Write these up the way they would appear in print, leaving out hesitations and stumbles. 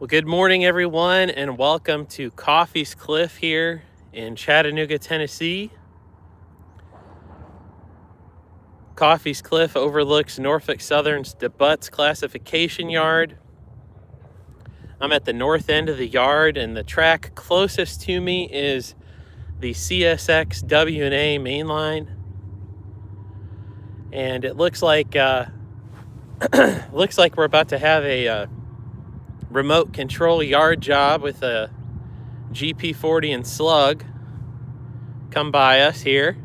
Well, good morning, everyone, and welcome to Coffey's Cliff here in Chattanooga, Tennessee. Coffey's Cliff overlooks Norfolk Southern's DeButts classification yard. I'm at the north end of the yard, and the track closest to me is the CSX W&A main line. And it looks like we're about to have a remote control yard job with a GP40 and slug come by us here.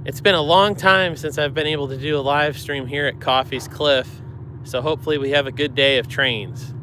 It's been a long time since I've been able to do a live stream here at Coffey's Cliff, so hopefully we have a good day of trains.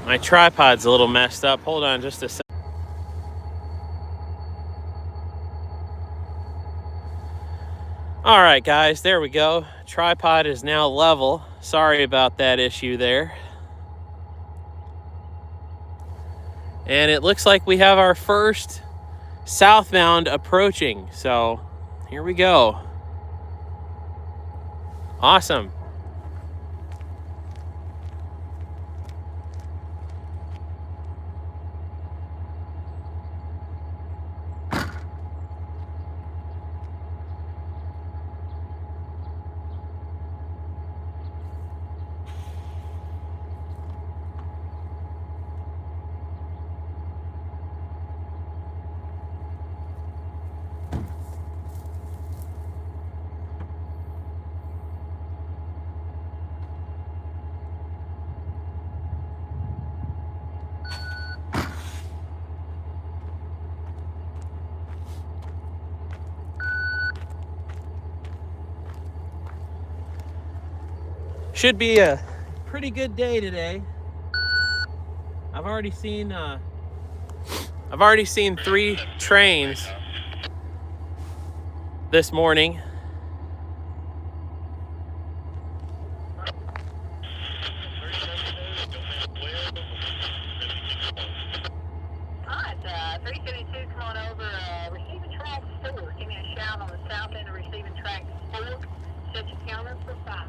My tripod's a little messed up. Hold on just a sec. All right, guys, there we go. Tripod is now level. Sorry about that issue there. And it looks like we have our first southbound approaching. So here we go. Awesome. Should be a pretty good day today. I've already seen 3 trains this morning. Hi, it's 372. Come on over. Receiving track 4. Give me a shout on the south end of receiving track 4. Set your counter for 5.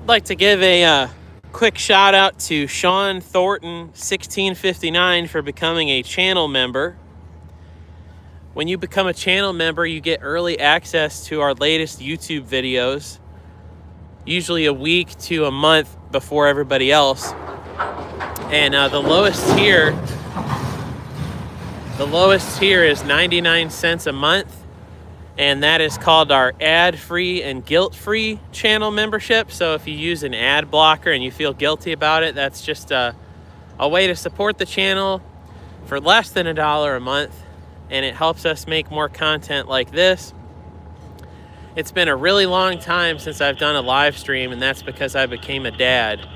I'd like to give a quick shout out to Sean Thornton 1659 for becoming a channel member. When you become a channel member, you get early access to our latest YouTube videos, usually a week to a month before everybody else. And the lowest tier is 99 cents a month, and that is called our ad-free and guilt-free channel membership. So if you use an ad blocker and you feel guilty about it, that's just a way to support the channel for less than $1 a month, and it helps us make more content like this. It's been a really long time since I've done a live stream, and that's because I became a dad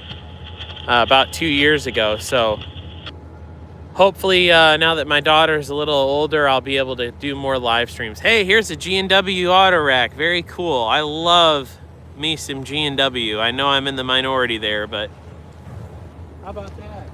about 2 years ago. So hopefully now that my daughter's a little older, I'll be able to do more live streams. Hey, here's a G&W auto rack. Very cool. I love me some G&W. I know I'm in the minority there, but how about that?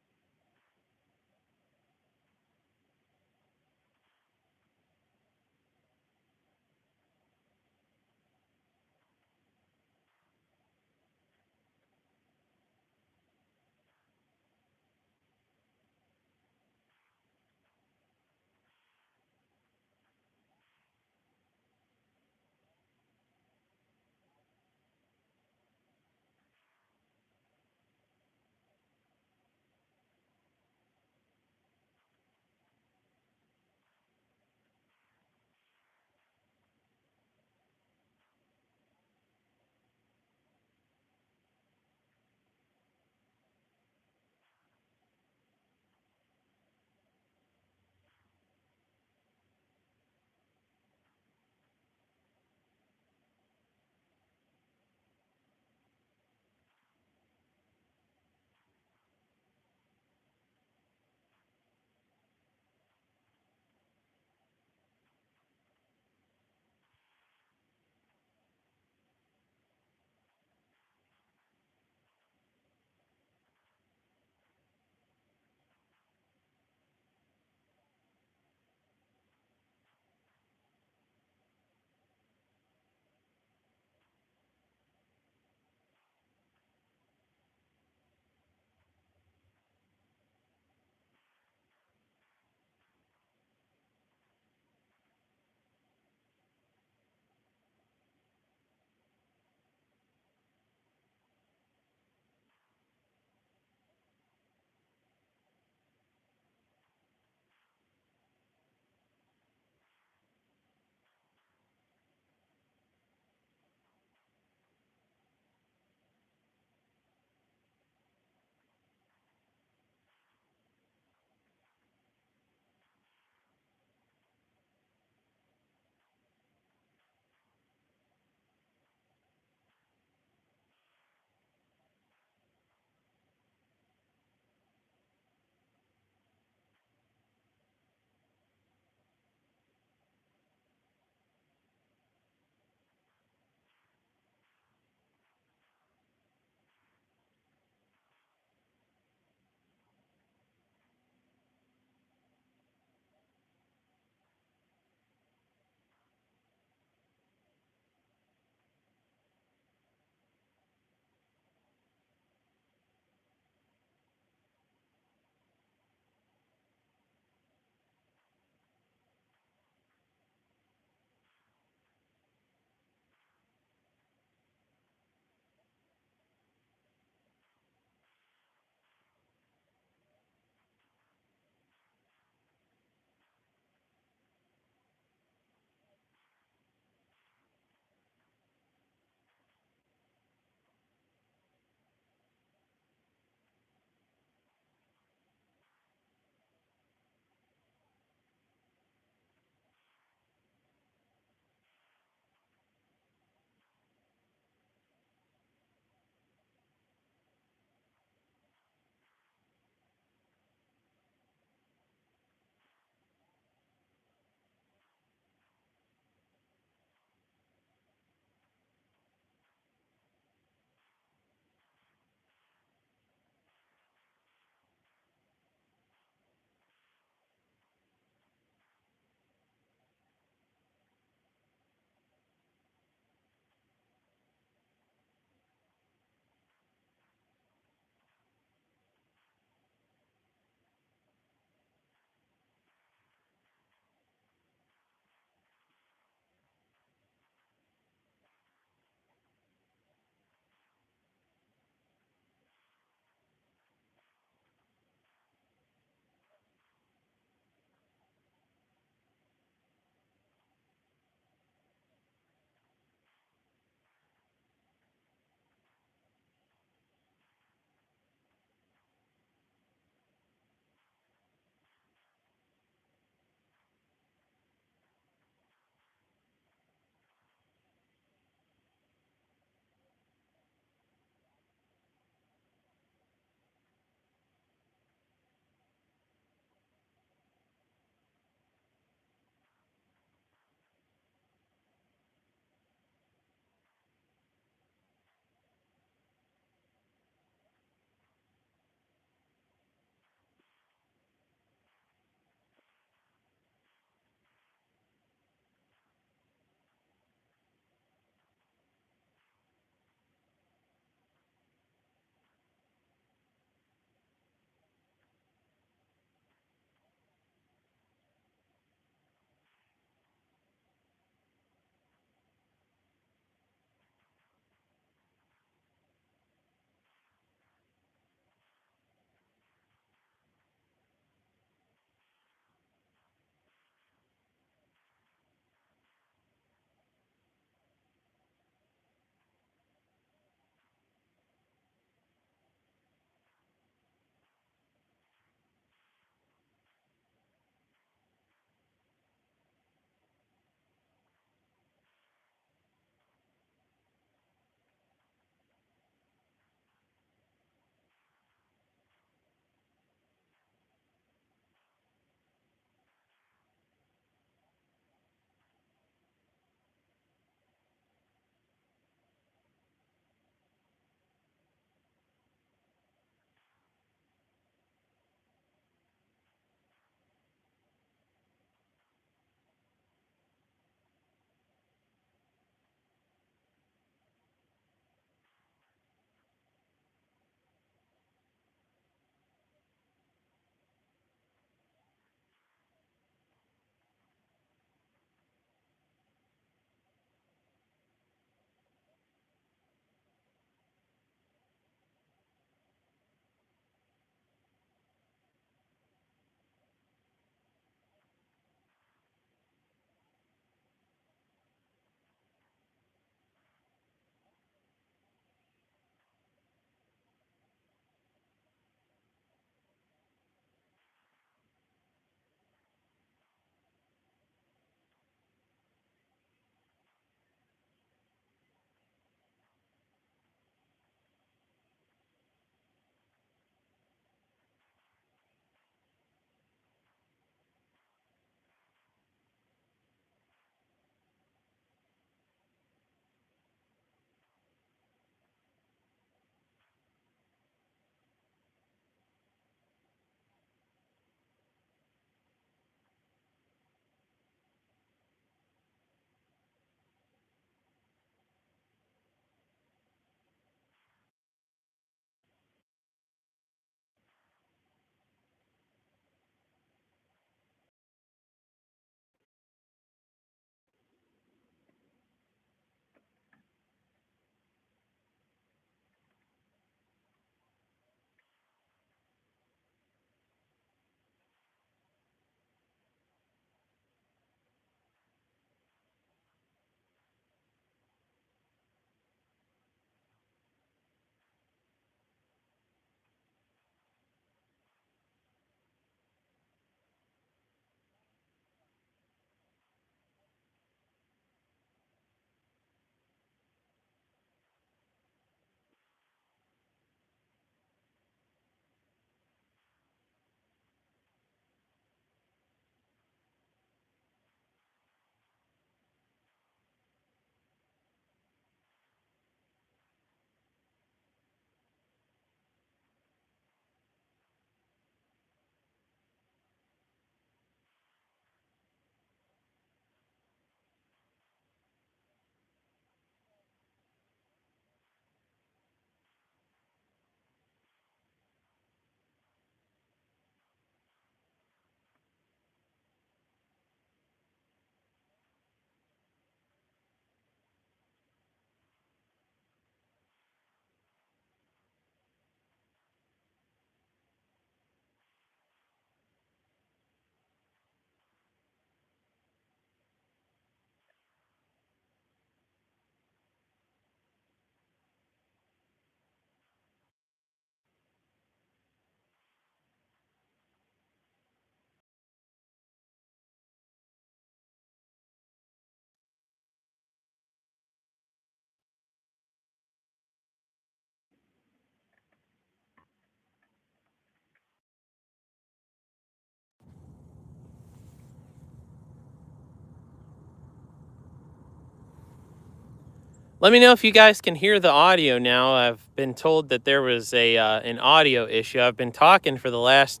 Let me know if you guys can hear the audio now. I've been told that there was an audio issue. I've been talking for the last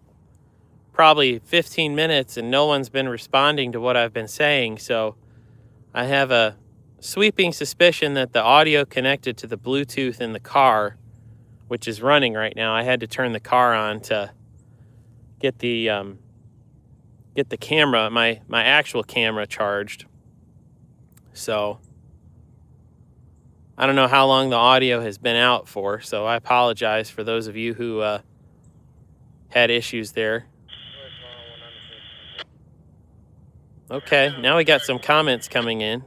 probably 15 minutes and no one's been responding to what I've been saying. So I have a sweeping suspicion that the audio connected to the Bluetooth in the car, which is running right now. I had to turn the car on to get the camera, my actual camera charged. So I don't know how long the audio has been out for, so I apologize for those of you who had issues there. Okay, now we got some comments coming in.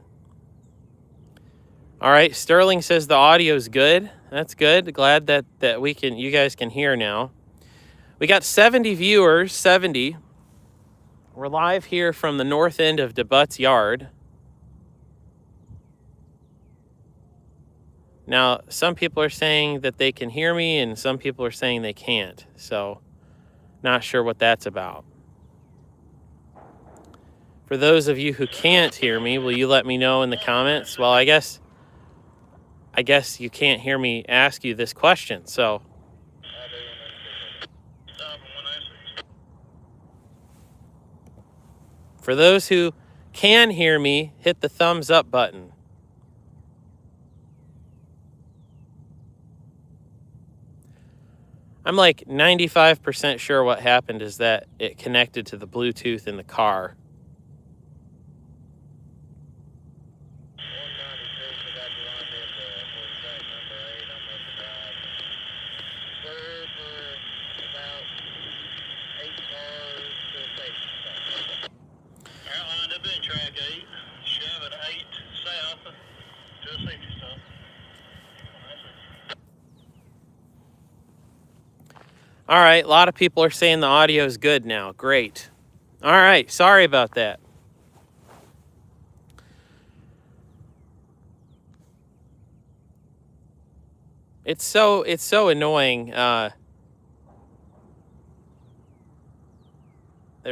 All right, Sterling says the audio's good. That's good. Glad that you guys can hear now. We got 70 viewers, 70. We're live here from the north end of DeButts yard. Now, some people are saying that they can hear me and some people are saying they can't. So, not sure what that's about. For those of you who can't hear me, will you let me know in the comments? Well, I guess you can't hear me ask you this question. So, for those who can hear me, hit the thumbs up button. I'm like 95% sure what happened is that it connected to the Bluetooth in the car. All right, a lot of people are saying the audio is good now. Great. All right, sorry about that. It's so annoying. There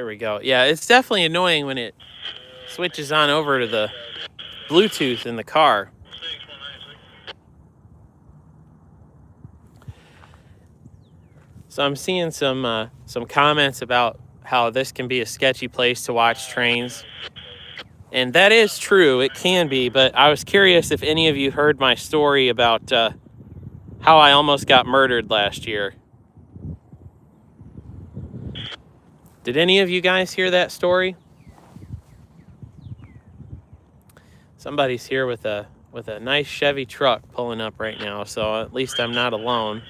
we go. Yeah, it's definitely annoying when it switches on over to the Bluetooth in the car. So I'm seeing some comments about how this can be a sketchy place to watch trains. And that is true, it can be, but I was curious if any of you heard my story about how I almost got murdered last year. Did any of you guys hear that story? Somebody's here with a nice Chevy truck pulling up right now, so at least I'm not alone.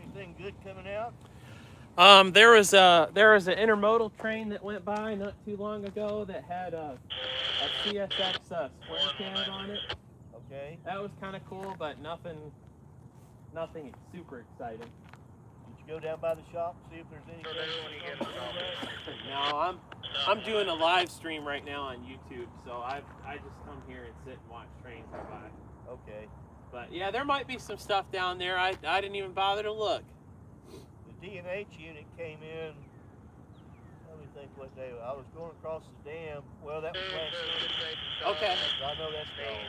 Anything good coming out? There was an intermodal train that went by not too long ago that had a CSX square cab on it. Okay. That was kind of cool, but nothing super exciting. Did you go down by the shop and see if there's anything? No, I'm doing a live stream right now on YouTube, so I just come here and sit and watch trains go by. Okay. But yeah, there might be some stuff down there. I didn't even bother to look. The D&H unit came in. Let me think what day. I was going across the dam. Well, that was last week. Okay. I know that's gone.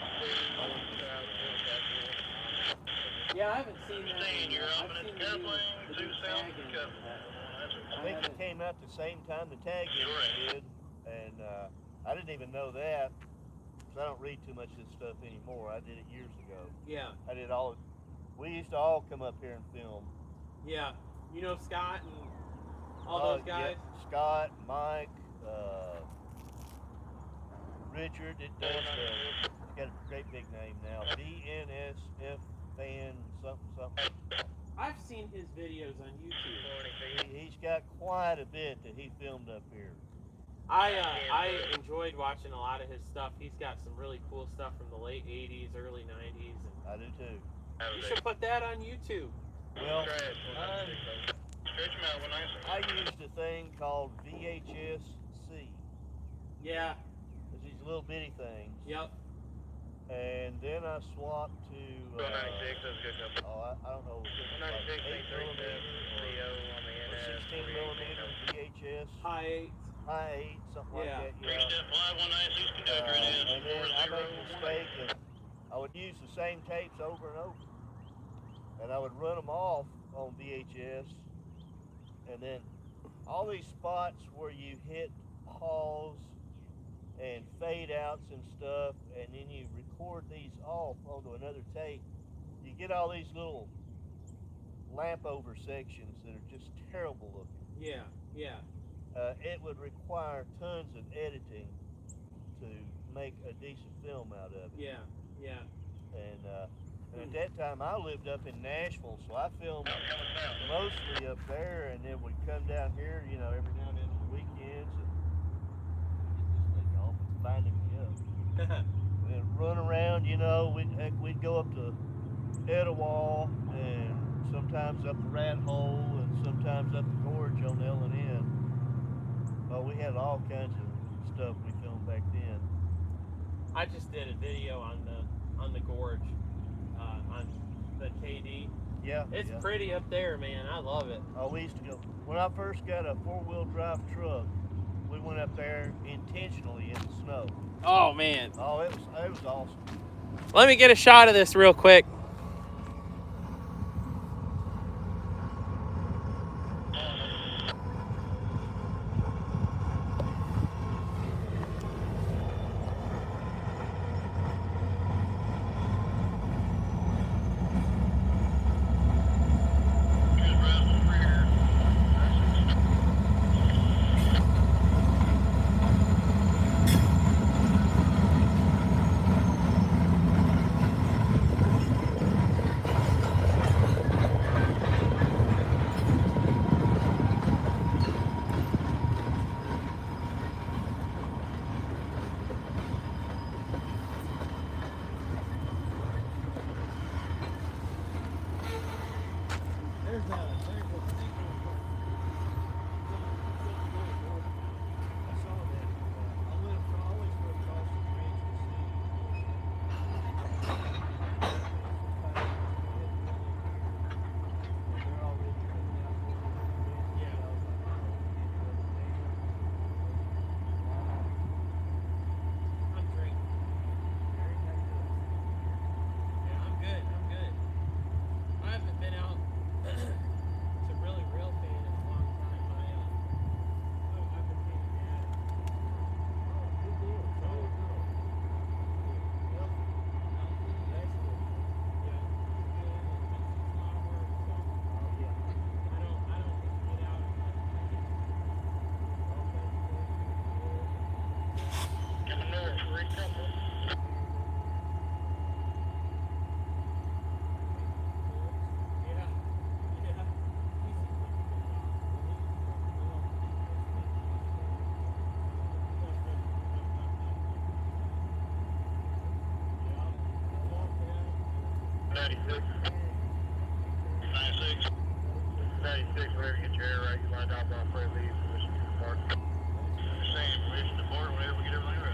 Yeah, I haven't seen that. I think it came out the same time the tag unit did, and I didn't even know that because I don't read too much of this stuff anymore. I did it years ago. Yeah. I did all. We used to all come up here and film. Yeah. You know Scott and all those guys? Yeah, Scott, Mike, Richard, it does, got a great big name now, BNSF fan something. I've seen his videos on YouTube. He's got quite a bit that he filmed up here. I enjoyed watching a lot of his stuff. He's got some really cool stuff from the late 80s, early 90s. I do too. You should put that on YouTube. Well, I used a thing called VHS-C. Yeah. It's these little bitty things. Yep. And then I swapped to, I don't know, like 8mm or High 8. high 8, something like Yeah. that. And then I made the mistake of I would use the same tapes over and over, and I would run them off on VHS, and then all these spots where you hit pause and fade outs and stuff, and then you record these off onto another tape, you get all these little lamp over sections that are just terrible looking. Yeah, yeah. It would require tons of editing to make a decent film out of it. Yeah, yeah. And at that time, I lived up in Nashville, so I filmed mostly up there, and then we'd come down here, you know, every now and then on the weekends, and get this thing off, it's binding me up. And run around, you know, we'd go up to Etowah, and sometimes up the Rat Hole, and sometimes up the gorge on the L&N. Well, we had all kinds of stuff we filmed back then. I just did a video on the gorge, on the KD. Yeah, It's yeah. pretty up there, man. I love it. Oh, we used to go. When I first got a 4-wheel drive truck, we went up there intentionally in the snow. Oh man. Oh, it was awesome. Let me get a shot of this real quick. Whenever you get your air right, you line down off Fred Lee's position to the park. Same position to board whenever we get everything right.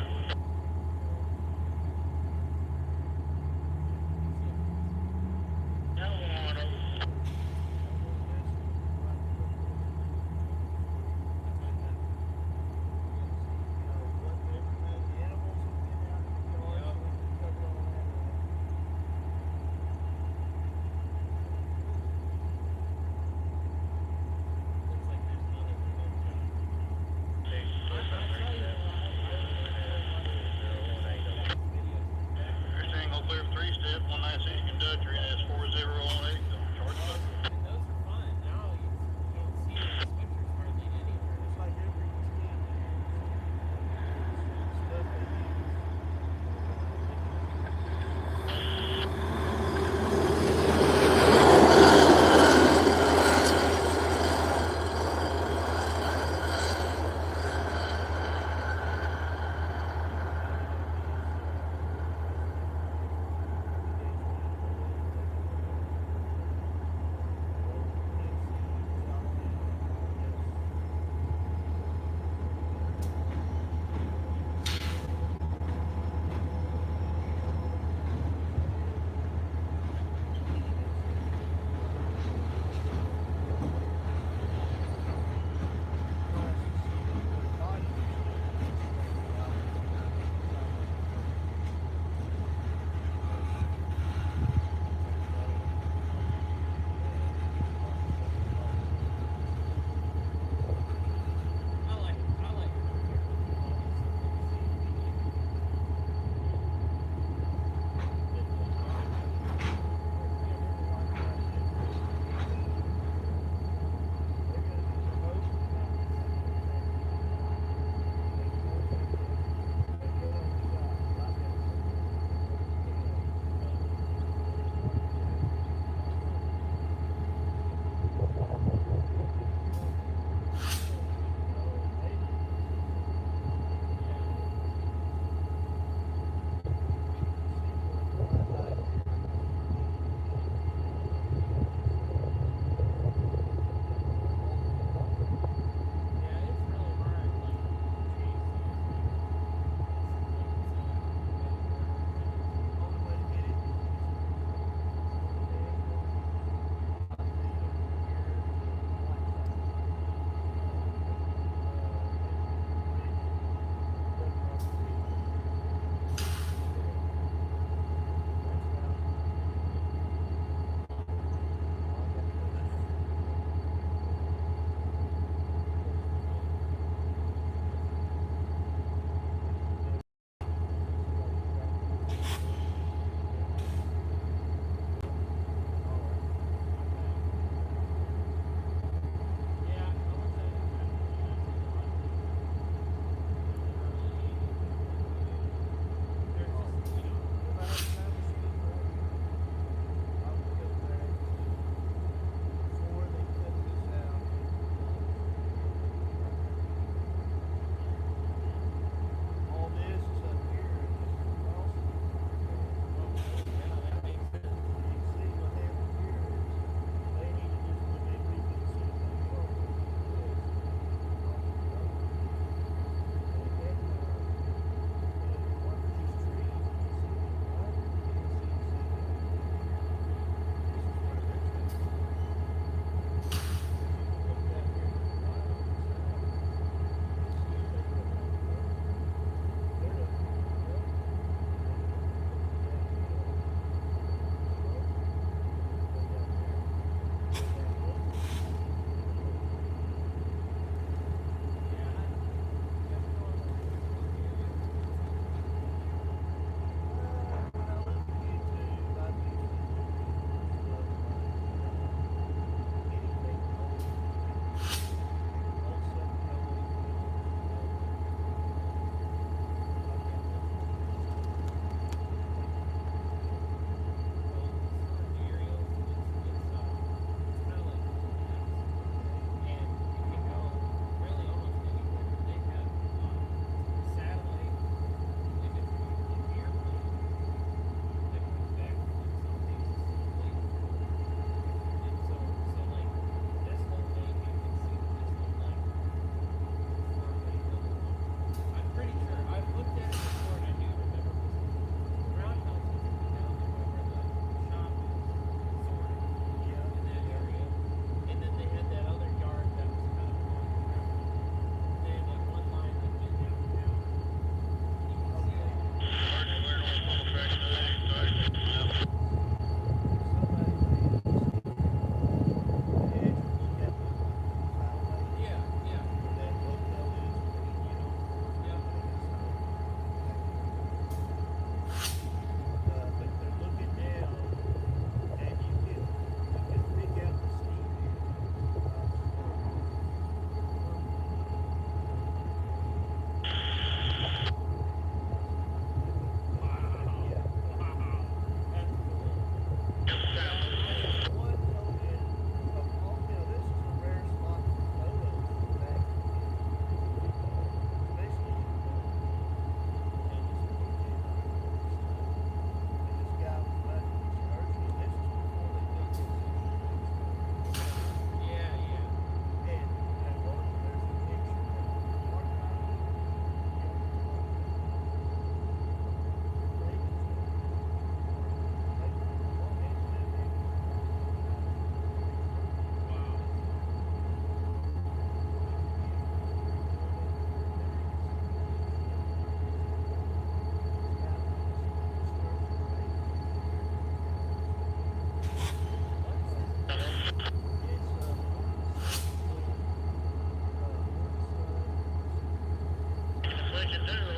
pushing through.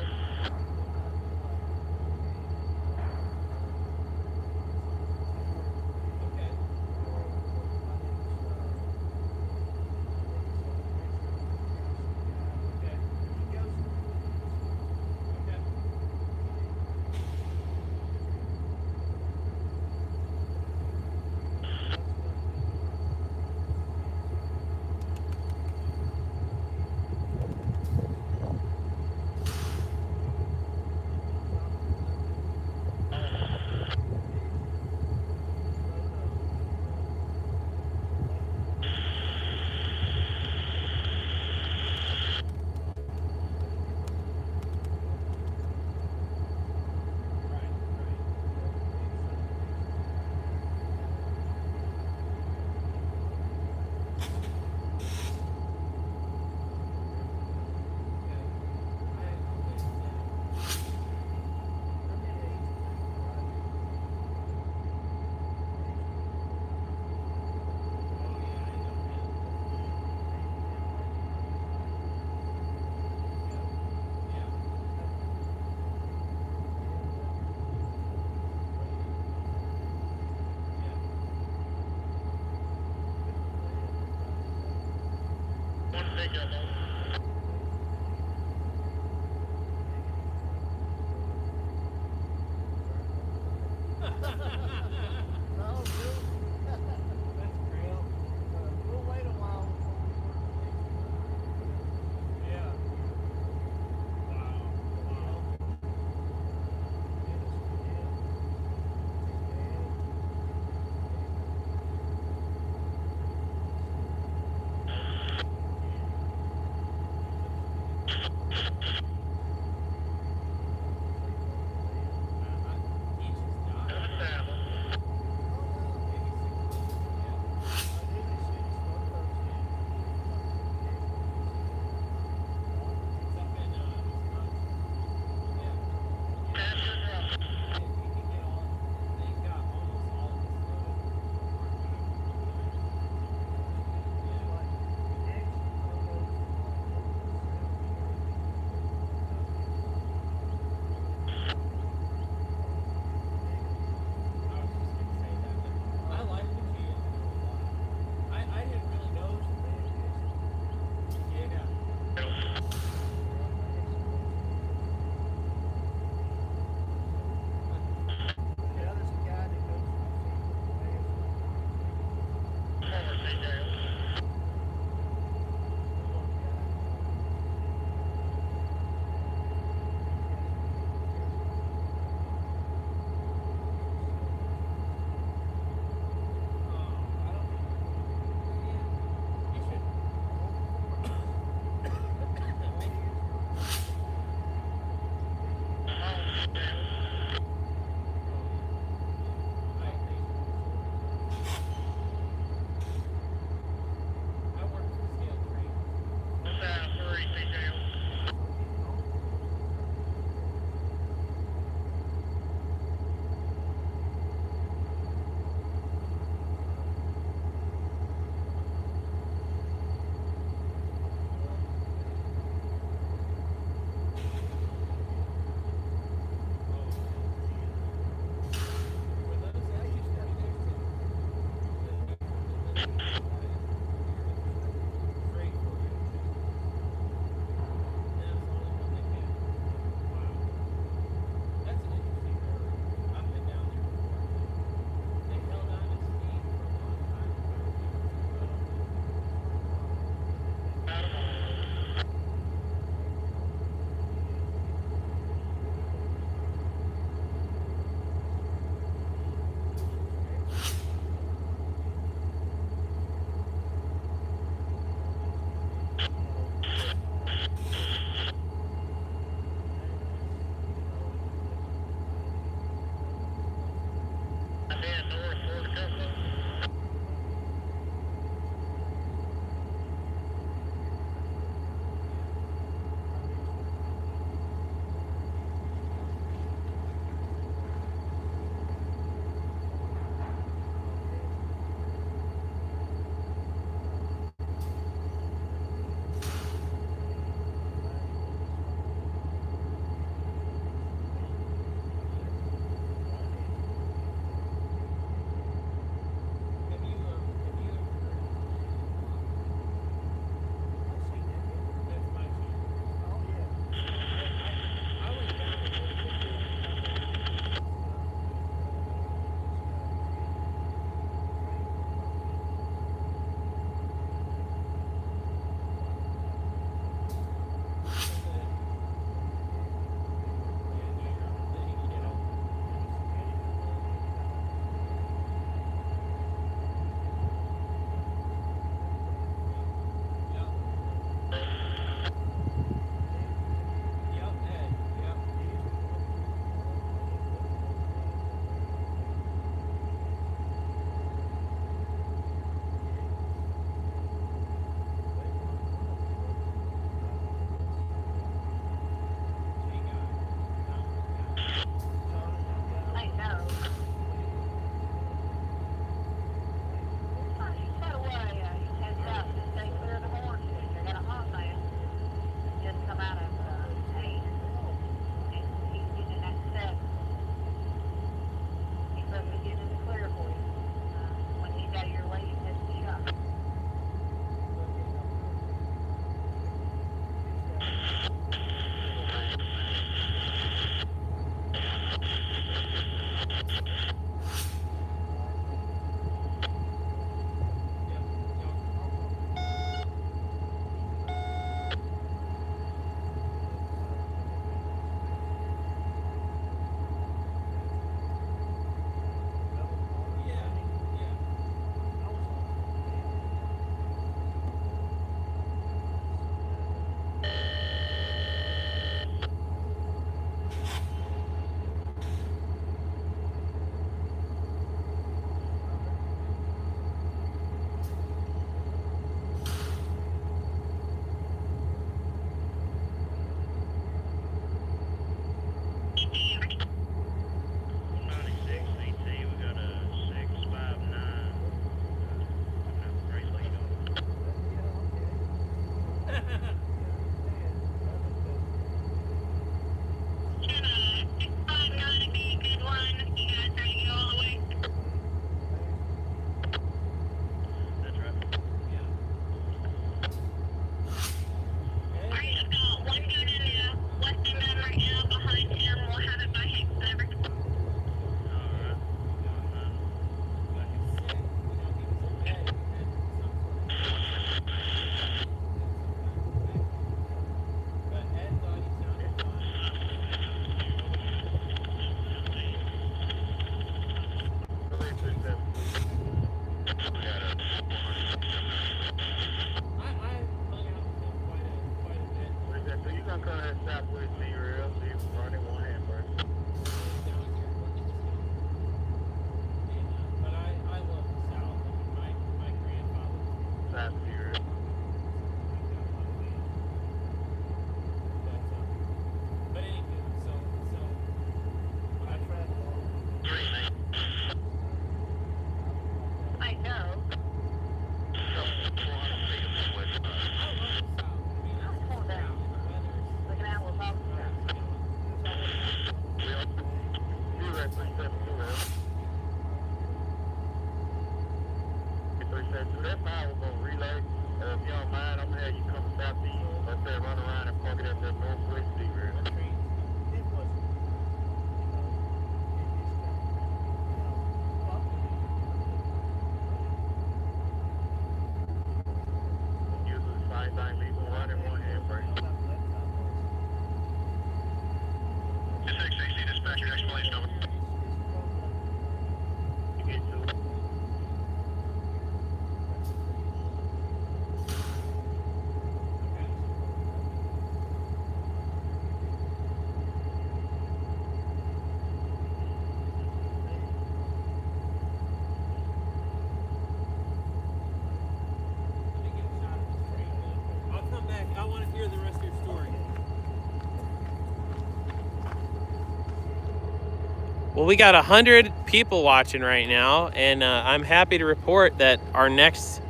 Well, we got 100 people watching right now, and I'm happy to report that our next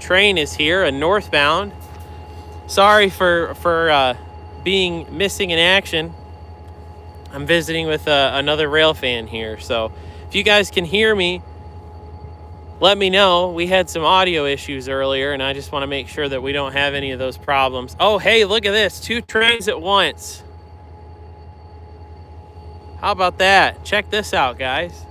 train is here, a northbound. Sorry for being missing in action. I'm visiting with another rail fan here, so if you guys can hear me, let me know. We had some audio issues earlier, and I just want to make sure that we don't have any of those problems. Oh, hey, look at this. 2 trains at once. How about that? Check this out, guys.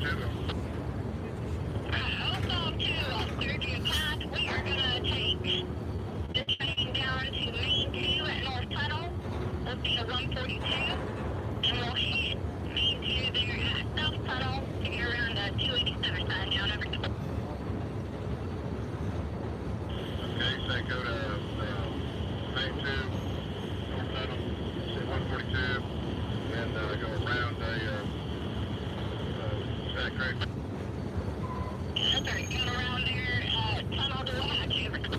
Also, to serve you a pass, we are going to take the train down to Main 2 at North Tunnel. We'll be at 142, and we'll hit Main 2 there at South Tunnel to get around 287 side down over. Okay, so go to Main 2, North Tunnel, 142, and go around is that correct? That's right, going around there, tunnel to Wenatchee over. To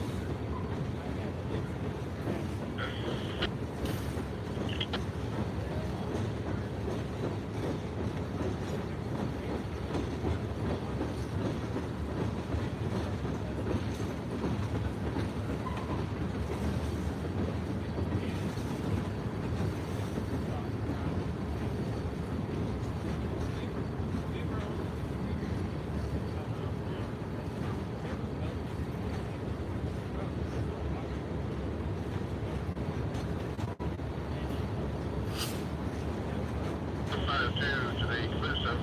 the Calypso.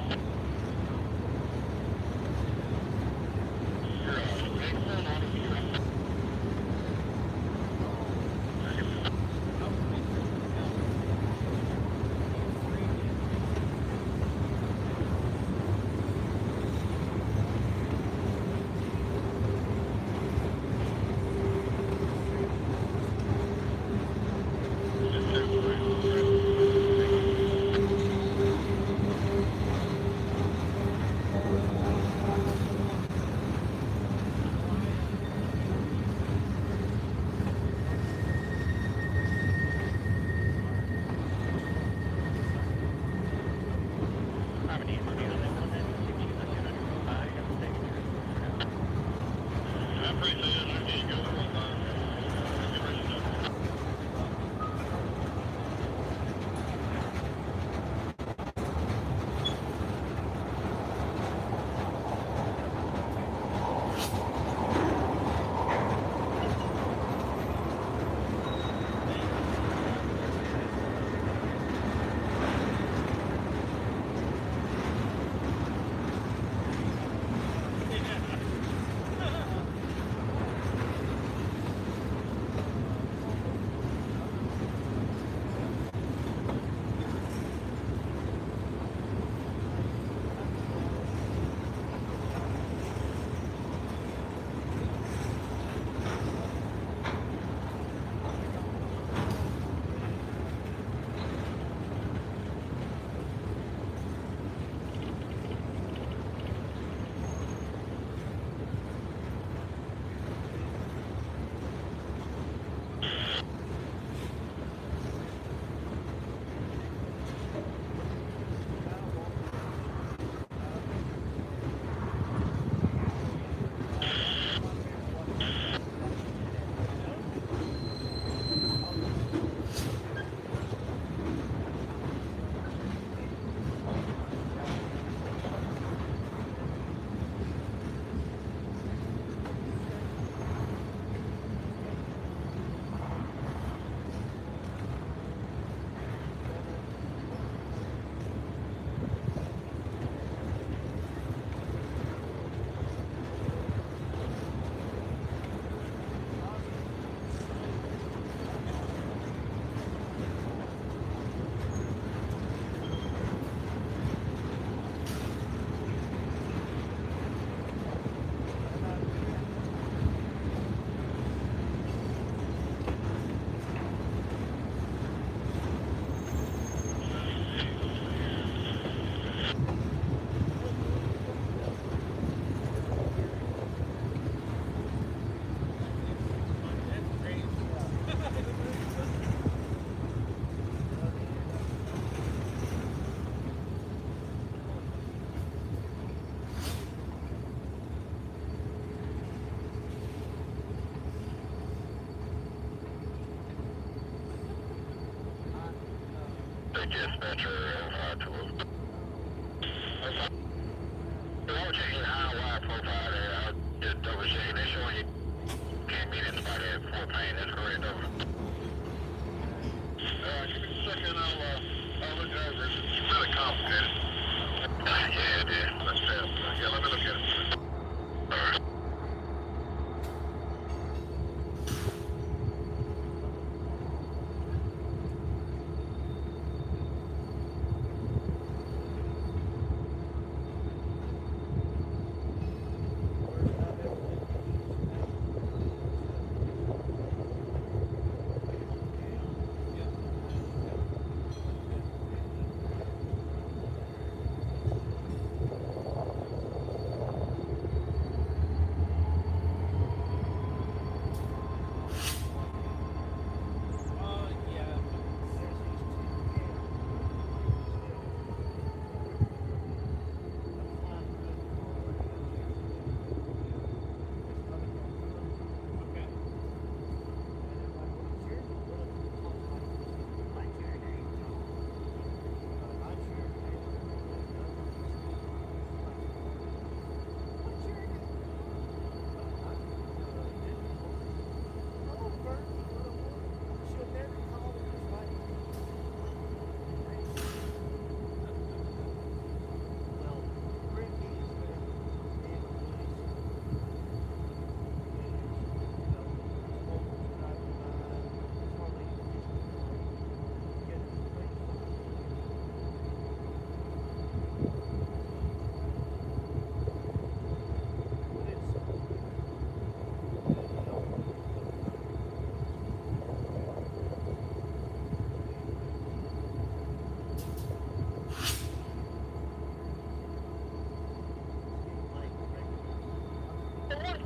You're excellent on it. Dispatcher to I'm checking high wire profile there. I just double checking. They're showing you can't meet anybody at Fort Payne. That's correct, over. Give me a second. I'll look over it. It's really complicated. Yeah, it is.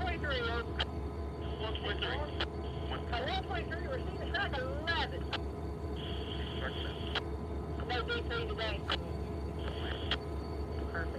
143, 143, we're seeing track 11. No D3 today. Perfect.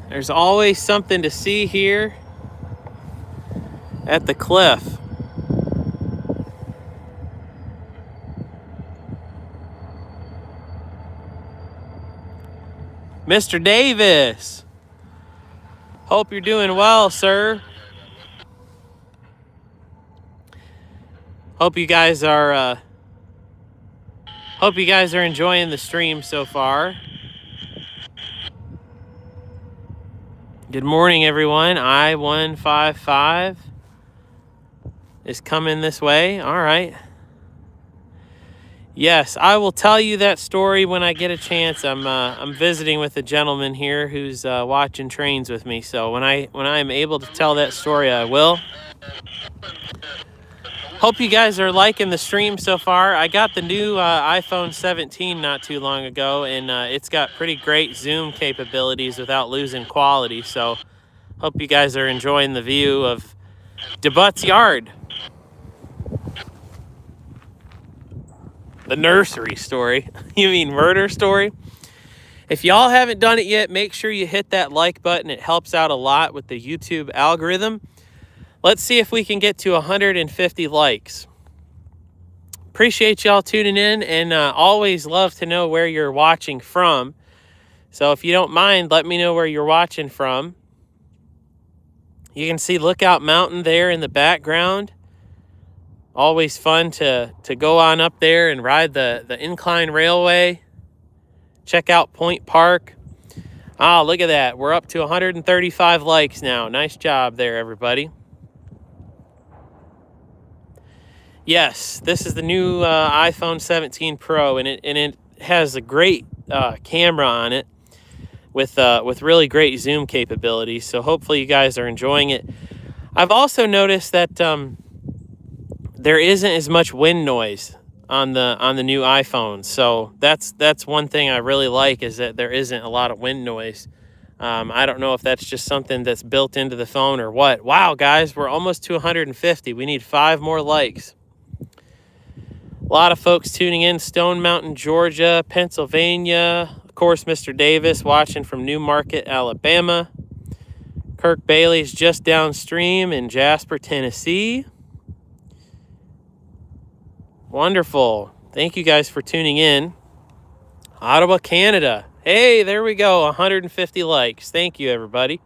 There's always something to see here at the cliff. Mr. Davis, hope you're doing well, sir. Hope you guys are enjoying the stream so far. Good morning, everyone. I-155 is coming this way. All right. Yes, I will tell you that story when I get a chance. I'm visiting with a gentleman here who's watching trains with me. So when I am able to tell that story, I will. Hope you guys are liking the stream so far. I got the new iPhone 17 not too long ago, and it's got pretty great zoom capabilities without losing quality. So hope you guys are enjoying the view of DeButts Yard. The nursery story. You mean murder story? If y'all haven't done it yet, make sure you hit that like button. It helps out a lot with the YouTube algorithm. Let's see if we can get to 150 likes. Appreciate y'all tuning in, and always love to know where you're watching from. So if you don't mind, let me know where you're watching from. You can see Lookout Mountain there in the background. Always fun to go on up there and ride the incline railway. Check out Point Park. Ah, look at that. We're up to 135 likes now. Nice job there, everybody. Yes, this is the new iPhone 17 Pro, and it has a great camera on it with really great zoom capabilities. So hopefully you guys are enjoying it. I've also noticed that there isn't as much wind noise on the new iPhone. So that's one thing I really like, is that there isn't a lot of wind noise. I don't know if that's just something that's built into the phone or what. Wow, guys, we're almost to 150. We need 5 more likes. A lot of folks tuning in. Stone Mountain, Georgia, Pennsylvania. Of course, Mr. Davis watching from Newmarket, Alabama. Kirk Bailey's just downstream in Jasper, Tennessee. Wonderful. Thank you guys for tuning in. Ottawa, Canada. Hey, there we go. 150 likes. Thank you, everybody.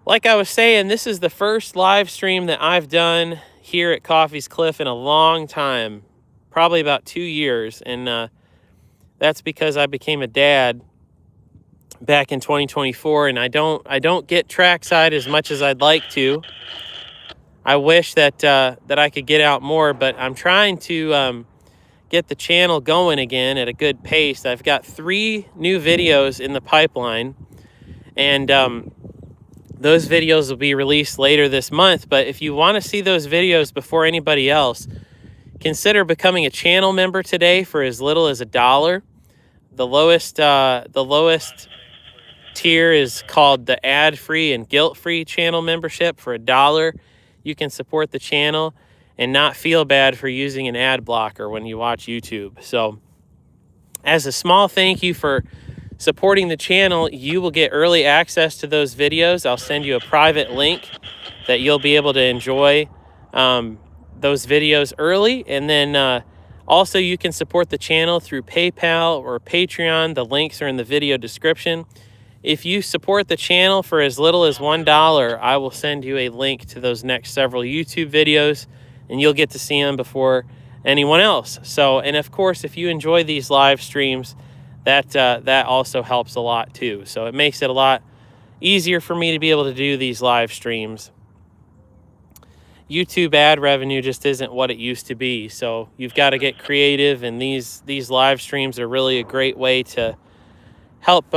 Like I was saying, this is the first live stream that I've done here at Coffey's Cliff in a long time, probably about 2 years, and that's because I became a dad back in 2024, and I don't get trackside as much as I'd like to. I wish that I could get out more, but I'm trying to get the channel going again at a good pace. I've got 3 new videos in the pipeline, and those videos will be released later this month. But if you want to see those videos before anybody else, consider becoming a channel member today for as little as $1. The lowest tier is called the ad-free and guilt-free channel membership. For $1, you can support the channel and not feel bad for using an ad blocker when you watch YouTube. So as a small thank you for supporting the channel, you will get early access to those videos. I'll send you a private link that you'll be able to enjoy those videos early. And then also you can support the channel through PayPal or Patreon. The links are in the video description. If you support the channel for as little as $1, I will send you a link to those next several YouTube videos, and you'll get to see them before anyone else. So, and of course, if you enjoy these live streams, that also helps a lot too. So it makes it a lot easier for me to be able to do these live streams. YouTube ad revenue just isn't what it used to be. So you've got to get creative, and these live streams are really a great way to help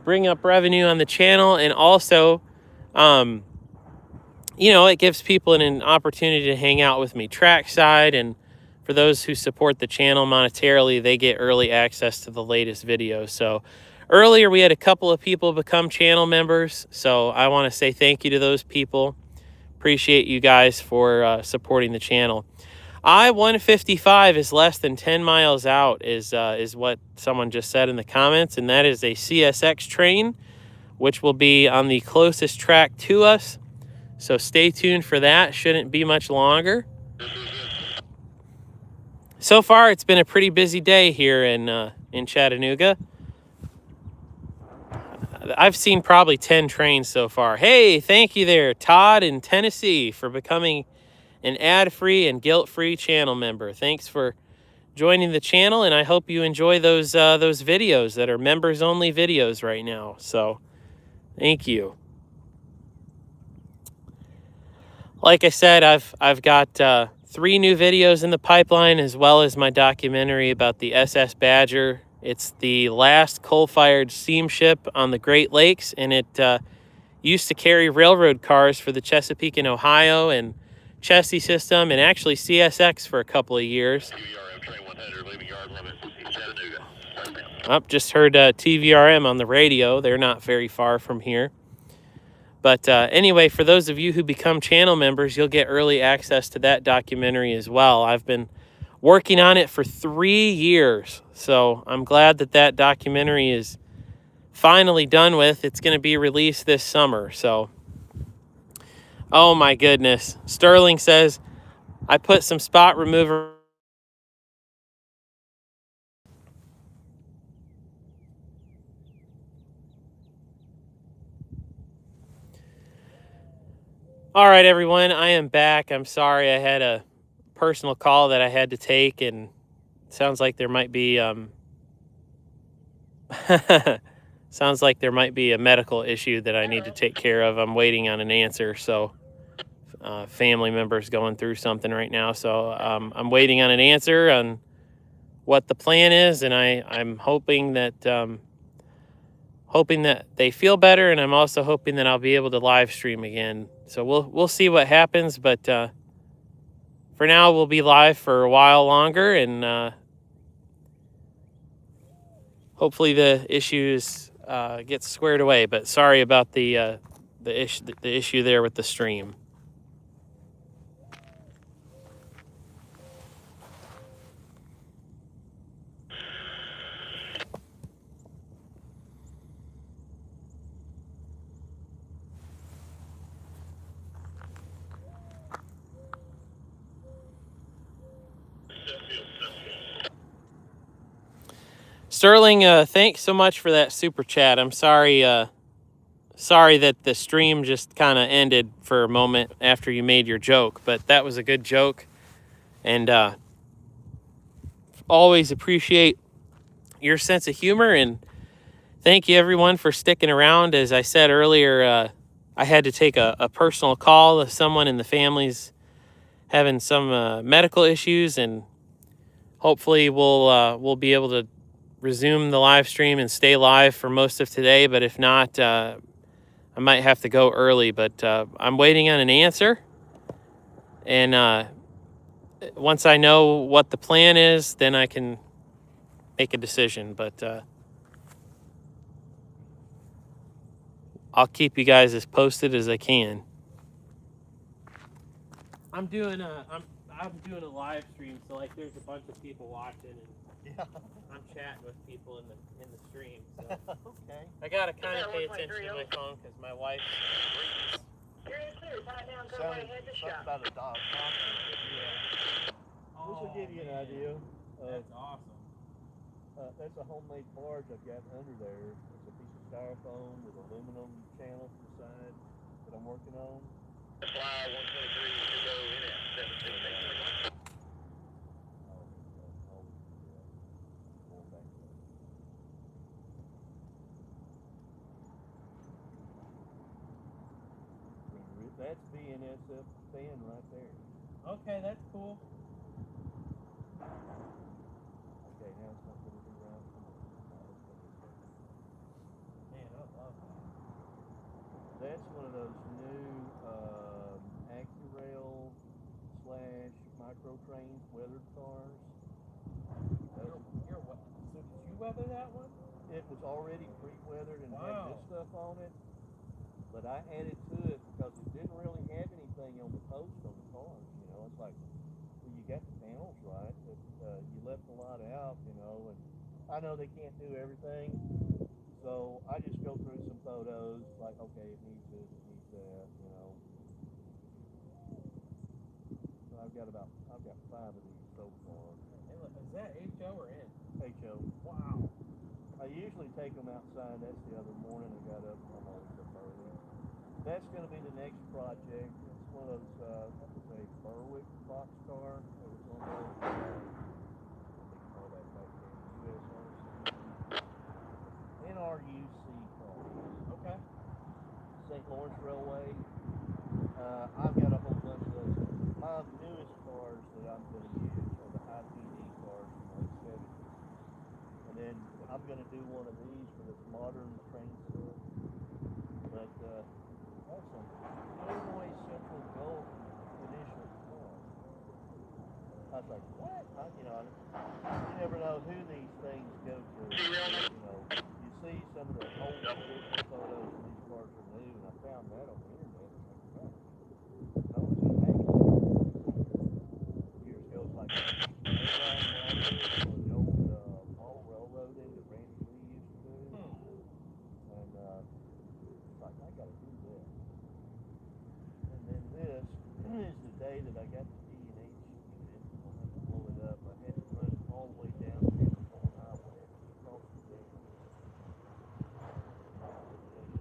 bring up revenue on the channel. And also, you know, it gives people an opportunity to hang out with me trackside. And for those who support the channel monetarily, they get early access to the latest videos. So earlier we had a couple of people become channel members. So I want to say thank you to those people. Appreciate you guys for supporting the channel. I-155 is less than 10 miles out, is what someone just said in the comments, and that is a CSX train, which will be on the closest track to us. So stay tuned for that. Shouldn't be much longer. So far, it's been a pretty busy day here in Chattanooga. I've seen probably 10 trains so far. Hey, thank you there, Todd in Tennessee, for becoming an ad-free and guilt-free channel member. Thanks for joining the channel, and I hope you enjoy those videos that are members-only videos right now. So, thank you. Like I said, I've got 3 new videos in the pipeline, as well as my documentary about the SS Badger. It's the last coal-fired steamship on the Great Lakes, and it used to carry railroad cars for the Chesapeake and Ohio and Chessie system, and actually CSX for a couple of years. TVRM train 100 leaving yard limit Chattanooga. Just heard TVRM on the radio. They're not very far from here. But anyway, for those of you who become channel members, you'll get early access to that documentary as well. I've been working on it for 3 years, so I'm glad that that documentary is finally done with. It's going to be released this summer, so... Oh my goodness. Sterling says, I put some spot remover. All right, everyone, I am back. I'm sorry I had a personal call that I had to take, and it sounds like there might be sounds like there might be a medical issue that I need to take care of. I'm waiting on an answer, so family members going through something right now. So I'm waiting on an answer on what the plan is, and I'm hoping that they feel better, and I'm also hoping that I'll be able to live stream again. So we'll see what happens, but for now we'll be live for a while longer, and hopefully the issues get squared away. But sorry about the issue there with the stream. Sterling, thanks so much for that super chat. I'm sorry that the stream just kind of ended for a moment after you made your joke, but that was a good joke, and always appreciate your sense of humor, and thank you everyone for sticking around. As I said earlier, I had to take a personal call of someone in the family's having some medical issues, and hopefully we'll be able to resume the live stream and stay live for most of today. But if not, I might have to go early. But I'm waiting on an answer, and once I know what the plan is, then I can make a decision. But I'll keep you guys as posted as I can. I'm doing a live stream, so like there's a bunch of people watching, and Yeah. I'm chatting with people in the stream. So Okay. I gotta kind of pay attention to my phone because my wife breathes. You're in clear. Right now, go Sounded right ahead to something shop. about a dog talking. Yeah. This will give you an idea. That's awesome. That's a homemade barge I've got under there. It's a piece of styrofoam with aluminum channel to the side that I'm working on. Fly 123 to go in at 768. That's BNSF fan right there. Okay, that's cool. Okay, now it's not going to be around. Man, I love that. That's one of those new AccuRail / microtrain weathered cars. So did you weather that one? It was already pre-weathered and had Wow. this stuff on it, but I added to it because it didn't really have anything on the post on the cars. You know, it's like, well, you got the panels right, but you left a lot out. You know, and I know they can't do everything, so I just go through some photos, like, okay, it needs this, it needs that. You know, so I've got 5 of these so far. Is that HO or N? HO. Wow. I usually take them outside. That's the other morning I got up. I'm always up early. That's going to be the next project. It's one of those, that was a Berwick boxcar. It was one of those, what they call that back then, NRUC cars. Okay. St. Lawrence Railway. I've got a whole bunch of those. My newest cars that I'm going to use are the IPD cars from the late 70s. And then I'm going to do one of these for this modern train set. But that's an Illinois Central Gulf initial car. I was like, what? You never know who these things go to. You know, you see some of the old original photos of these cars are new, and I found that on the internet. I was like, wow. No one's going to hang it. Years ago, it's like the old Mall Railroading that Randy Lee used to do. And it's like, I got to do this. And then this is the day that I got the D&H unit. I'll have to blow it up. I had to run it all the way down the Hamilton Highway across the dam. Oh, that's cool.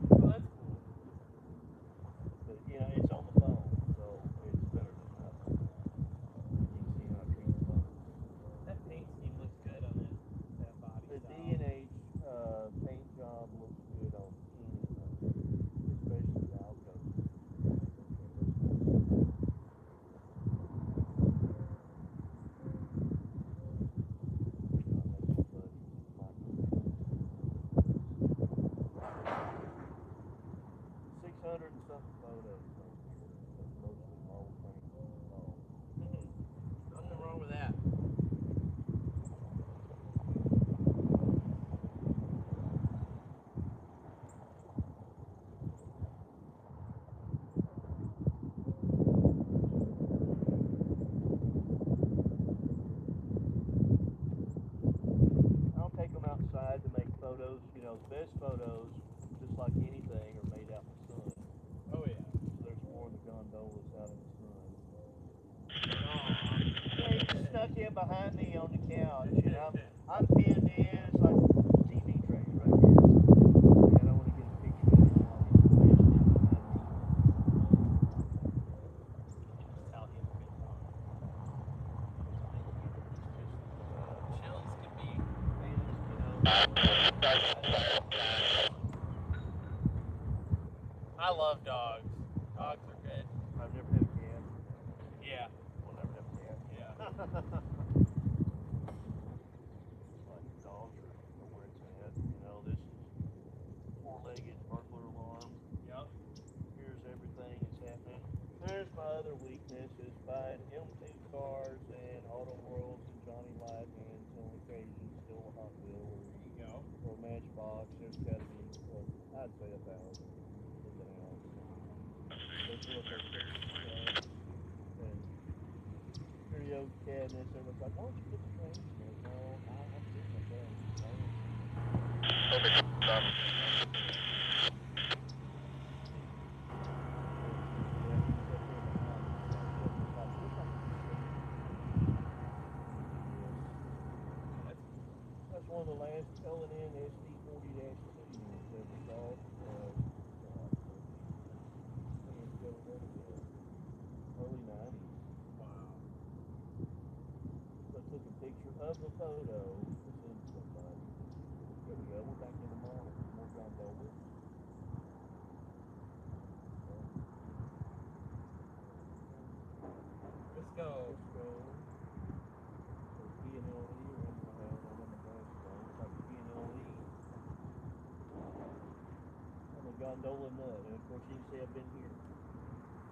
But, it's on the phone, so it's better than nothing. You can see how I treat the phone. That paint scheme looks good on that body The style. D&H paint job looks good on anything, especially the alcove. $600 and something photos on here. That's mostly all trains involved. Nothing wrong with that. I'll take them outside to make photos. The best photos, just like anything, are made out in the sun. Oh yeah. There's more of the gondolas out in the sun. Oh. He snuck in behind me on the couch, and I'm pinned in. It's like TV trays right here. And I want to get a picture of him while he's smashed in behind me. Tell him good talk. Chills can be. I love dogs. Dogs are good. I've never had a cat. Yeah. We'll never have a cat. Yeah. Like dogs are where it's at. This is 4-legged burglar alarm. Yep. Here's everything that's happening. There's my other weakness is buying M2 cars and Auto Worlds and Johnny Lightnings on occasion, still a Hot Wheel or Matchbox. There's got to be, I'd say 1,000 in the house. Those look like and stereo cabinets. Everybody's like, why don't you get the train? No, I'm sitting up there. That's one of the last L&N SD40-2 units that we saw. Early 90s. Wow. So I took a picture of the photo to send somebody. There we go. We're back in the mall. More gondolas. Let's go. Gondola nut, and of course you can see I've been here.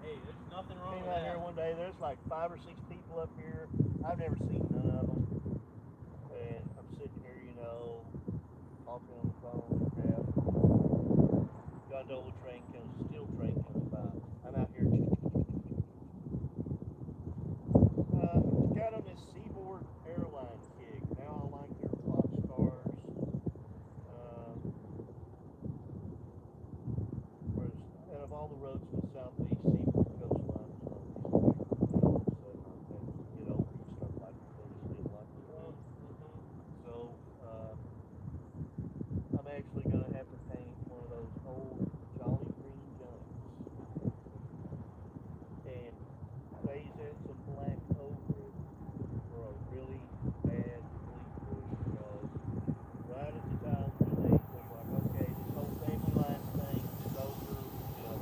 Hey, there's nothing wrong Came with out that. here one day, there's like 5 or 6 people up here. I've never seen none of them. And I'm sitting here, you know, talking on the phone and crap. Gondola train comes, steel train comes by. I'm out here. Got on this Seaboard airline kick. Now I like their box cars. Out of all the roads in the southeast Seaboard coastline is my least favorite. Now all of a sudden, as you get older, you start liking things you didn't like before. So I'm actually going to have to paint one of those old Jolly Green Giants and phase in some black over it for a really bad fleet push, because right at the time when they was like, okay, this whole family line thing is over, you know,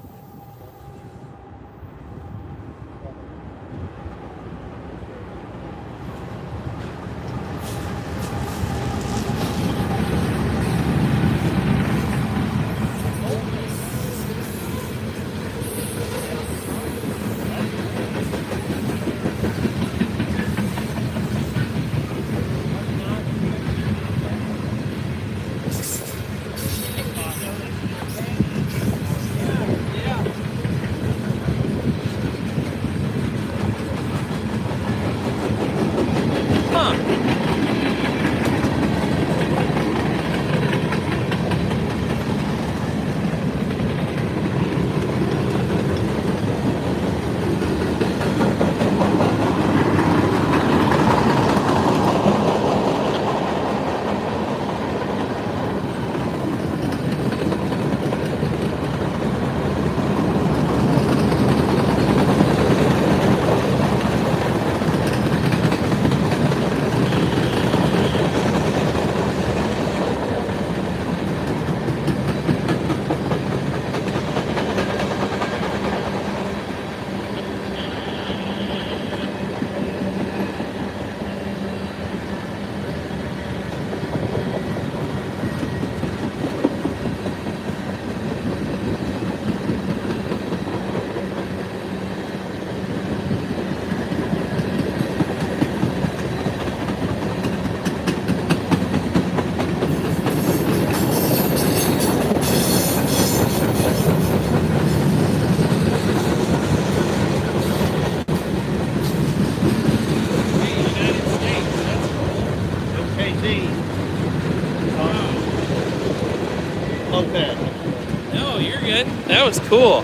No, you're good. That was cool.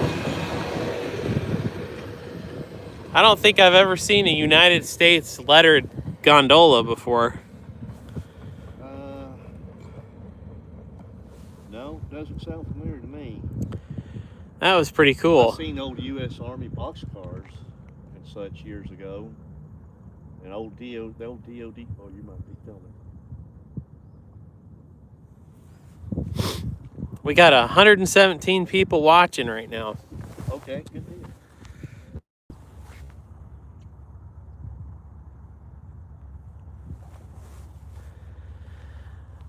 I don't think I've ever seen a United States lettered gondola before. No, doesn't sound familiar to me. That was pretty cool. I've seen old U.S. Army boxcars and such years ago. And the old DOD, oh, you might be filming. We got 117 people watching right now. Okay, good deal.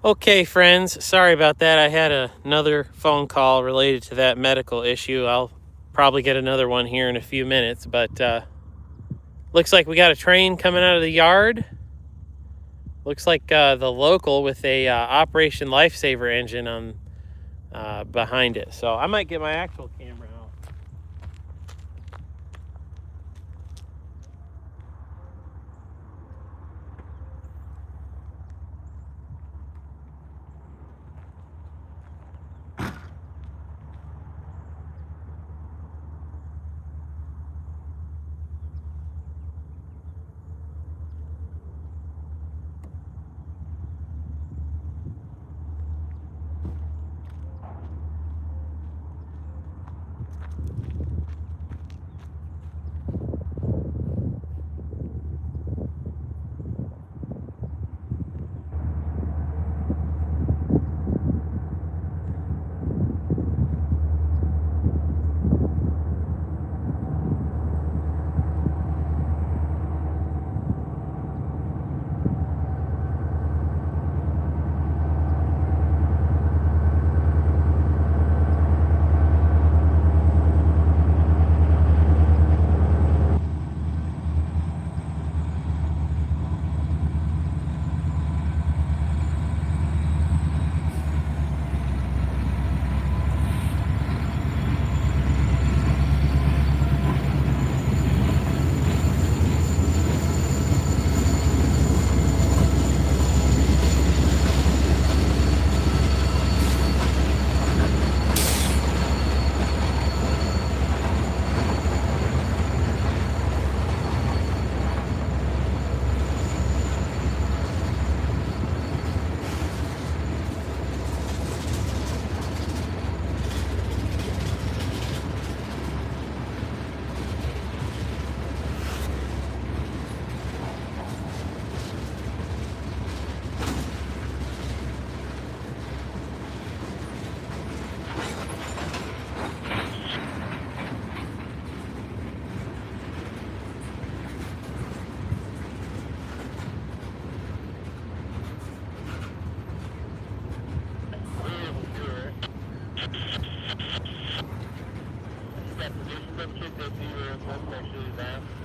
Okay, friends, sorry about that. I had another phone call related to that medical issue. I'll Probably get another one here in a few minutes, but looks like we got a train coming out of the yard. Looks like the local with a Operation Lifesaver engine on behind it. So I might get my actual camera out.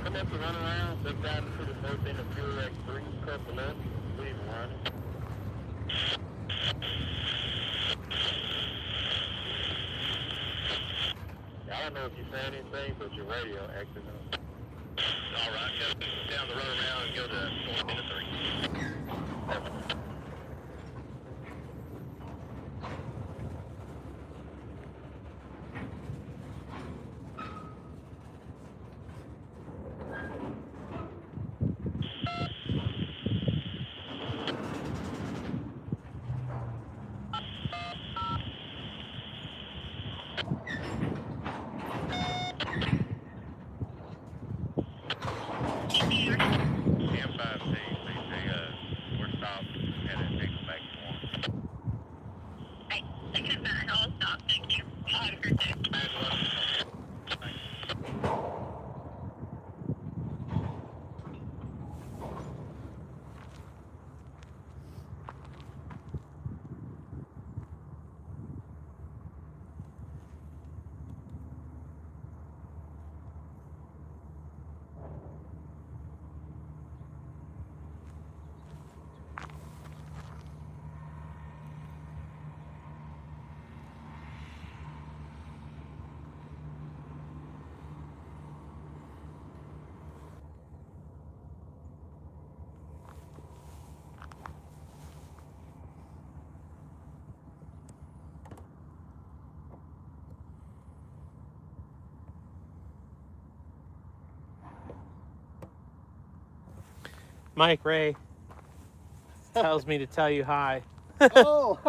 Come up and run around, look down to the north end of Fuel X 3, couple left, leave running. I don't know if you're saying anything, but your radio acting up. All right, go down the road around and go to north end of 3. We're stopped and then take them back to one. Right. Second that, I'll stop. Thank you. Have a good day. Mike Ray tells me to tell you hi. Oh,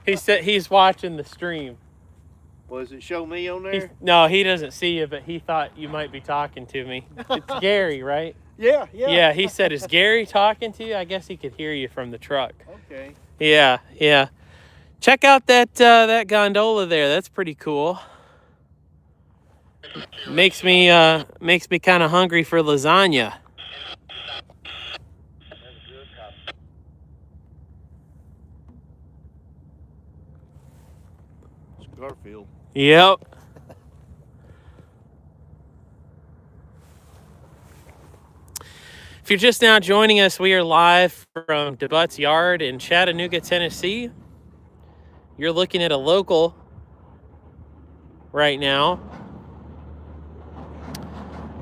He said he's watching the stream. was it show me on there? No, he doesn't see you, but he thought you might be talking to me. It's Gary, right? Yeah. Yeah, he said, is Gary talking to you? I guess he could hear you from the truck. Okay. Yeah. Check out that gondola there. That's pretty cool. Makes me kind of hungry for lasagna. Garfield. Yep. If you're just now joining us, we are live from DeButts Yard in Chattanooga, Tennessee. You're looking at a local right now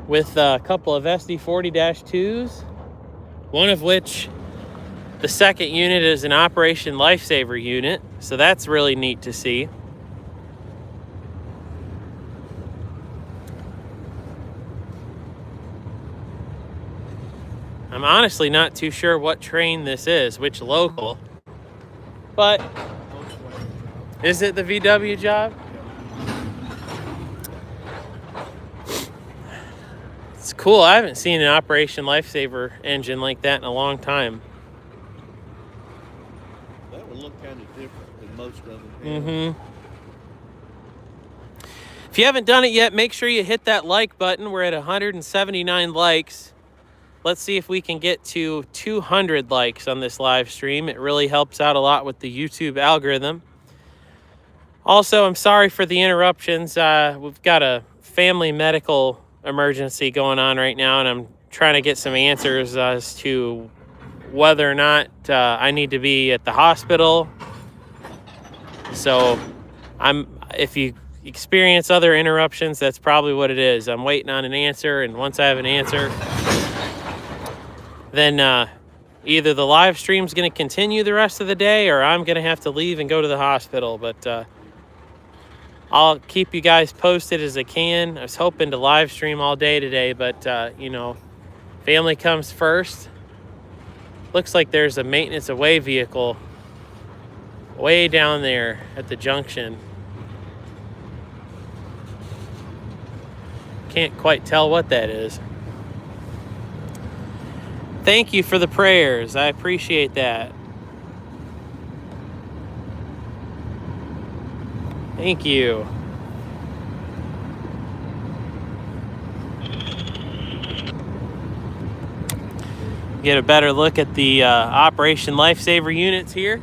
with a couple of SD40-2s, one of which the second unit is an Operation Lifesaver unit, so that's really neat to see. I'm honestly not too sure what train this is, which local, but is it the VW job? It's cool. I haven't seen an Operation Lifesaver engine like that in a long time. That would look kind of different than most of them. Mm-hmm. If you haven't done it yet, make sure you hit that like button. We're at 179 likes. Let's see if we can get to 200 likes on this live stream. It really helps out a lot with the YouTube algorithm. Also, I'm sorry for the interruptions. We've got a family medical emergency going on right now, and I'm trying to get some answers as to whether or not I need to be at the hospital. So if you experience other interruptions, that's probably what it is. I'm waiting on an answer, and once I have an answer, then either the live stream's going to continue the rest of the day, or I'm going to have to leave and go to the hospital. But I'll keep you guys posted as I can. I was hoping to live stream all day today, but you know, family comes first. Looks like there's a maintenance away vehicle way down there at the junction. Can't quite tell what that is. Thank you for the prayers. I appreciate that. Thank you. Get a better look at the Operation Lifesaver units here.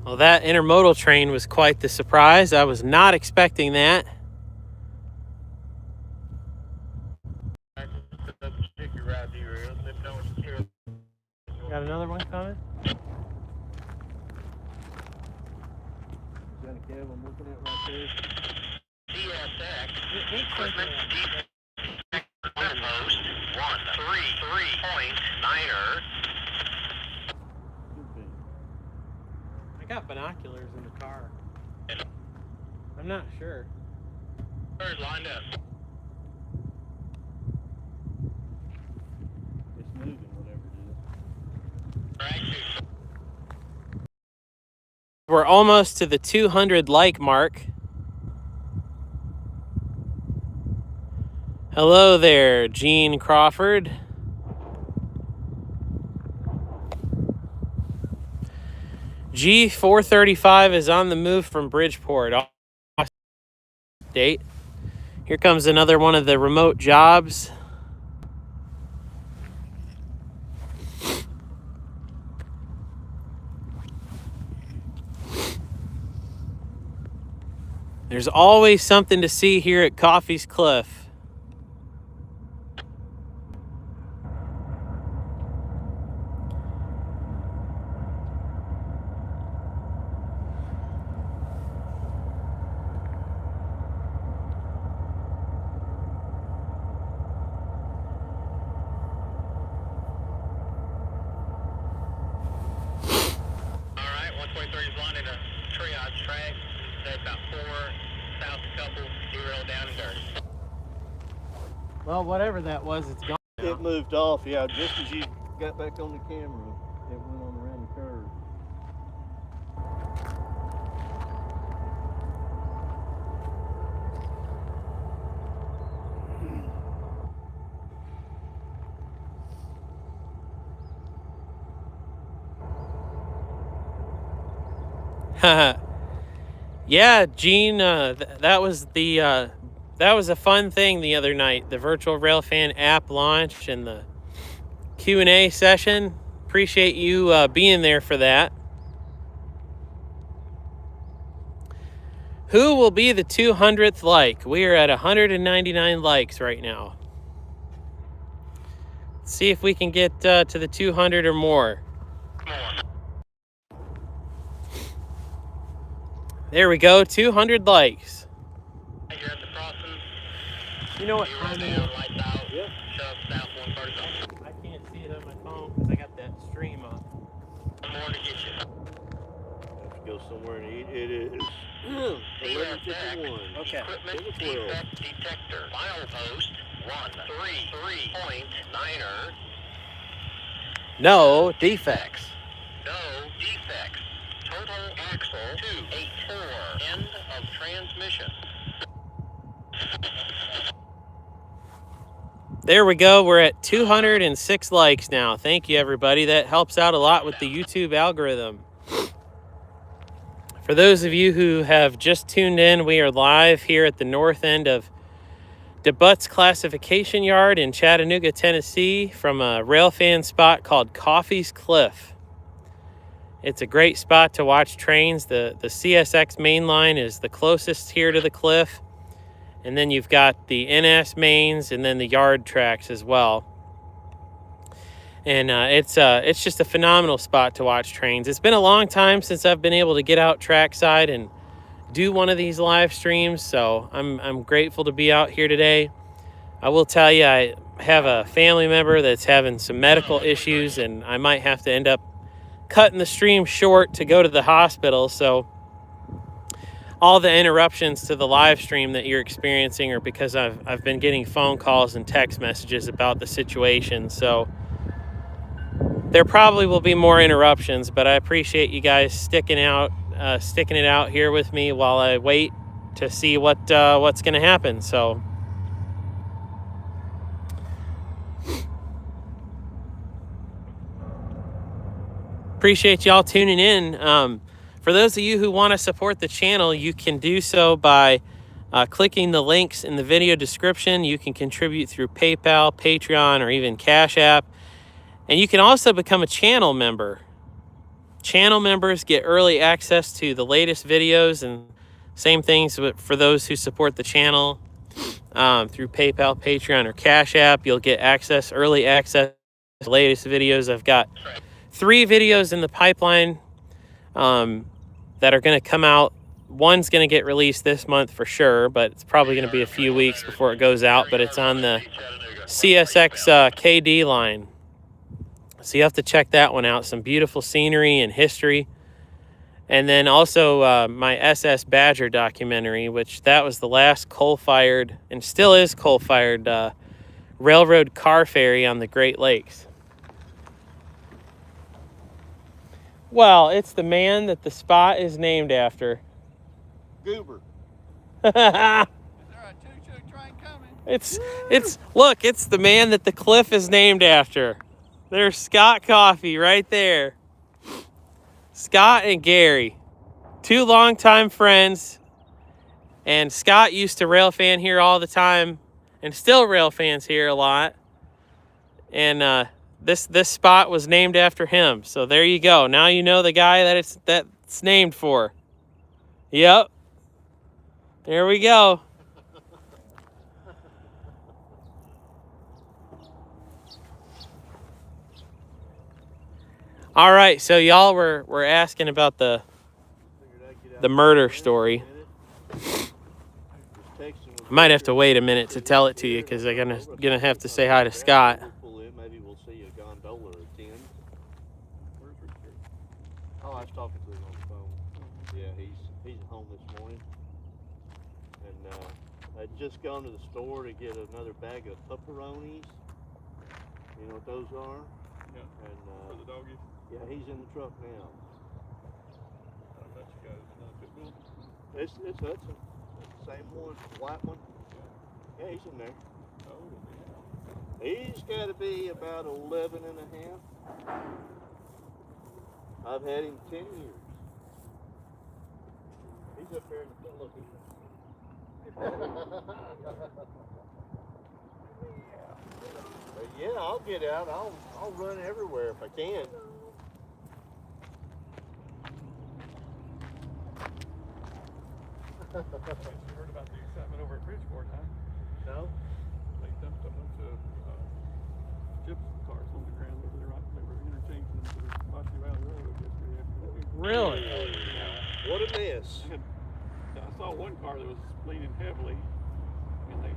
Well, that intermodal train was quite the surprise. I was not expecting that. Got another one coming? Got a cab I'm looking at right there. CSX equipment post 133.9er. Should be. I got binoculars in the car. I'm not sure. Third lined up. It's moving, whatever it is. We're almost to the 200 like mark. Hello there, Gene Crawford. G435 is on the move from Bridgeport. Date. Here comes another one of the remote jobs. There's always something to see here at Coffey's Cliff. Well, whatever that was, it's gone now. It moved off, yeah, just as you got back on the camera. It went on around the curve. Yeah, Gene, that was a fun thing the other night. The Virtual Railfan app launch and the Q&A session. Appreciate you being there for that. Who will be the 200th like? We are at 199 likes right now. Let's see if we can get to the 200 or more. There we go, 200 likes. You're at the crossing. You know what? Lights out. Yeah. Shove south 137. I can't see it on my phone because I got that stream up. One more to get you. Have to go somewhere and eat. It is CSX 11:51. Okay. equipment defect detector. Milepost 133.9er. No defects. No defects. Total axle 284. End of transmission. There we go. We're at 206 likes now. Thank you, everybody. That helps out a lot with the YouTube algorithm. For those of you who have just tuned in, we are live here at the north end of DeButts Classification Yard in Chattanooga, Tennessee, from a railfan spot called Coffey's Cliff. It's a great spot to watch trains. The CSX main line is the closest here to the cliff. And then you've got the NS mains and then the yard tracks as well. And it's just a phenomenal spot to watch trains. It's been a long time since I've been able to get out trackside and do one of these live streams, so I'm grateful to be out here today. I will tell you, I have a family member that's having some medical issues, and I might have to end up cutting the stream short to go to the hospital. So all the interruptions to the live stream that you're experiencing are because I've been getting phone calls and text messages about the situation. So there probably will be more interruptions, but I appreciate you guys sticking it out here with me while I wait to see what's going to happen. So appreciate y'all tuning in. For those of you who want to support the channel, you can do so by Clicking the links in the video description, you can contribute through PayPal, Patreon, or even Cash App. And you can also become a channel member. Channel members get early access to the latest videos, and same things for those who support the channel through PayPal, Patreon, or Cash App. You'll get early access to the latest videos. I've got 3 videos in the pipeline that are going to come out. One's going to get released this month for sure, but it's probably going to be a few weeks before it goes out. But it's on the CSX KD line. So you have to check that one out. Some beautiful scenery and history. And then also my SS Badger documentary, which that was the last coal-fired, and still is coal-fired, railroad car ferry on the Great Lakes. Well, it's the man that the spot is named after. Goober. Look, it's the man that the cliff is named after. There's Scott Coffey right there. Scott and Gary, 2 longtime friends. And Scott used to rail fan here all the time, and still rail fans here a lot. And this spot was named after him. So there you go. Now you know the guy that's named for. Yep. There we go. All right, so y'all were asking about the murder story. I might have to wait a minute to tell it to you because I'm gonna have to say hi to Scott. Maybe we'll see a gondola attend. Oh, I was talking to him on the phone. Yeah, he's at home this morning. And I'd just gone to the store to get another bag of pepperonis. You know what those are? Yeah. And for the doggies? Yeah, he's in the truck now. I bet you guys another pit bull? It's Hudson. It's the same one, the white one. Yeah, he's in there. Oh, yeah. He's got to be about 11 and a half. I've had him 10 years. He's up there in the middle of it. But yeah, I'll get out. I'll run everywhere if I can. You heard about the excitement over at Bridgeport, huh? No? They dumped a bunch of gypsum cars on the ground over there. They were interchanging them to the Coffey Valley Railroad yesterday afternoon. Really? What a mess. I saw one car that was leaning heavily, and I think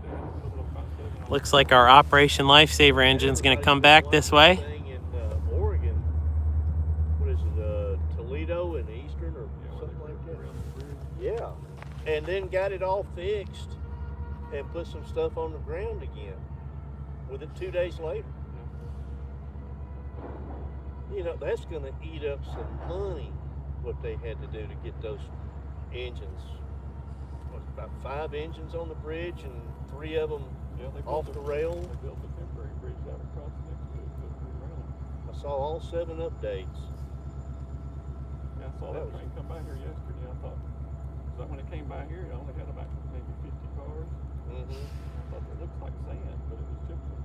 they had a little about 7 on. Looks like our Operation Lifesaver engine's gonna come back this way. Thing in Oregon. What is it? Toledo and Eastern or something like that. Yeah, and then got it all fixed and put some stuff on the ground again with it 2 days later. You know, that's going to eat up some money, what they had to do to get those engines. What, about 5 engines on the bridge and 3 of them off the rail. They built a temporary bridge out across next to it to put the rail on. I saw all 7 updates. Yeah, I saw that train come by here yesterday. I thought, so when it came by here, it only had about maybe 50 cars. Mm-hmm. I thought it looked like sand, but it was gypsum.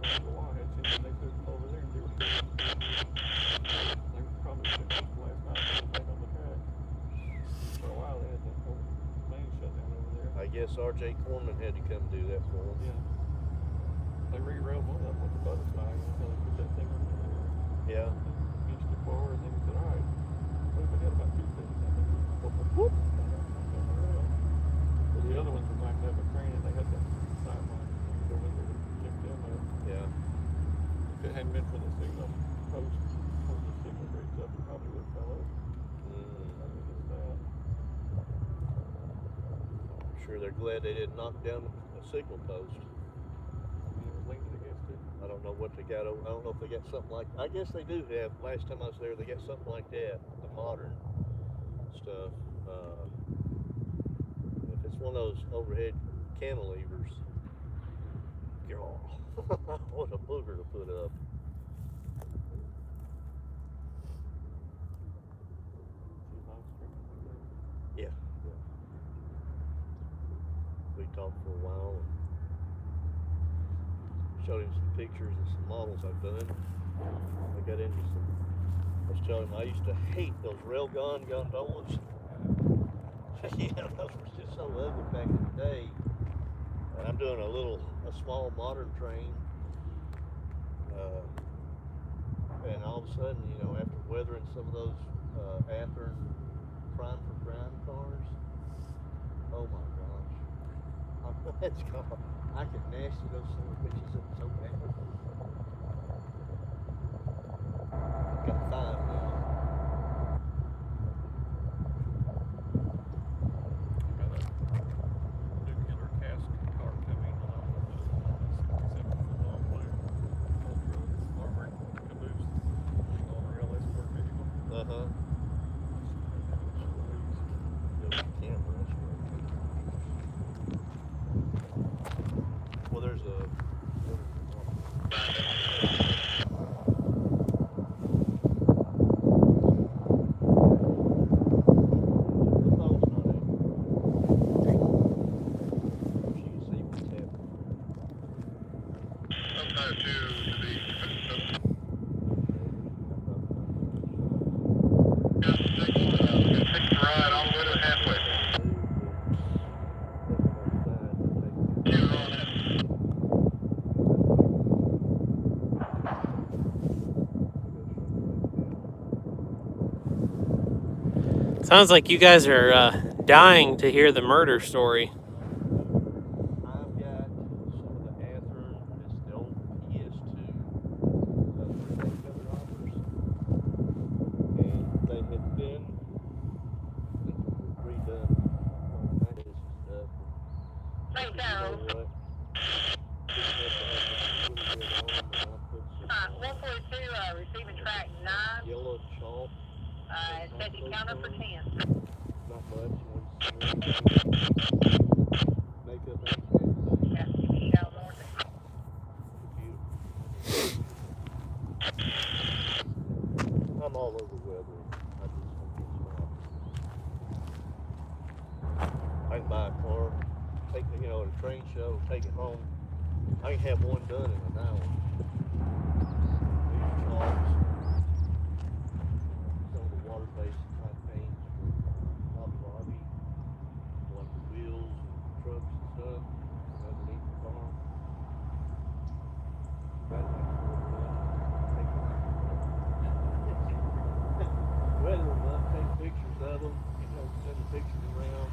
After a while, I had seen when they took them over there, and they were probably finished last night back on the track. For a while, they had that whole lane shut down over there. I guess R.J. Corman had to come do that for them. Yeah. They re-railed one of them with the butterfly, so they put that thing on there. Yeah. Inched it forward, and then he said, all right, what if we had about 250? Whoop. But the other ones were backed up a crane, and they had that sideline go in there to pick them up. Yeah. If it hadn't been for the signal post, holding the signal bridge up, it probably would have fell over. I'm sure they're glad they didn't knock down a signal post. It was leaning against it. I don't know what they got. I don't know if they got something like. I guess they do have. Last time I was there, they got something like that. The modern stuff. If it's one of those overhead cantilevers, what a booger to put up. Yeah. talked for a while. And showed him some pictures of some models I've done. I got into some. I was telling him I used to hate those railgun gondolas. Yeah, those were just so ugly back in the day. And I'm doing a small modern train. And all of a sudden, you know, after weathering some of those Athearn prime for ground cars, oh my gosh, it's gone. I can nasty those son of bitches up so bad. I've got 5 now. Nuclear cast car coming along with 67 foot long blue armored caboose on a real escort vehicle. Well, there's a. Sounds like you guys are dying to hear the murder story. I've got some of the Athearn, it's the old PS2 cover offers, and they had been redone. That is stuff. Hey, You know Darryl. what? 142, receiving track 9. Yellow chalk. Set your counter for 10. Not much. Makeup and Yeah, you down north. I'm all over weather. I just don't get stopped. I can buy a car, take it, at a train show, take it home. I can have one done in an hour. These chalks, some of the water-based type paints for Hobby Lobby, like the wheels and trucks and stuff underneath the car. Weather them up, take pictures of them, send the pictures around.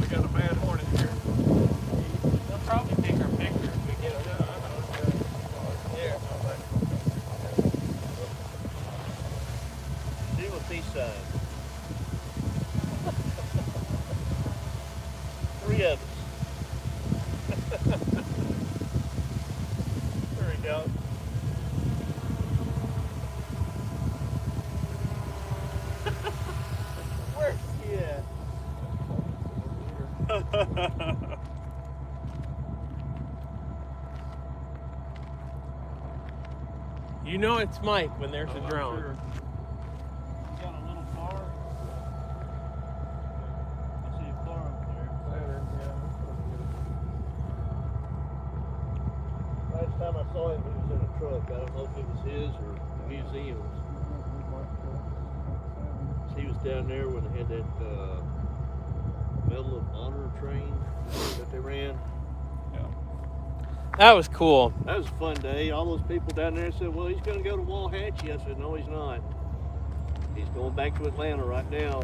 We got a bad hornet here. They'll probably take our picture if we get them. There. See what these signs. 3 of us. There we go. Where's he at? You know it's Mike when there's a drone. Sure. You got a little car? I see a car over there. Saturn, yeah. Last time I saw him, he was in a truck. I don't know if it was his or the museum's. He was down there when they had that Medal of Honor train that they ran. Yeah. That was cool. That was a fun day. All those people down there said, well, he's going to go to Walhatchee. I said, no, he's not. He's going back to Atlanta right now.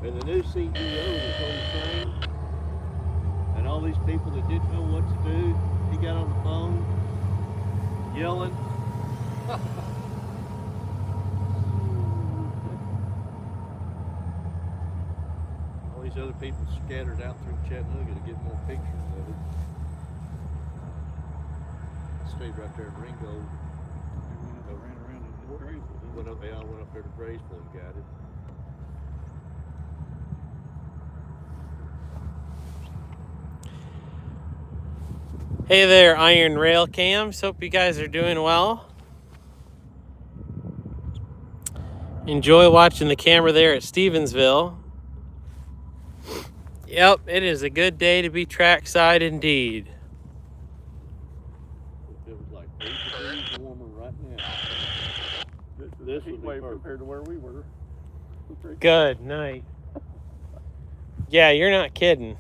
And the new CEO was on the train. And all these people that didn't know what to do, he got on the phone, yelling. All these other people scattered out through Chattanooga to get more pictures of it. stayed right there in Ringo. They ran around in Graysville. Went up there to Graysville and got it. Hey there, Iron Rail Cams. Hope you guys are doing well. Enjoy watching the camera there at Stevensville. Yep, it is a good day to be trackside indeed. It was like 8 degrees warmer right now. This heat wave compared to where we were. Good night. Yeah, you're not kidding.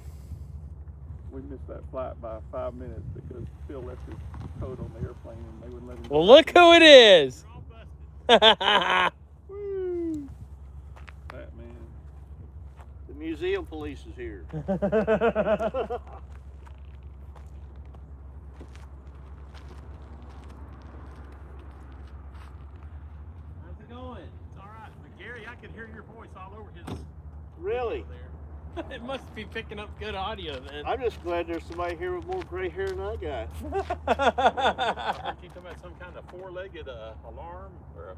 We missed that flight by 5 minutes because Phil left his coat on the airplane and they wouldn't let him. Well, look who it is. Woo! That man. The museum police is here. How's it going? It's all right. But Gary, I could hear your voice all over his. Really? There. It must be picking up good audio then. I'm just glad there's somebody here with more gray hair than I got. I heard you talking about some kind of four-legged alarm or a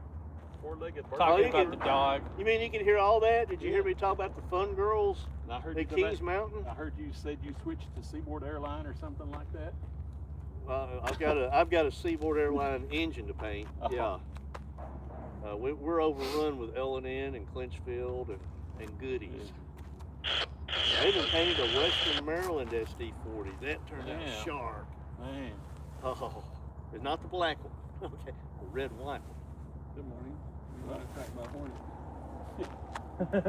four-legged bird. Talking you about can- the dog. You mean you can hear all that? Did you hear me talk about the Fun Girls And I heard at you Kings Mountain? I heard you said you switched to Seaboard Airline or something like that. I've got a Seaboard Airline engine to paint. Uh-huh. Yeah. We're overrun with L&N and Clinchfield and goodies. I even painted a Western Maryland SD40. That turned out Yeah. sharp. Man, Oh, it's not the black one. Okay, the red and white one. good morning. You're right attacked by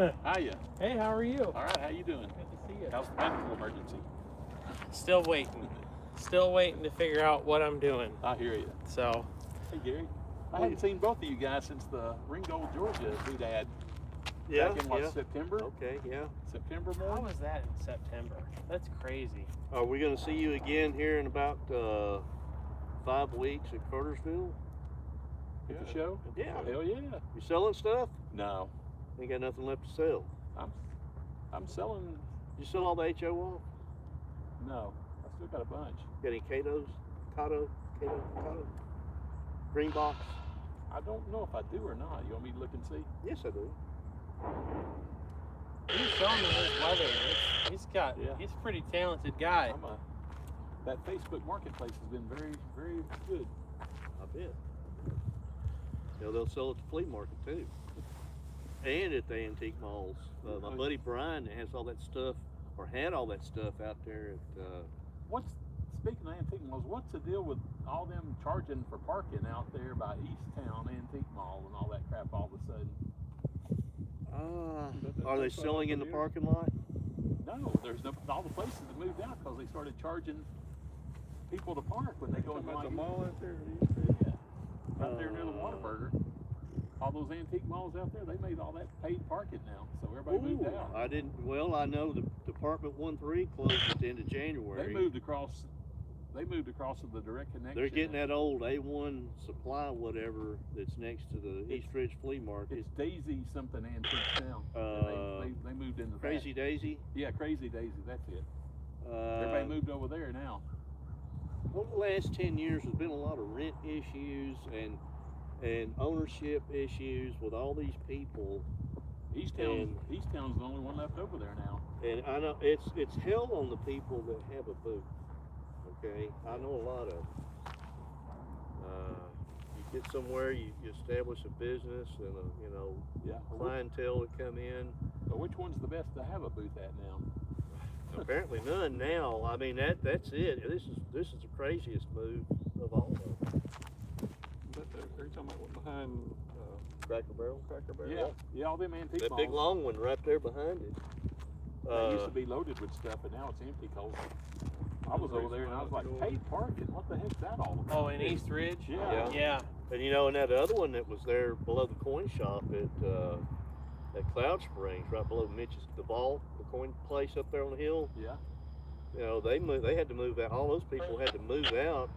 hornets. Hiya. Hey, how are you? All right, how you doing? Good to see you. How's the medical emergency? Still waiting. Still waiting to figure out what I'm doing. I hear you. So, Hey, Gary. I hadn't seen both of you guys since the Ringo, Georgia doodad Yeah, back in what, yeah. September? Okay, yeah. September how morning? was that in September? That's crazy. Are we going to see you again here in about 5 weeks at Cartersville? At the show? Yeah. Hell yeah. You selling stuff? No. Ain't got nothing left to sell. I'm selling. You sell all the HO off? No. I still got a bunch. Got any Cato's? Cato? Green box? I don't know if I do or not. You want me to look and see? Yes, I do. He's showing me his weather. He's a pretty talented guy. That Facebook Marketplace has been very, very good. I bet. You know, they'll sell at the flea market too. And at the antique malls. My buddy Brian has all that stuff, or had all that stuff out there at Speaking of antique malls, what's the deal with all them charging for parking out there by East Town Antique Mall and all that crap all of a sudden? are they selling in the parking lot? No, there's no. All the places have moved out because they started charging people to park when they go in About like the mall out there. yeah, out there near the Whataburger. All those antique malls out there, they made all that paid parking now, so everybody moved out. I didn't. Well, I know the Department 1-3 closed at the end of January. They moved across to the direct connection. They're getting that old A1 supply, whatever, that's next to the East Ridge Flea Market. It's Daisy something Antiques now. They moved into Crazy that. Daisy. Yeah, Crazy Daisy. That's it. Everybody moved over there now. Over the last 10 years, there's been a lot of rent issues and ownership issues with all these people. East Town's the only one left over there now. And I know it's hell on the people that have a booth. Okay, I know a lot of. You get somewhere, you establish a business and a clientele that come in. But which one's the best to have a booth at now? Apparently none now. I mean that's it. This is the craziest move of all of them. But they're talking about what behind Cracker Barrel. Yeah, all them antique That malls. big long one right there behind it. They used to be loaded with stuff, and now it's empty. Cause I was over there and I was like, paid parking. What the heck's that all about? Oh, in East Ridge? Yeah. Yeah. And and that other one that was there below the coin shop at Cloud Springs, right below Mitch's, the coin place up there on the hill. Yeah. They had to move out. All those people had to move out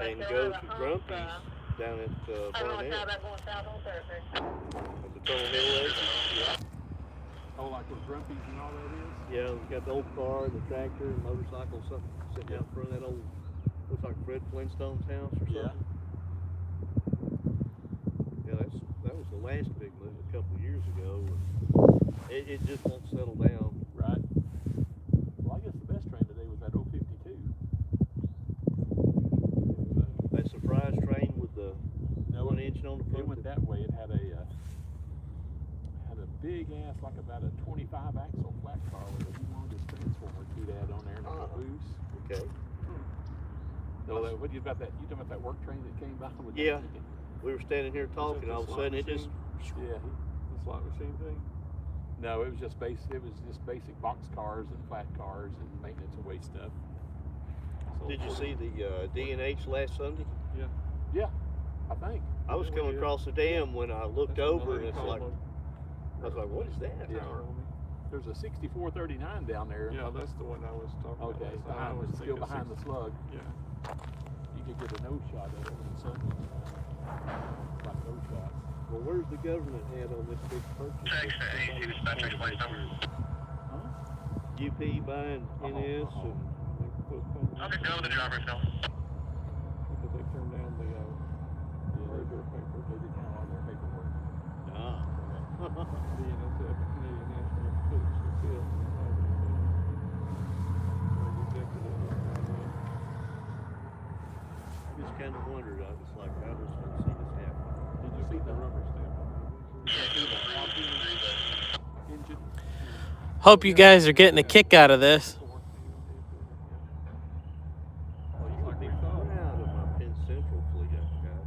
and go to Grumpy's down at Barnett. At the Tunnel Hill exit. Yeah. Oh, like with Grumpy's and all that is? Yeah, we got the old car, the tractor, and motorcycle, something sitting out front of that old looks like Fred Flintstone's house or something. Yeah, that was the last big move a couple of years ago. It just won't settle down. Right. Well, I guess the best train today was that 052. That surprise train with the one engine on the front. It went that way. It had a big ass, like about a 25 axle flat car with a humongous transformer doodad on there and a caboose. Okay. No, what do you about that? You talking about that work train that came by with Yeah. that ticket? We were standing here talking, and all of a sudden it just. Yeah. The slot machine thing? No, it was just basic box cars and flat cars and maintenance away stuff. So Did you see the D&H last Sunday? Yeah, I think. I was coming across the dam when I looked over, and it's like, I I was like, what is that? Yeah. There's a 6439 down there. Yeah, that's the one I was talking about. Okay, still behind the slug. Yeah. You could get a nose shot of it in the sun. Like nose shot. Well, where's the government head on this big purchase? UP buying NS and Okay, go with the driver's now. Because they turned down the merger papers. They didn't have all their paperwork. The NSF, Canadian National Institute, still. They rejected it. I just kind of wondered. I was like, I just want to see this happen. Did you see the rubber stamp on it? Engine. Hope you guys are getting a kick out of this. Well, you would be proud of my Penn Central fleet I've got.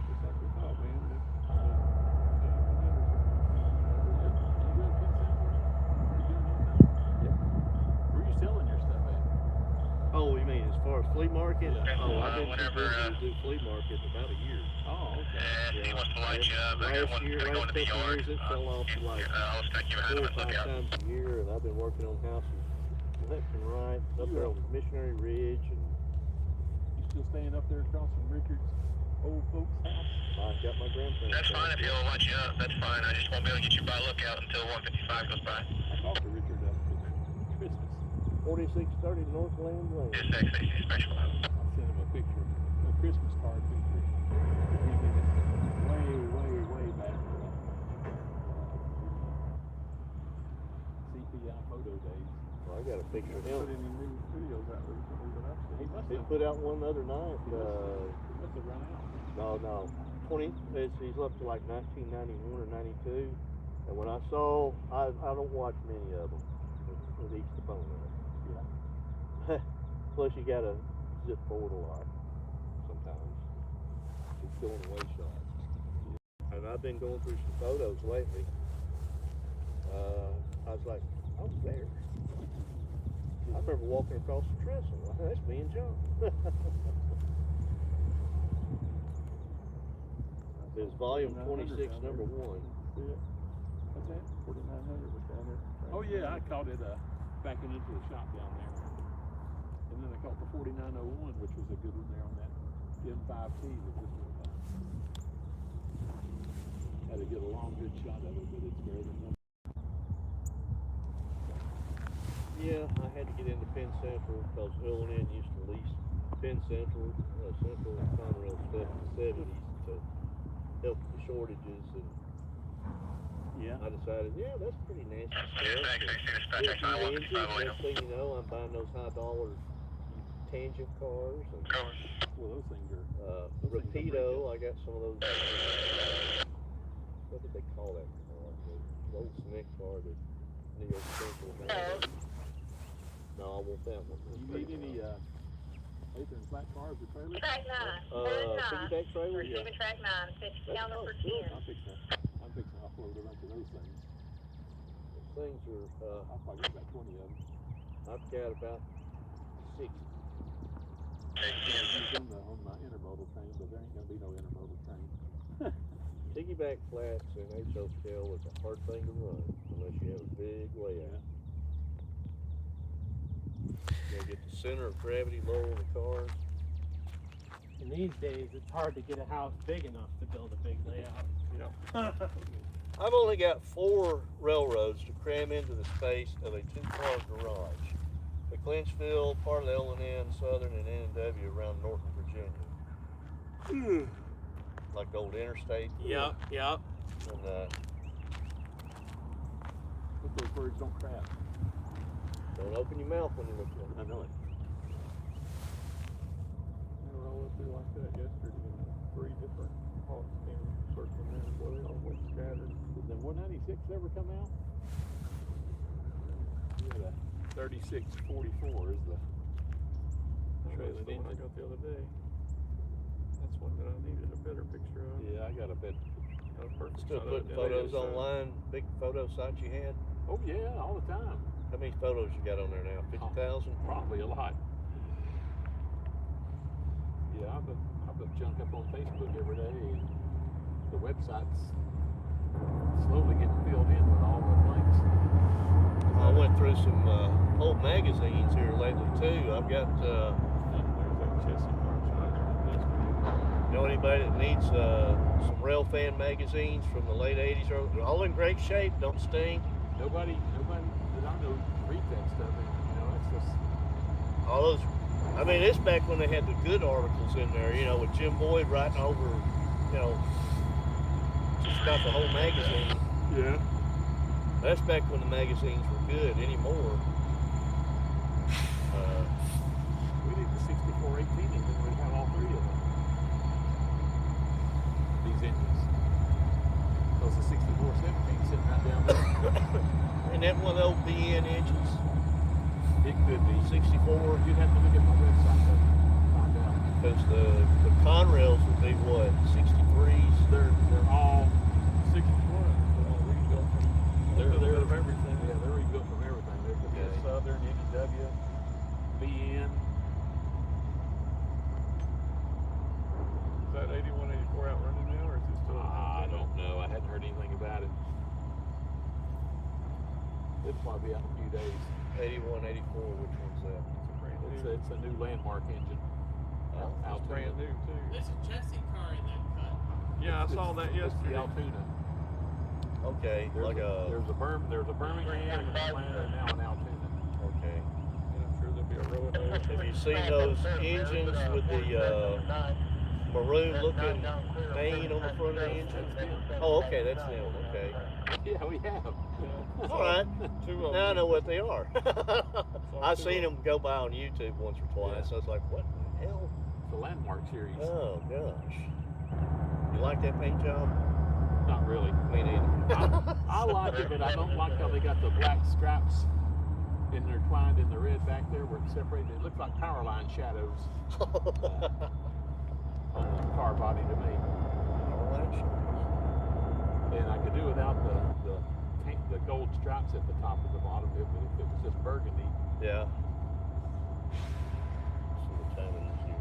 Just like we thought, man. Where are you selling your stuff at? Oh, you mean as far as flea market? Yeah. Oh, I've been Whenever, to do flea market about a year. Oh, okay. He wants to light you up. I got Last one year, gonna go last into the couple yard. years, it fell off to like I'll stack you behind 4 him or and 5 look out. times a year, and I've been working on houses left and right, up there on Missionary Ridge, and You still staying up there across from Richard's old folks' house? I got my grandparents. That's fine if he'll light you up. That's fine. I just won't be able to get you by lookout until 155 goes by. I talked to Richard Christmas. 4630 Northland Lane. It's XAC special. I sent him a picture, a Christmas card picture. He did it way back. CPI photo days. Well, I got a picture of Put him. any new videos out recently that I've seen. He must He have, put out one the other night. he must have run out. No. 20. He's up to like 1991 or 92. And when I saw, I don't watch many of them. It eats the phone up. Yeah. Plus, you gotta zip forward a lot sometimes. It's going away shots. And I've been going through some photos lately. I was like, I was there. I remember walking across the trestle. That's me and John. It's volume 26, number 1. Yeah. What's that? 4900 was down there. Oh yeah, I caught it backing into the shop down there. And then I caught the 4901, which was a good one there on that M5T that just went by. Had to get a long, good shot of it, but it's better than one. Yeah, I had to get into Penn Central because O&N used to lease Penn Central, Central and Conrail stuff in the 70s to help with the shortages, and Yeah. I decided, yeah, that's pretty nasty stuff. XAC Next thing you know, I'm buying those high-dollar tangent cars, and Well, those things are. Rapido. I got some of those. What did they call that car? The old Snake car that New York Central had. No, I want that one. You need any Nathan flat cars or trailers? Track 9. Piggyback trailer? Receiving track 9. Fix counter for 10. I'm fixing to offload a bunch of those things. Those things are, I'll probably get about 20 of them. I've got about 60. On my intermodal train, but there ain't gonna be no intermodal train. Piggyback flats in HOTL is a hard thing to run unless you have a big layout. You gotta get the center of gravity low on the cars. And these days, it's hard to get a house big enough to build a big layout. I've only got 4 railroads to cram into the space of a 2-car garage. the Clinchville, part of the L&N, Southern, and N&W around Norfolk, Virginia. Like the old interstate. Yep. And But those birds don't crap. don't open your mouth when you look at them. I know it. They were all up there like that yesterday, and 3 different hawks came circling in. Boy, they all went scattered. Did the 196 ever come out? Yeah, the 3644 is the trailing That's the one I engine. got the other day. That's one that I needed a better picture of. Yeah, I got a bit. Not a perfect Still shot of putting it. photos Yeah, online, big photo site you had. Oh yeah, all the time. How many photos you got on there now? 50,000? Probably a lot. Yeah, I put junk up on Facebook every day, and the website's slowly getting filled in with all the links. I went through some old magazines here lately too. I've got, There's that Chessie car shot yesterday. you know anybody that needs some rail fan magazines from the late 80s? They're all in great shape, don't sting. Nobody that I know read that stuff, and it's just All those, I mean, it's back when they had the good articles in there, with Jim Boyd writing over, just about the whole magazine. yeah. That's back when the magazines were good. Anymore, We did the 6418, and then we have all 3 of them. These engines. Those are 6417 sitting right down there. and that one of the old BN engines, It could be 64, You'd have to look at my website to find out. because the Conrails would be what, 63s? They're all 61. They're all rebuilt from a little bit of everything. Yeah, they're rebuilt from everything. There could be a Okay. Southern, NEW, BN. Is that 81, 84 out running now, or is it still? I don't know. I hadn't heard anything about it. It'll probably be out in a few days. 81, 84, which one's that? It's a brand new. It's a new Landmark engine. It's Altoona. brand new too. There's a Chessie car in that cut. Yeah, I saw that It's the yesterday. Altoona. Okay, There's a Birmingham and Atlanta, and now an Altoona. okay. And I'm sure there'll be a row of those. Have you seen those engines with the maroon looking mane on the front of the engine? Oh, okay, that's them, okay. Yeah, we have. All right, Two of now I them. know what they are. I've seen them go by on YouTube once or twice. I was like, what the hell? It's the Landmark series. Oh, gosh. You like that paint job? Not really. Me neither. I like it, but I don't like how they got the black stripes intertwined in the red back there where it's separated. It looks like power line shadows on the car body to me. And I could do without the gold stripes at the top and the bottom of it, but if it was just burgundy, Yeah. See what time it is here.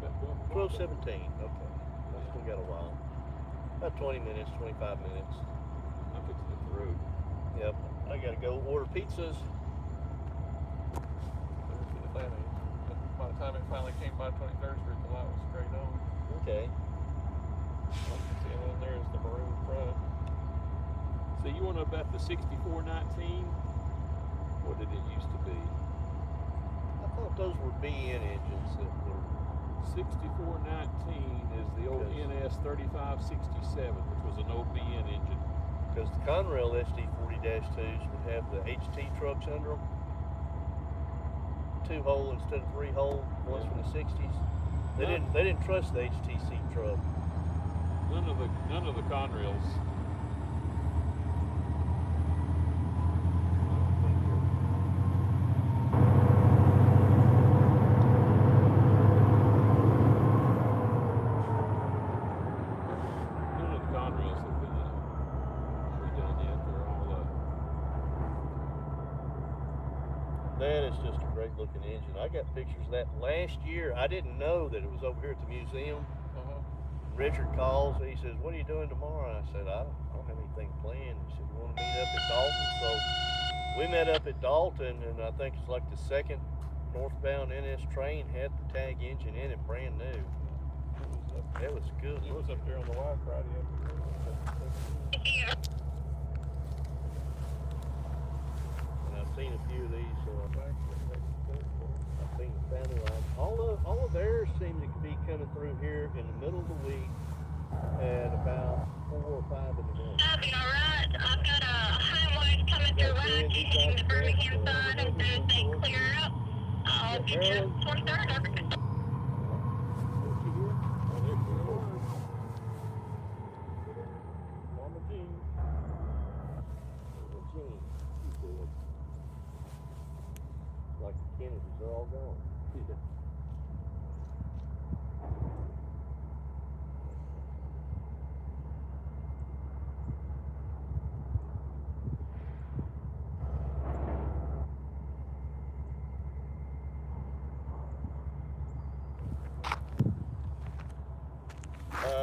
it's about 12:17. Okay. I still got a while. About 20 minutes, 25 minutes. I'm fixing to hit the road. Yep. I gotta go order pizzas. There's the Atlanta engine. But by the time it finally came by 23rd Street, the light was straight on. Okay. All you can see in there is the maroon front. So you want to bet the 6419? What did it used to be? I thought those were BN engines that were. 6419 is the old Yes. NS 3567, which was an old BN engine. Because the Conrail SD40-2s would have the HT trucks under them. 2-hole instead of 3-hole, ones from the 60s. They didn't trust the HTC truck. None of the Conrails. None of the Conrails have been redone yet. They're all That is just a great looking engine. I got pictures of that last year. I didn't know that it was over here at the museum. Richard calls. He says, "What are you doing tomorrow?" I said, I don't have anything planned." He said, "You want to meet up at Dalton?" So we met up at Dalton, and I think it's like the second northbound NS train had the tag engine in it, brand new. That was good. It was up there on the Y Friday afternoon. And I've seen a few of these. Well, theirs seem to be coming through here in the middle of the week at about 4 or 5 in the morning. That'll be alright. I've got a highway coming through Lexington and the Birmingham side, and as they clear up, I'll get you 23rd over. What's she here? Oh, there she is. Mama Jean. Mama Jean, she's good. Like the Kennedys, they're all gone. Yeah.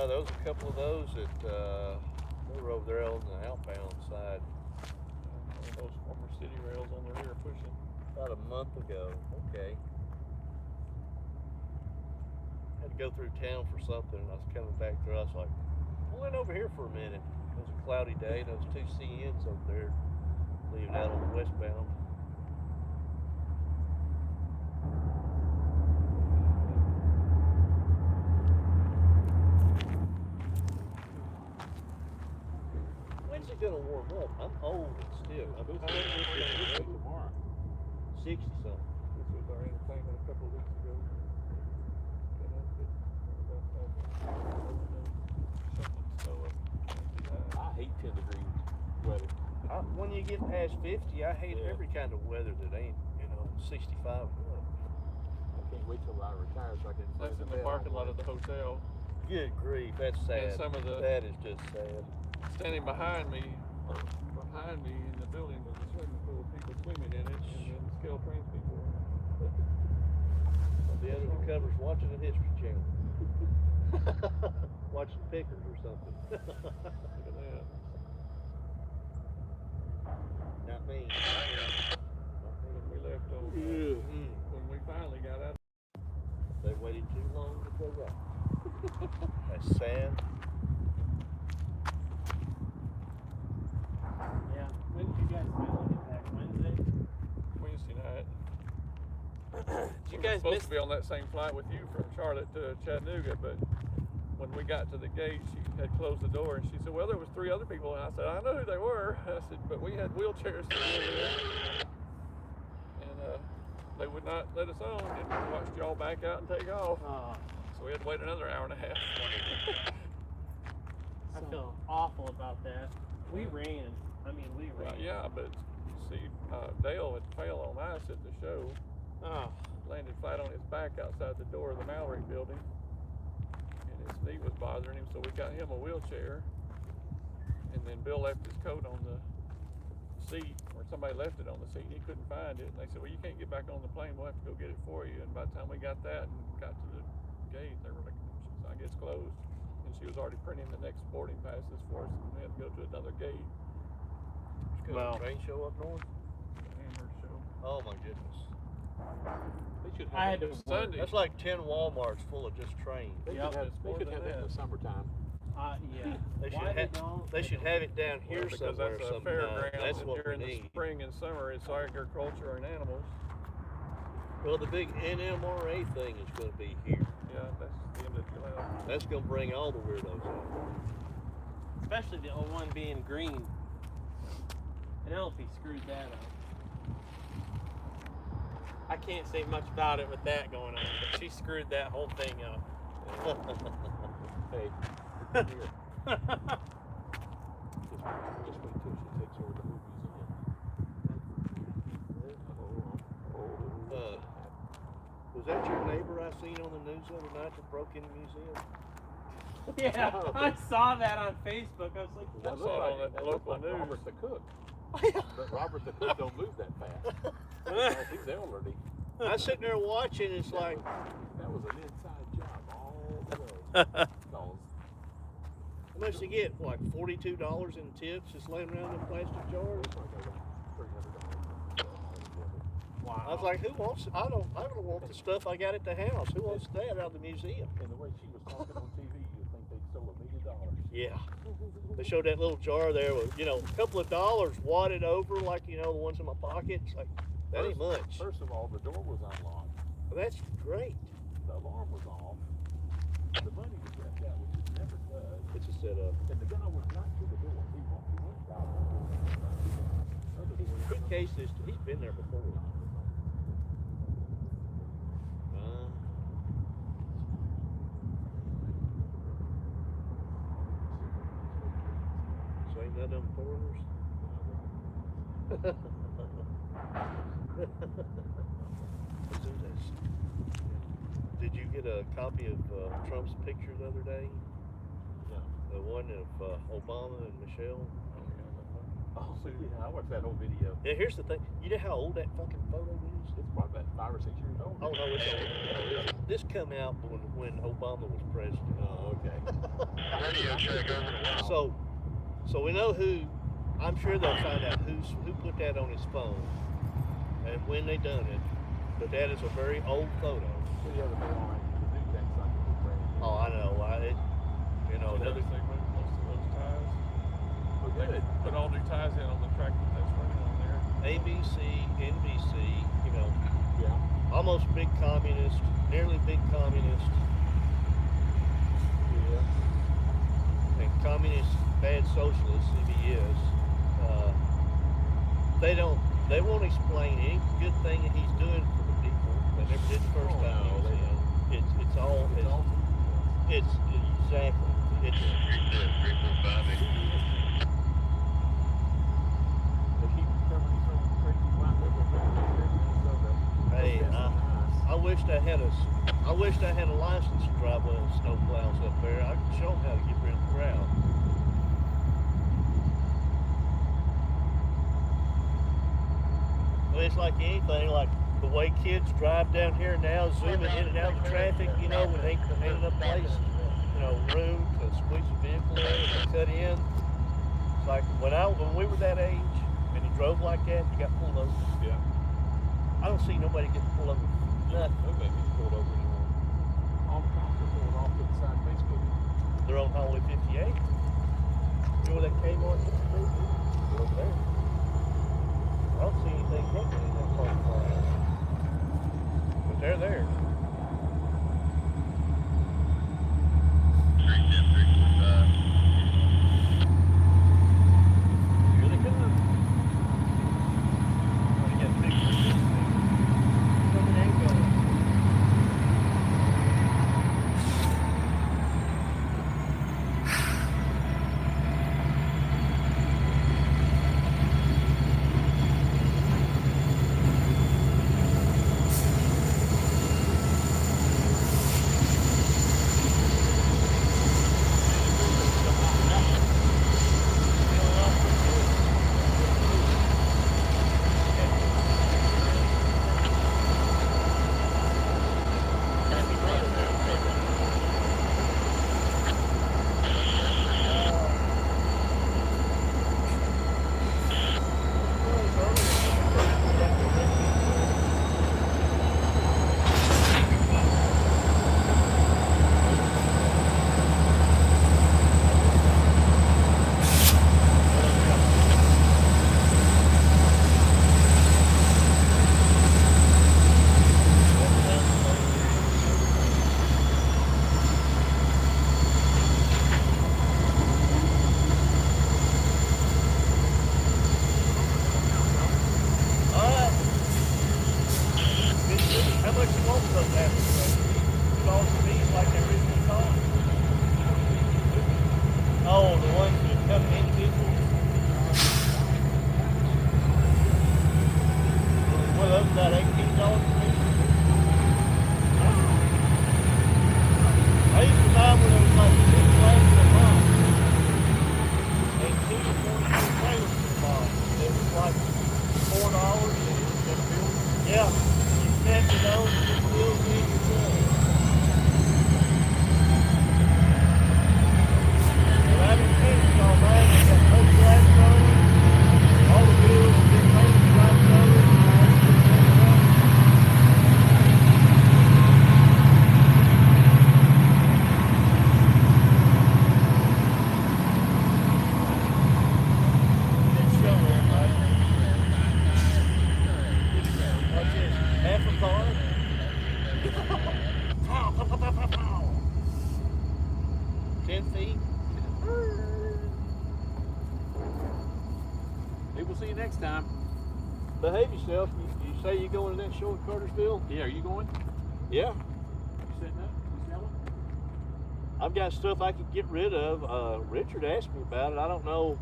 There was a couple of those that they were over there on the outbound side Those former city rails on the rear pushing. about a month ago. Okay. Had to go through town for something, and I was coming back through. I was like, pull in over here for a minute. It was a cloudy day, and there was 2 CNs over there leaving out on the westbound. When's it gonna warm up? I'm old and stiff. I'm Tomorrow. 60 something. This was our entertainment a couple of weeks ago. I hate 10 degree weather. When you get past 50, I hate Yeah. every kind of weather that ain't, 65. I can't wait till I retire so I can. That's in the parking lot of the hotel. Good grief, that's sad. And some of the That is just sad. standing behind me in the building was a swimming pool, people swimming in it, and then scale trains people. I'll be under the covers watching the History Channel. Watching Pickers or something. Look at that. Not me. When we left on, when we finally got out. They waited too long to go right. That's sad. Yeah. When did you guys finally get back? Wednesday? Wednesday night. Did you We were guys supposed miss? to be on that same flight with you from Charlotte to Chattanooga, but when we got to the gate, she had closed the door, and she said, "Well, there was 3 other people." And I said, "I know who they were." I said, "But we had wheelchairs to deal with, and they would not let us on, and we watched y'all back out and take off. Oh, So we had to wait another hour and a half. I feel awful about that. We ran. I mean, we ran. Well, yeah, but you see, Dale had fell on ice at the show. Oh, Landed flat on his back outside the door of the Mallory building, and his knee was bothering him, so we got him a wheelchair. And then Bill left his coat on the seat, or somebody left it on the seat, and he couldn't find it. And they said, "Well, you can't get back on the plane, we'll have to go get it for you." And by the time we got that and got to the gate, they were like, "I guess closed." And she was already printing the next boarding passes for us, and we had to go to another gate. Could Well. a train show up north? Amherst show. Oh my goodness. They should have I had that. to work. Sunday. That's like 10 Walmarts full of just trains. They Yep. should have, It's they more should than have that in that. the summertime. Yeah. They should, Why have, they should have it down here Because somewhere that's a sometime. fairground, That's and what we during the need. spring and summer it's agriculture and animals. Well, the big NMRA thing is going to be here. Yeah, that's the end of July. That's going to bring all the weirdos out. Especially the old one being green. Penelope screwed that up. I can't say much about it with that going on, but she screwed that whole thing up. Hey, here. Just wait till she takes over the museum. Was that your neighbor I seen on the news the other night that broke in the museum? Yeah, I saw that on Facebook. I was like, I saw it on that local news. Robert the cook. But Robert the cook don't move that fast. He's elderly. I was sitting there watching, it's like, That was an inside job all the way. Cause how much they get? Like $42 in tips just laying around in plastic jars? it's like around $300. wow. I was like, who wants, I don't want the stuff I got at the house. Who wants that out of the museum? And the way she was talking on TV, you'd think they stole $1 million. Yeah. They showed that little jar there with, a couple of dollars wadded over like, the ones in my pocket. It's like, that ain't much. First of all, the door was unlocked. But that's great. the alarm was off. The money was left out, which it never does. It's a setup. And the guy was not to the door. He went out. He cased this. He's been there before. So ain't none of them foreigners? Let's do this. Did you get a copy of Trump's picture the other day? No. The one of Obama and Michelle? Oh, yeah, I watched that whole video. Yeah, here's the thing. You know how old that fucking photo is? It's probably about 5 or 6 years old. Oh, no, it's old. This come out when Obama was president. Oh, okay. Radio check over to Wow. So we know who. I'm sure they'll find out who put that on his phone and when they done it. But that is a very old photo. Well, yeah, but they don't like to do things like it brand new. Oh, I know. Another. They moved most of those ties. Oh, They good. put all new ties in on the track that's running on there. ABC, NBC, Yeah. almost big communist, nearly big communist, Yeah. and communist bad socialist, CBS. They won't explain any good thing that he's doing for the people. They never did the first time he was in. It's all, it's exactly, it's, 345. They keep coming from crazy white people from Minnesota. hey, That's nice. I wished I had a license to drive one of those snow plows up there. I could show them how to get rid of the crowd. Well, it's like anything, like the way kids drive down here now, zooming in and out of traffic, when they ain't enough place, room to squeeze a vehicle in and cut in. It's like when we were that age and you drove like that, you got pulled over. Yeah. I don't see nobody getting pulled over. Nothing. Nobody gets pulled over anymore. All the cops are pulling off to the side of Facebook. They're on Highway 58. You know where that Kmart is? They're over there. I don't see anything happening in that parking lot. But they're there. 345. Here they come. Oh, you got pictures of this thing. Coming and going. We'll see you next time. Behave yourself. You say you're going to that show at Cartersville? Yeah, are you going? Yeah. You setting up? You selling? I've got stuff I could get rid of. Richard asked me about it. I don't know.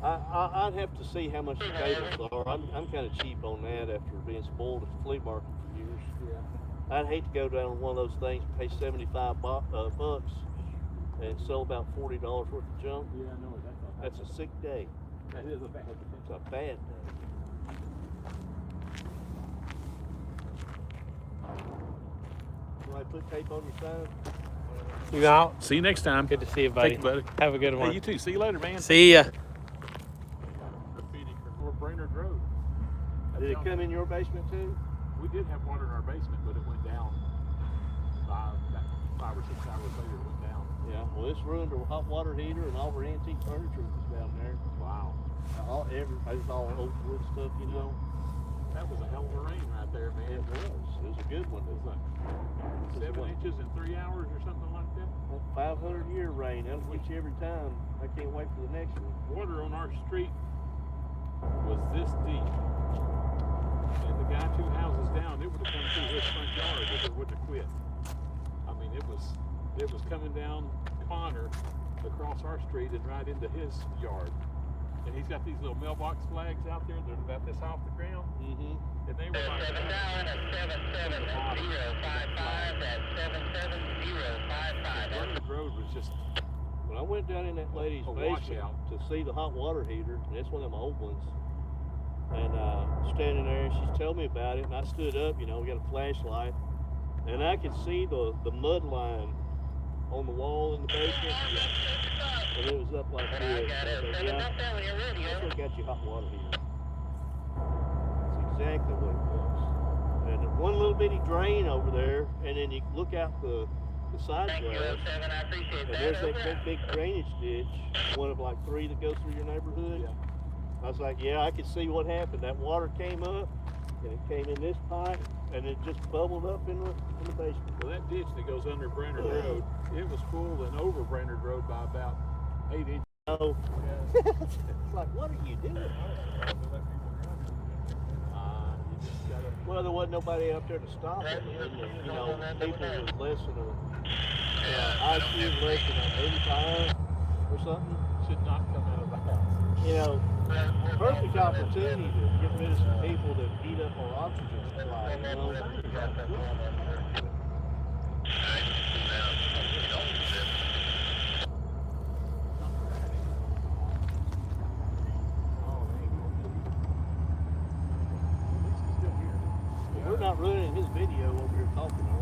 I'd have to see how much the cables are. I'm kind of cheap on that after being spoiled at the flea market for years. Yeah. I'd hate to go down on one of those things, pay 75 bucks, and sell about $40 worth of junk. Yeah, I know it. That's a sick day. That is a bad day. It's a bad day. Do I put tape on your sign? You out? See you next time. Good to see you, buddy. Thank you, buddy. Have a good one. Hey, you too. See you later, man. See ya. Graffiti for Brainerd Road. Did it come in your basement too? We did have water in our basement, but it went down. About 5 or 6 hours later, it went down. Yeah. Well, this ruined our hot water heater and all our antique furniture was down there. Wow. Everybody's all old wood stuff, you know. That was a hell of a rain right there, man. It was. It was a good one. It was like 7 inches in 3 hours or something like that. 500-year rain. That'll get you every time. I can't wait for the next one. Water on our street was this deep. And the guy 2 houses down, it would have come through his front yard if it wouldn't have quit. I mean, it was coming down Connor across our street and right into his yard. And he's got these little mailbox flags out there. They're about this off the ground. Mm-hmm. And they were like 7 down at 77055 at 77055. Brainerd Road was just When I went down in that lady's A basement washout. to see the hot water heater, and that's one of them old ones, and standing there, and she's telling me about it, and I stood up, you know, we got a flashlight, and I could see the mud line on the wall in the basement, and it was up like I this. got I it. was like, 7 yeah, up there when you're ready, that's huh? what got you hot water heater. That's exactly what it was. And one little bitty drain over there, and then you look out the side Thank you, drive, 07. I appreciate and that. there's Over. that big drainage ditch, one of like 3 that goes through your neighborhood. Yeah. I was like, yeah, I could see what happened. That water came up, and it came in this pipe, and it just bubbled up in the basement. Well, that ditch that goes under Brainerd Road, it was full and over Brainerd Road by about 8 inches. Oh, Yeah. it's like, what are you doing? You just gotta. Well, there wasn't nobody out there to stop it. And, you know, people with less than IQ less than 85 or something. Should not come out of the house. You know, perfect opportunity to get rid of some people that eat up our oxygen supply, you know. We're not ruining his video over here talking on.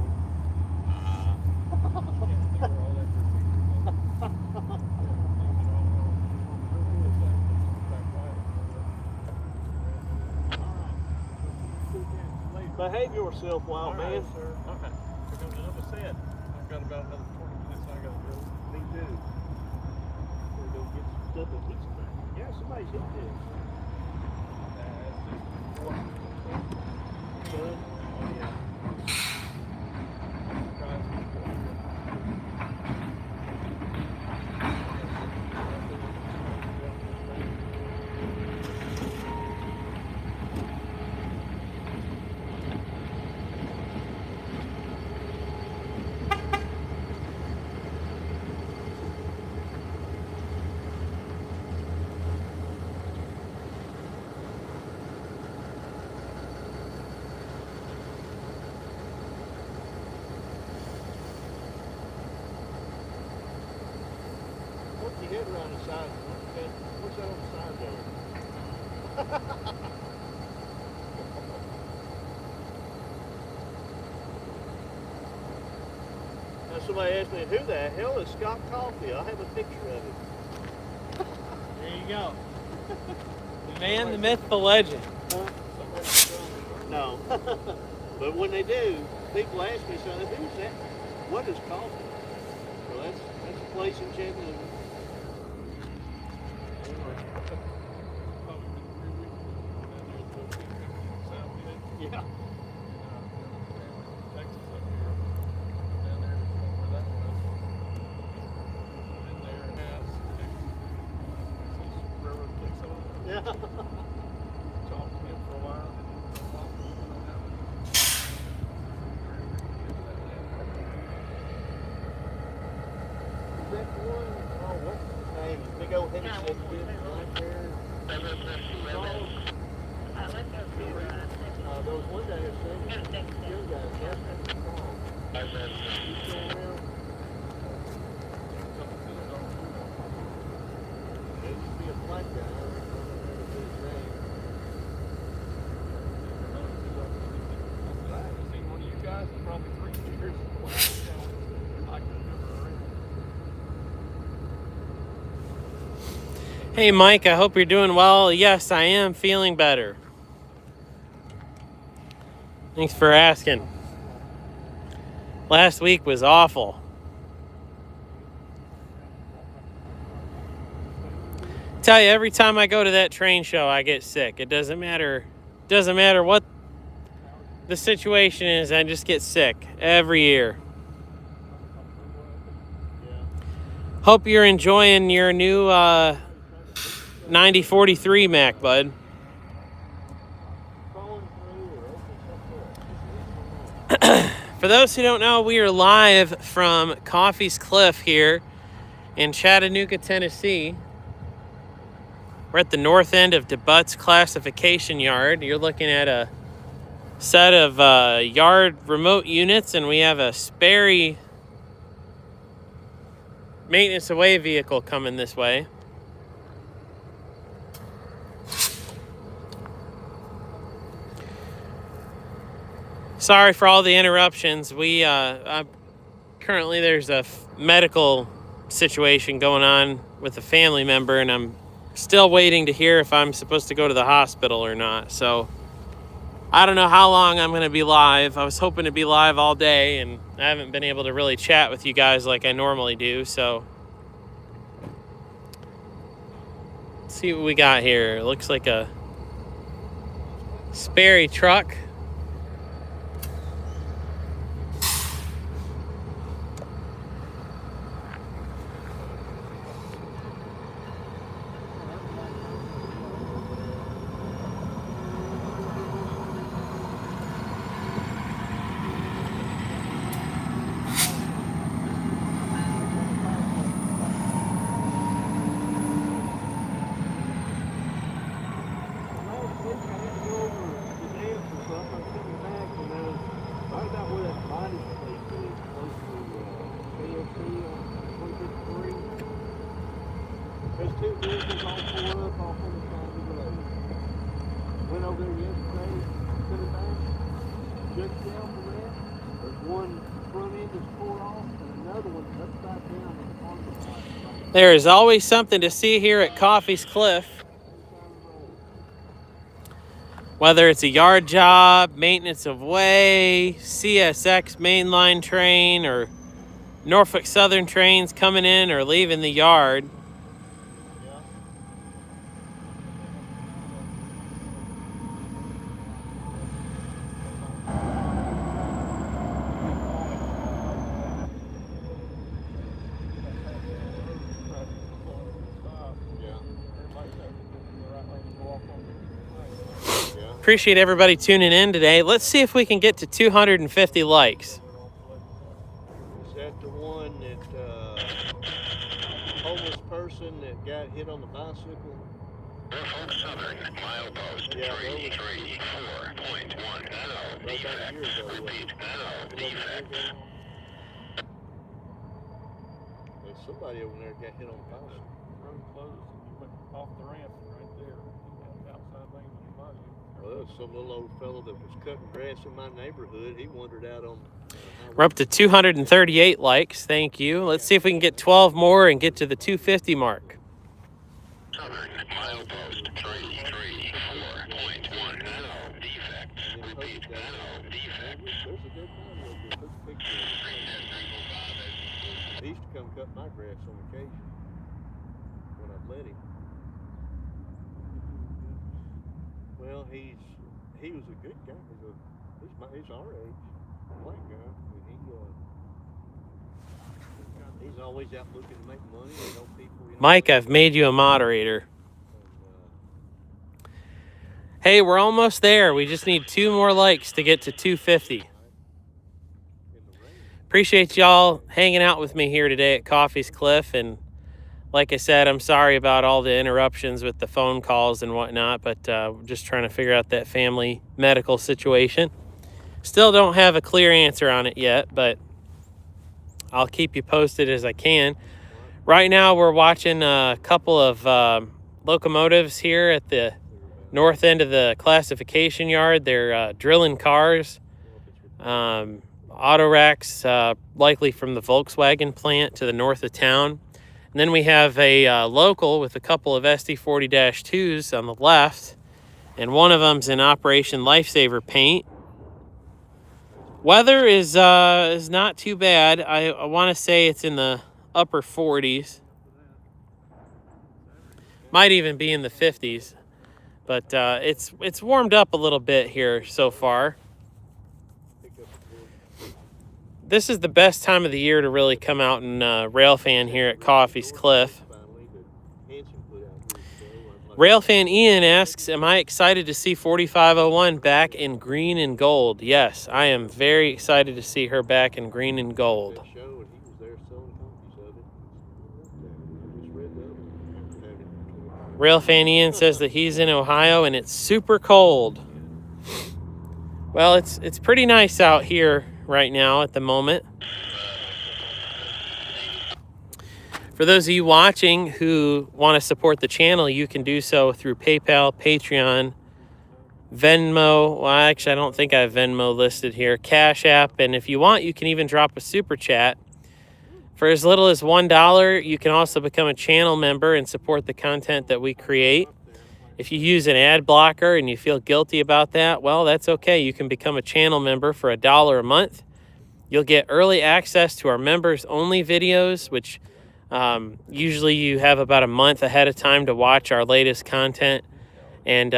Behave yourself, wild man. sir. Okay. We're going to another set. I've got about another 20 minutes I got to go. Me too. We're gonna get some stuff and eat some. Yeah, somebody's hit this. Son? Oh, yeah. What's your head around the side? What's that on the side there? Now somebody asked me, who the hell is Scott Coffey? I have a picture of him. There you go. The man, the myth, the legend. No. But when they do, people ask me, so who's that? What is Coffey? Well, that's a place in Chattanooga. Yeah. Yeah. Talked to him for a while. Is that the one? Oh, what's his name? Big old heavy set kid right there. There was one down here singing. Young guys, that's the song. He's still around. There used to be a black guy. I don't remember his name. I haven't seen one of you guys in probably 3 years. I can remember around. Hey, Mike, I hope you're doing well. Yes, I am feeling better. Thanks for asking. Last week was awful. Tell you, every time I go to that train show, I get sick. It doesn't matter what the situation is, I just get sick every year. Hope you're enjoying your new 9043 Mac, bud. For those who don't know, we are live from Coffey's Cliff here in Chattanooga, Tennessee. We're at the north end of DeButts classification yard. You're looking at a set of yard remote units, and we have a Sperry maintenance away vehicle coming this way. Sorry for all the interruptions. Currently there's a medical situation going on with a family member, and I'm still waiting to hear if I'm supposed to go to the hospital or not. So I don't know how long I'm going to be live. I was hoping to be live all day, and I haven't been able to really chat with you guys like I normally do. So let's see what we got here. It looks like a Sperry truck. There's 2 vehicles all pulled up off on the side of the road. Went over there yesterday, put it back, just down for that. There's one front end that's pulled off, and another one upside down in the parking lot. There is always something to see here at Coffey's Cliff. Whether it's a yard job, maintenance of way, CSX mainline train, or Norfolk Southern trains coming in or leaving the yard. Appreciate everybody tuning in today. Let's see if we can get to 250 likes. Is that the one that homeless person that got hit on the bicycle? Norfolk Southern, milepost 334.1. Defect. Repeat. Defect. There's somebody over there got hit on the bicycle. Road closed, and you went off the ramp right there. Outside lane with your body. Well, there was some little old fellow that was cutting grass in my neighborhood. He wandered out on We're up to 238 likes. Thank you. Let's see if we can get 12 more and get to the 250 mark. Southern, milepost 334.1. Defect. Repeat. Defect. There's a dead body over there. There's a picture. He used to come cut my grass on occasion when I'd let him. Well, he was a good guy. He's our age, black guy. He's always out looking to make money and help people. You know, Mike, I've made you a moderator. Hey, we're almost there. We just need 2 more likes to get to 250. Appreciate y'all hanging out with me here today at Coffey's Cliff. And like I said, I'm sorry about all the interruptions with the phone calls and whatnot, but just trying to figure out that family medical situation. Still don't have a clear answer on it yet, but I'll keep you posted as I can. Right now, we're watching a couple of locomotives here at the north end of the classification yard. They're drilling cars, auto racks, likely from the Volkswagen plant to the north of town. And then we have a local with a couple of SD40-2s on the left, and one of them's in Operation Lifesaver paint. Weather is not too bad. I want to say it's in the upper 40s. Might even be in the 50s. But it's warmed up a little bit here so far. This is the best time of the year to really come out and railfan here at Coffey's Cliff. Railfan Ian asks, am I excited to see 4501 back in green and gold? Yes, I am very excited to see her back in green and gold. Railfan Ian says that he's in Ohio and it's super cold. Well, it's pretty nice out here right now at the moment. For those of you watching who want to support the channel, you can do so through PayPal, Patreon, Venmo. Well, actually, I don't think I have Venmo listed here. Cash App. And if you want, you can even drop a super chat. For as little as $1, you can also become a channel member and support the content that we create. If you use an ad blocker and you feel guilty about that, well, that's okay. You can become a channel member for $1 a month. You'll get early access to our members-only videos, which usually you have about a month ahead of time to watch our latest content. And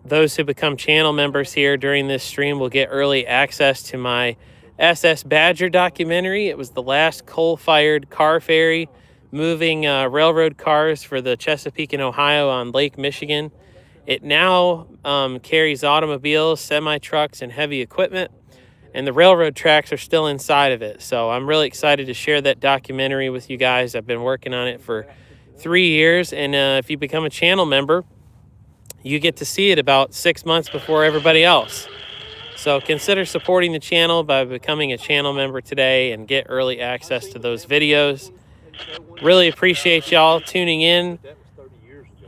those who become channel members here during this stream will get early access to my SS Badger documentary. It was the last coal-fired car ferry moving railroad cars for the Chesapeake and Ohio on Lake Michigan. It now carries automobiles, semi-trucks, and heavy equipment, and the railroad tracks are still inside of it. So I'm really excited to share that documentary with you guys. I've been working on it for 3 years, and if you become a channel member, you get to see it about 6 months before everybody else. So consider supporting the channel by becoming a channel member today and get early access to those videos. Really appreciate y'all tuning in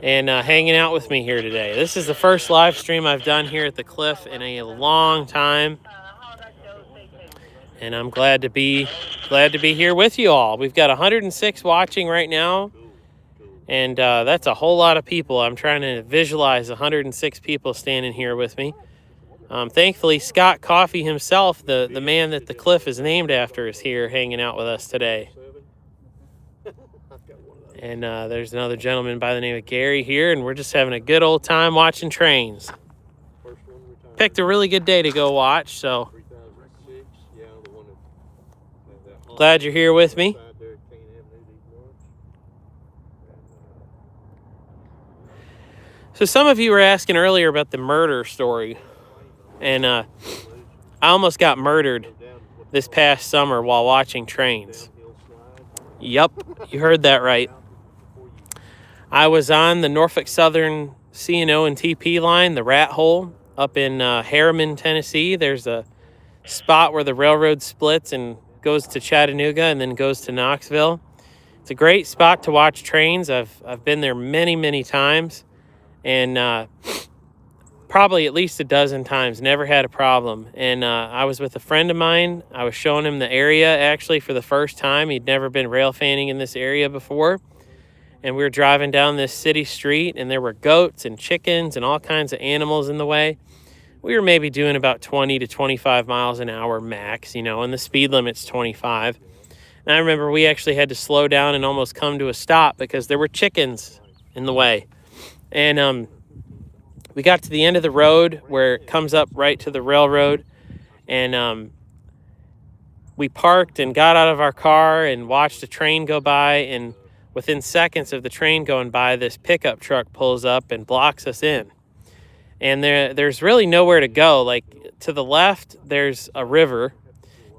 and hanging out with me here today. This is the first live stream I've done here at the Cliff in a long time, and I'm glad to be here with you all. We've got 106 watching right now, and that's a whole lot of people. I'm trying to visualize 106 people standing here with me. Thankfully, Scott Coffey himself, the man that the Cliff is named after, is here hanging out with us today. And there's another gentleman by the name of Gary here, and we're just having a good old time watching trains. Picked a really good day to go watch, so glad you're here with me. So some of you were asking earlier about the murder story, and I almost got murdered this past summer while watching trains. Yep, you heard that right. I was on the Norfolk Southern C&O and TP line, the Rat Hole, up in Harriman, Tennessee. There's a spot where the railroad splits and goes to Chattanooga and then goes to Knoxville. It's a great spot to watch trains. I've been there many, many times, and probably at least a dozen times, never had a problem. And I was with a friend of mine. I was showing him the area actually for the first time. He'd never been rail fanning in this area before. And we were driving down this city street, and there were goats and chickens and all kinds of animals in the way. We were maybe doing about 20 to 25 miles an hour max, and the speed limit's 25. And I remember we actually had to slow down and almost come to a stop because there were chickens in the way. And we got to the end of the road where it comes up right to the railroad, and we parked and got out of our car and watched a train go by, and within seconds of the train going by, this pickup truck pulls up and blocks us in. And there's really nowhere to go. Like, to the left, there's a river.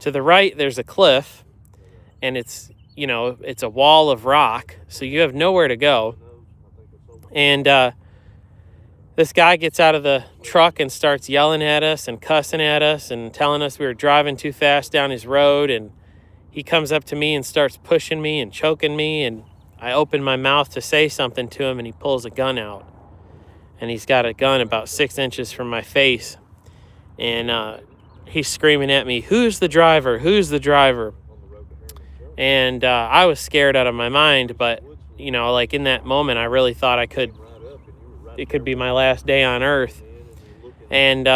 To the right, there's a cliff. And it's, you know, it's a wall of rock. So you have nowhere to go. And this guy gets out of the truck and starts yelling at us and cussing at us and telling us we were driving too fast down his road. And he comes up to me and starts pushing me and choking me. And I open my mouth to say something to him, and he pulls a gun out. And he's got a gun about 6 inches from my face. And he's screaming at me, "Who's the driver? Who's the driver?" And I was scared out of my mind. But, you know, like, in that moment, I really thought it could be my last day on earth. And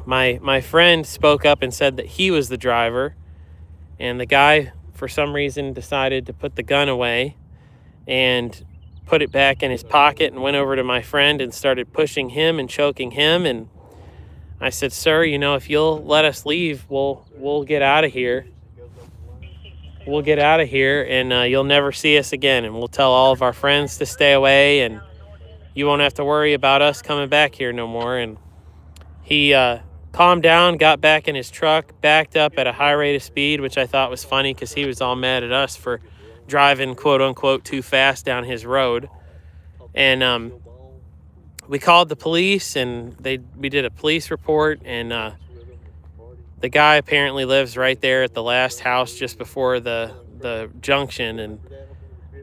my friend spoke up and said that he was the driver. And the guy, for some reason, decided to put the gun away and put it back in his pocket and went over to my friend and started pushing him and choking him. And I said, "Sir, you know, if you'll let us leave, we'll get out of here. We'll get out of here, and you'll never see us again. And we'll tell all of our friends to stay away, and you won't have to worry about us coming back here no more." And he calmed down, got back in his truck, backed up at a high rate of speed, which I thought was funny because he was all mad at us for driving, quote unquote, too fast down his road. And we called the police, and we did a police report. And the guy apparently lives right there at the last house just before the junction. And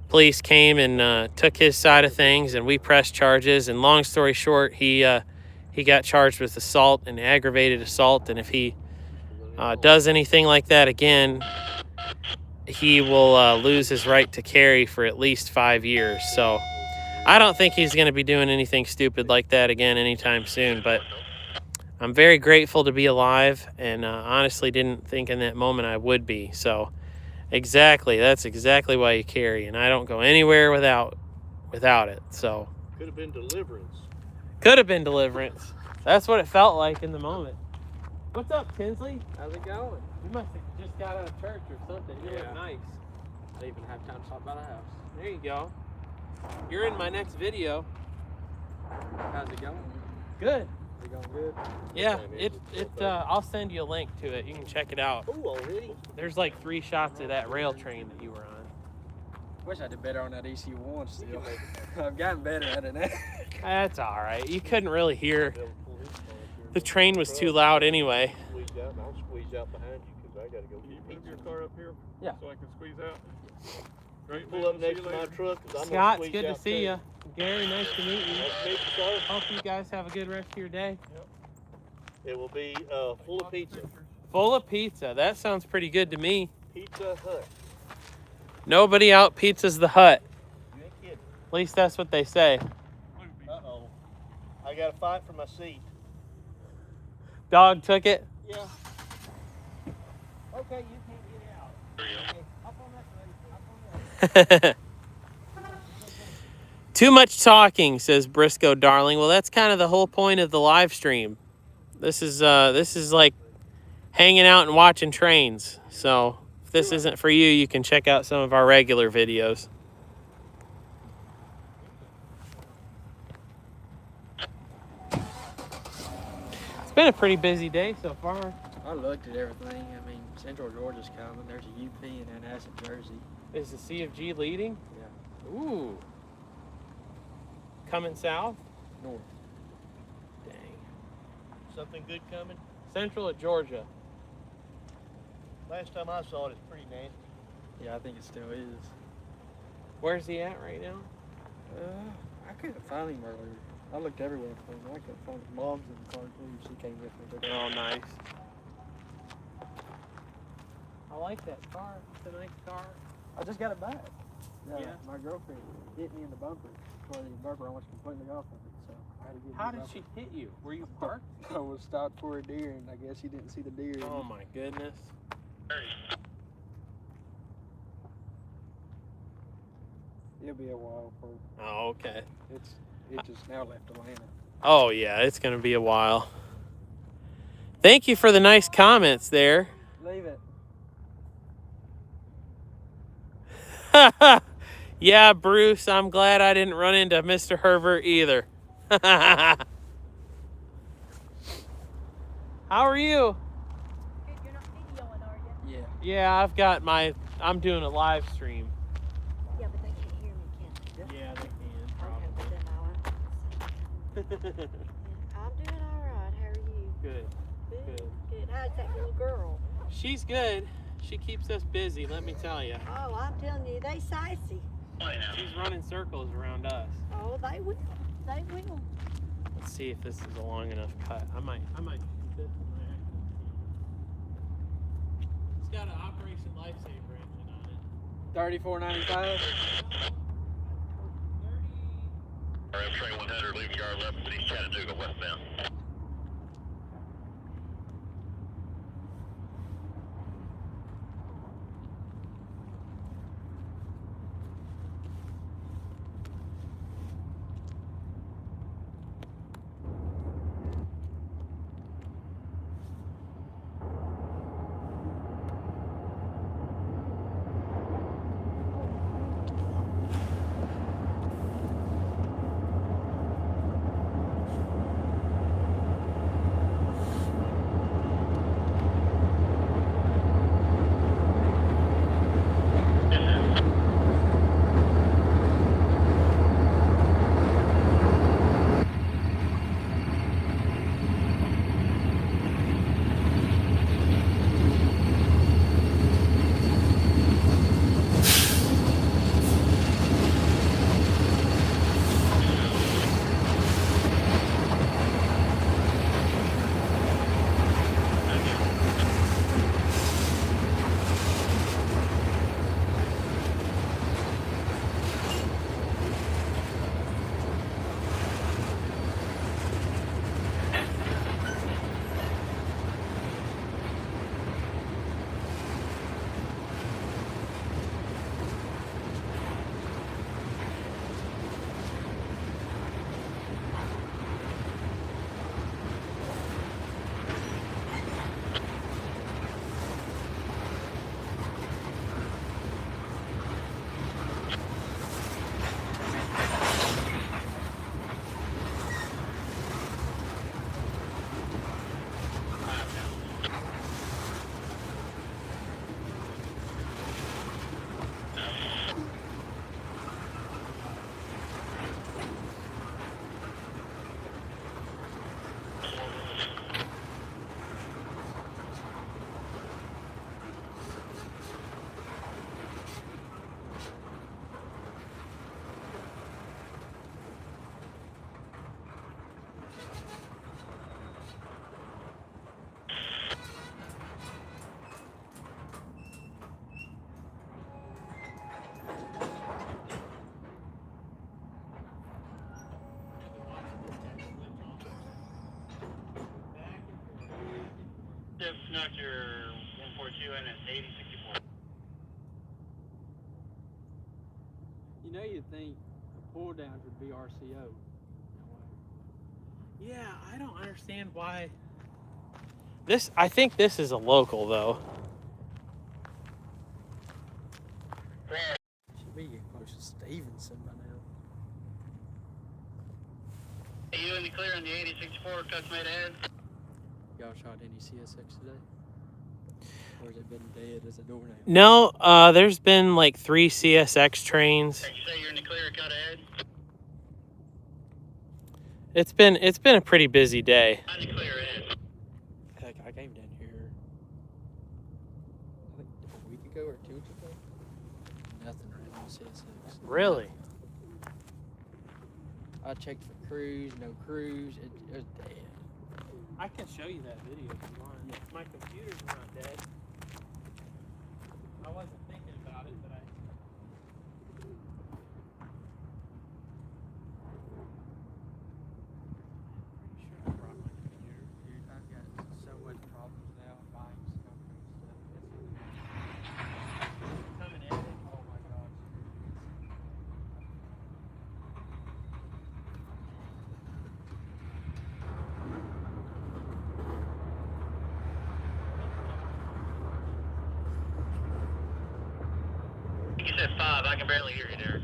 police came and took his side of things, and we pressed charges. And long story short, he got charged with assault and aggravated assault. And if he does anything like that again, he will lose his right to carry for at least 5 years. So I don't think he's going to be doing anything stupid like that again anytime soon. But I'm very grateful to be alive, and honestly didn't think in that moment I would be. So that's exactly why you carry, and I don't go anywhere without it. So Could have been deliverance. could have been deliverance. That's what it felt like in the moment. What's up, Tinsley? How's it going? You must have just got out of church or something. You look nice. I didn't even have time to talk about a house. There you go. You're in my next video. How's it going? Good. Is it going good? Yeah, I'll send you a link to it. You can check it out. Oh, already? There's like 3 shots of that rail train that you were on. Wish I did better on that EC1 still. I've gotten better at it now. That's all right. You couldn't really hear. The train was too loud anyway. I'll squeeze out behind you because I got to go. Can you move your car up here? Yeah. So I can squeeze out? Great. Pull up next to my truck because I'm Scott, going it's good to see you. Gary, nice to meet you. Nice to meet you, sir. Hope you guys have a good rest of your day. It will be full of pizza. Full of pizza. That sounds pretty good to me. Pizza Hut. Nobody out pizzas the hut. You ain't kidding. At least that's what they say. Uh-oh. I got to fight for my seat. Dog took it. Yeah. Okay, you can't get out. Okay, hop on that, buddy. Hop on that. Too much talking, says Briscoe Darling. Well, that's kind of the whole point of the live stream. This is like hanging out and watching trains. So if this isn't for you, you can check out some of our regular videos. It's been a pretty busy day so far. I looked at everything. I mean, Central Georgia's coming. There's a UP and Anacid, Jersey. Is the CFG leading? Yeah. Ooh. Coming south? North. Dang. Something good coming? Central of Georgia. Last time I saw it, it's pretty nasty. Yeah, I think it still is. Where's he at right now? I couldn't find him earlier. I looked everywhere for him. I couldn't find him. Mom's in the car too. She came with me. But Oh, nice. I like that car. It's a nice car. I just got it back. Yeah. My girlfriend hit me in the bumper. Well, the bumper almost completely off of it, so I had to get How the did bumper. she hit you? Were you parked? I was stopped for a deer, and I guess she didn't see the deer. Oh my goodness. It'll be a while for Oh, okay. it just now left Atlanta. Oh yeah, it's gonna be a while. Thank you for the nice comments there. Leave it. Yeah, Bruce, I'm glad I didn't run into Mr. Herbert either. How are you? Good, you're not videoing, are you? Yeah. Yeah, I've got I'm doing a live stream. Yeah, but they can't hear me, can they? Yeah, they can, Okay, well then probably. I'm doing all right. How are you? Good. Good. Good. How's that little girl? She's good. She keeps us busy, let me tell you. Oh, I'm telling you, they sassy. She's running circles around us. Oh, they will. They will. Let's see if this is a long enough cut. I might keep it. It's got an Operation Lifesaver engine on it. $34.95. RF train 100, leaving yard left, East Chattanooga, westbound. Snuck your 142 and it's 8064. You know, you'd think the pull downs would be RCO. Yeah, I don't understand why. I think this is a local though. Should be getting close to Stevenson by now. You in the clear on the 8064 cuts made ahead? Y'all shot any CSX today? Or has it been dead as a doornail? No, there's been like 3 CSX trains. You say you're in the clear, cut ahead? It's been a pretty busy day. I'm in the clear ahead. Heck, I came down here, I think a week ago or 2 weeks ago. Nothing around the CSX. Really? I checked for crews, no crews. It was dead. I can show you that video if you want. My computer's not dead. I wasn't thinking about it, but pretty sure I brought my computer. Dude, I've got so much problems now with buying stuff and stuff. Coming in. Oh my gosh. You said 5, I can barely hear you there.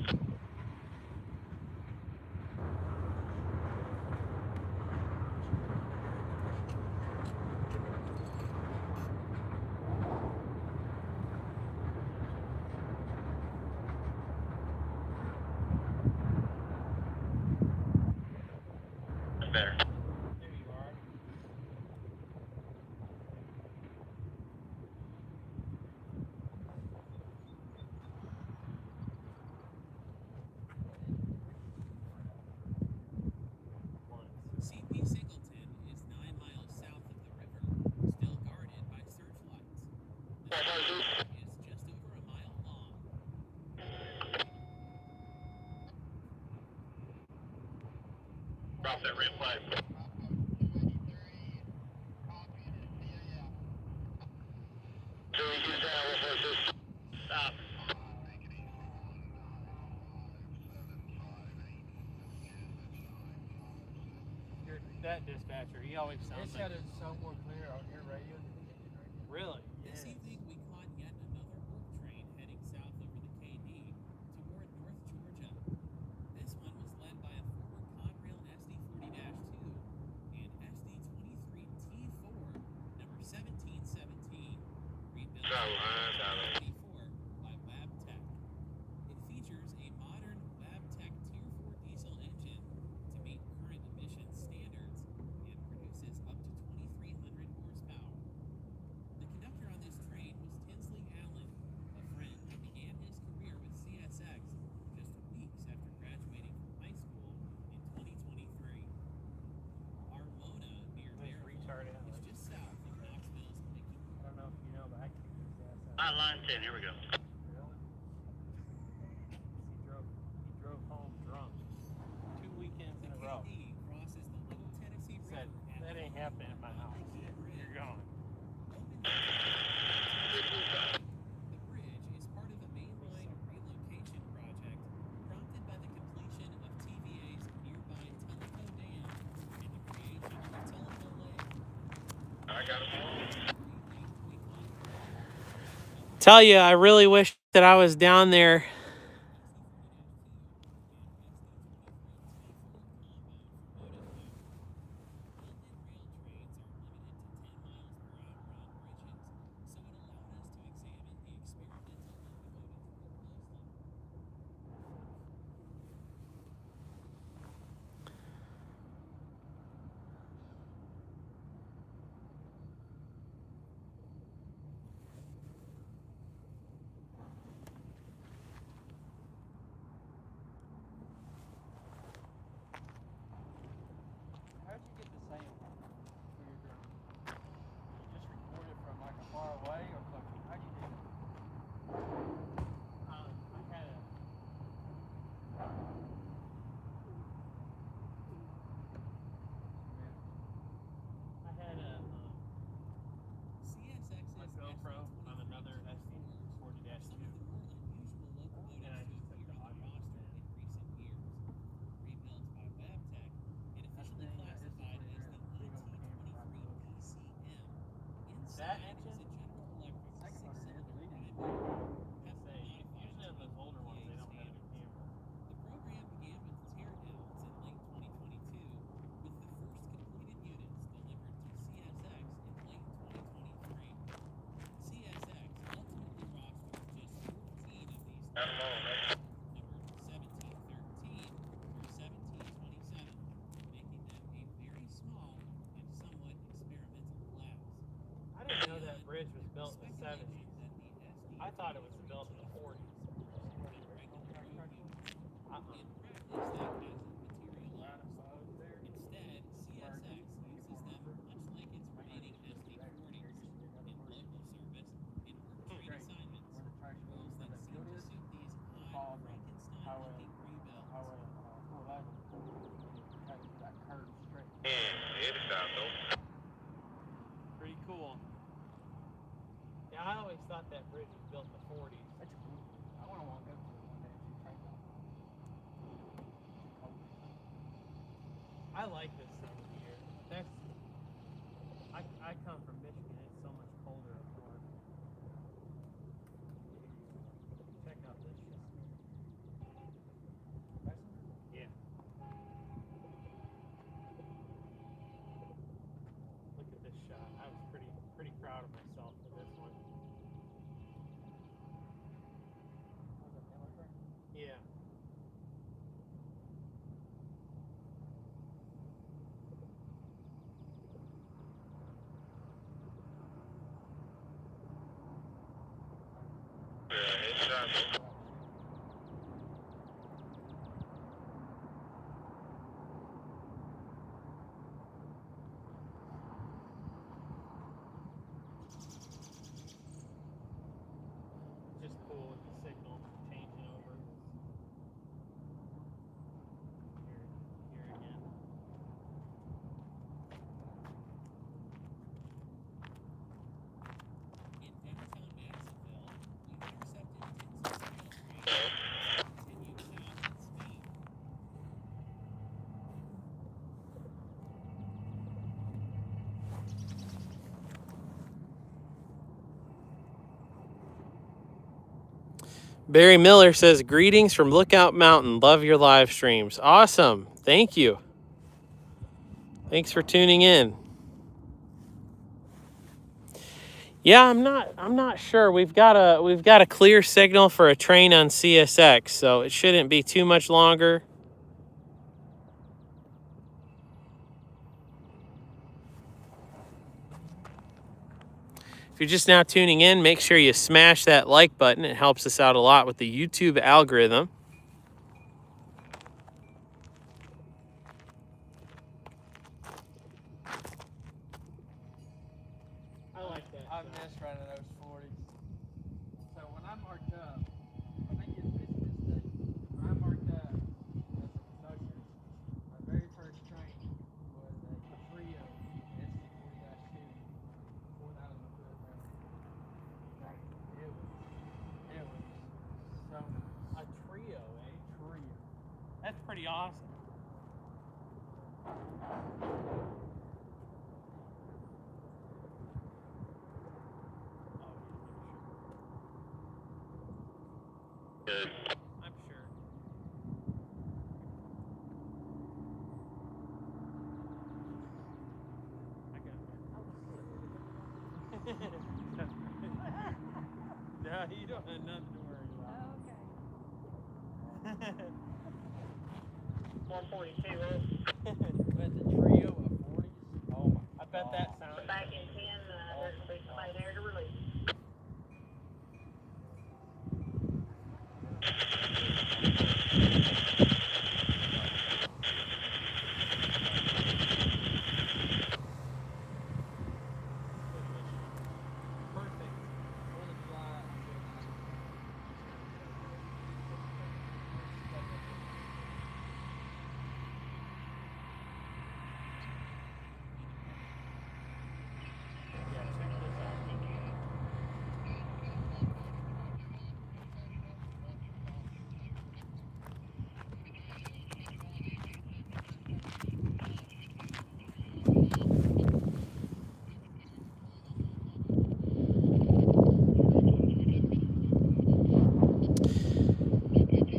better. There you are. CP Singleton is 9 miles south of the river, still guarded by searchlights. The stream is just over a mile long. Drop that red flag. Stop. That dispatcher, he always sounds It like. sounded so more clear on your radio than it did in radio. Really? This evening, we caught yet another work train heading south over the KD toward North Georgia. This one was led by a former Conrail SD40-2 and SD23T4, number 1717, rebuilt in 1924 by Wabtec. It features a modern Wabtec Tier 4 diesel engine to meet current emission standards and produces up to 2,300 horsepower. The conductor on this train was Tinsley Allen, a friend who began his career with CSX just weeks after graduating from high school in 2023. Armona, near Maryville, is just south of Knoxville's Mickey. I don't know if you know, but I can use that. Line 10, here we go. Really? He drove home drunk 2 weekends in a row. KD crosses the Little Tennessee Said, River at that ain't happening at my house. You're gone. The bridge is part of a mainline relocation project prompted by the completion of TVA's nearby Tellico Dam and the creation of the Tellico Lake. I got him. Tell you, I really wish that I was down there. How'd you get the sound for your drone? You just record it from like a far away or close? How'd you do that? I had a. I had a CSX's my GoPro on another SD40-2. And I just took the audio. Rebuilt by Wabtec and officially classified as the ET23PCM. That Inside engine? is a General Electric I can six-cylinder hardly primary. Say, usually on those older ones, they don't have any camera. The program began with teardowns in late 2022, with the first completed units delivered to CSX in late 2023. CSX ultimately rostered just 14 of these numbered 1713 or 1727, making them a very small and somewhat experimental class. I didn't know that bridge was built in the 70s. I thought it was built in the 40s. Instead, CSX uses them much like its remaining SD40s in local service and work train assignments, roles that seem to suit these odd Frankenstein-looking rebuilds. Highway 411. Try to do that curve straight. Yeah, it's out though. Pretty cool. Yeah, I always thought that bridge was built in the 40s. That's cool. I want to go to it one day and see train ride. I like this time of year. That's. I come from Michigan. It's so much colder up north. Check out this shit. Yeah. Look at this shot. I was pretty proud of myself for this one. Yeah. Just cool with the signal changing over. Here again. In downtown Madisonville, we've intercepted continued south at speed. Barry Miller says, greetings from Lookout Mountain. Love your live streams. Awesome. Thank you. Thanks for tuning in. Yeah, I'm not sure. We've got a clear signal for a train on CSX, so it shouldn't be too much longer. If you're just now tuning in, make sure you smash that like button. It helps us out a lot with the YouTube algorithm. I like that. I miss running those 40s. So when I marked up, I think it's this day. When I marked up as a conductor, my very first train was a Trio SC40-2, 4,000 foot rail. It was so nice. A Trio, eh? Trio. That's pretty awesome. I'm sure. I got it. No, you don't have nothing to worry about. Okay. 142. But the Trio of 40s, oh my I bet that sounds. Back in 10, there's a big somebody there to release. Perfect. Yeah, check this out.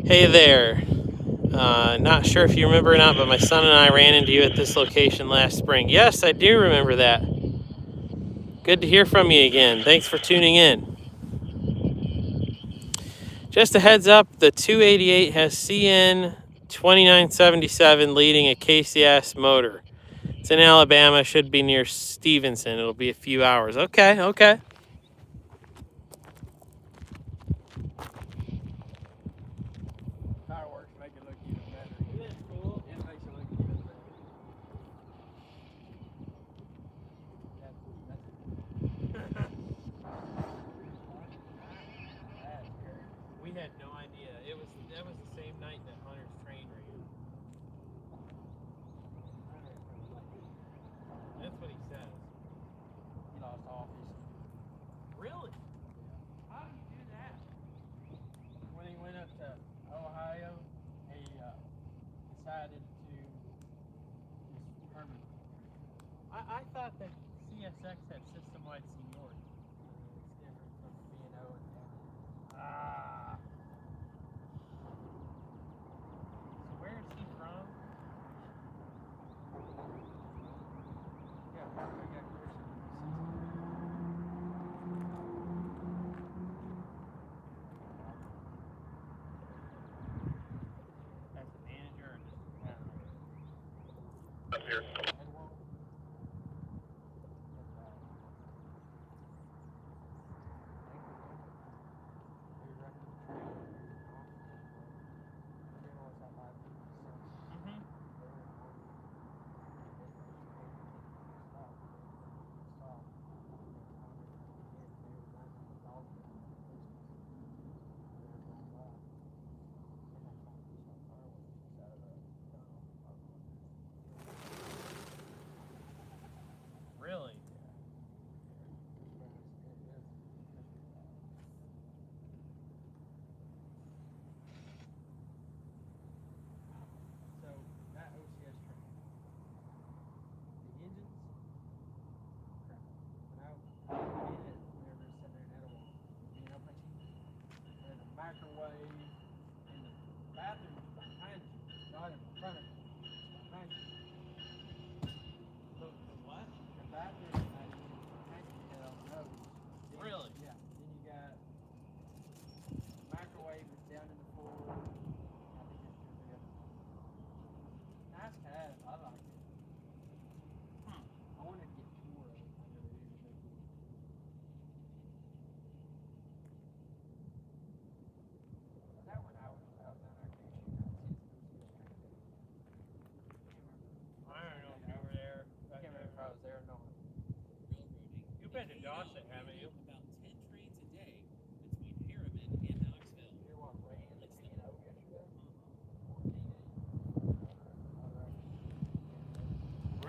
Hey there. Not sure if you remember or not, but my son and I ran into you at this location last spring. Yes, I do remember that. Good to hear from you again. Thanks for tuning in. Just a heads up, the 288 has CN 2977 leading a KCS motor. It's in Alabama, should be near Stevenson. It'll be a few hours. Okay. Fireworks make it look even better. Isn't that cool? It makes it look even better. We had no idea. That was the same night that Hunter's train ran. That's what he says. He lost all his. Really? How did you do that? When he went up to Ohio, he decided to just permanent. I thought that CSX had system-wide seniority. It's different from B&O and County. Ah. So where is he from? Yeah, I got Christian. As a manager or just I don't know. Up here.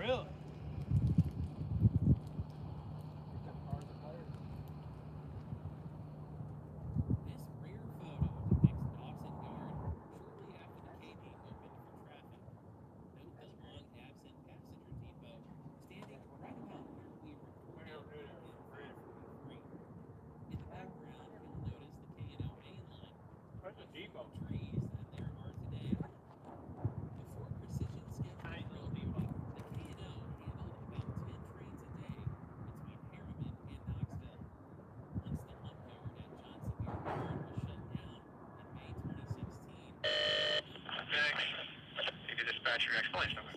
Really? The cars are better. This rear photo depicts Dawson Yard shortly after the KD opened for traffic. Note the long absent passenger depot standing right about where we recorded in 343. In the background, you'll notice the K&O main line That's a with depot. more trees than there are today. Before precision scheduled railroading, the K&O handled about 10 trains a day between Harriman and Knoxville. Once the hump yard at John Sevier Yard was shut down in May 2016, Thanks. You can dispatch your next place number.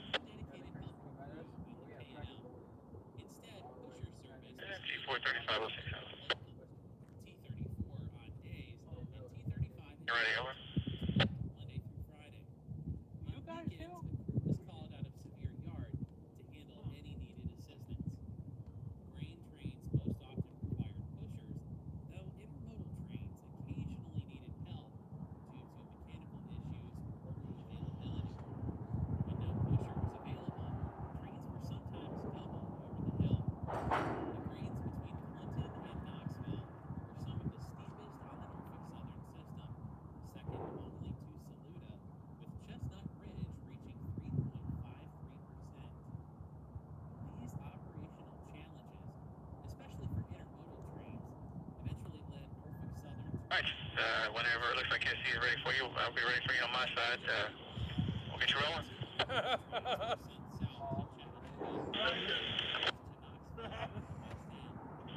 dedicated help crew on the K&O. Instead, pusher service was T43506. local, T34 on days and T35 You ready, over? Monday through Friday. On weekends, a crew was called out of Sevier Yard to handle any needed assistance. Grain trains most often required pushers, though intermodal trains occasionally needed help due to mechanical issues or crew availability. When no pusher was available, trains were sometimes doubled over the hill. The grades between Clinton and Knoxville were some of the steepest on the Norfolk Southern system, second only to Saluda, with Chestnut Ridge reaching 3.53%. These operational challenges, especially for intermodal trains, eventually led Norfolk Southern to Right. Whenever it looks like SC is ready for you, I'll be ready for you on my side. We'll get you rolling. south to Chattanooga, to Knoxville, West End.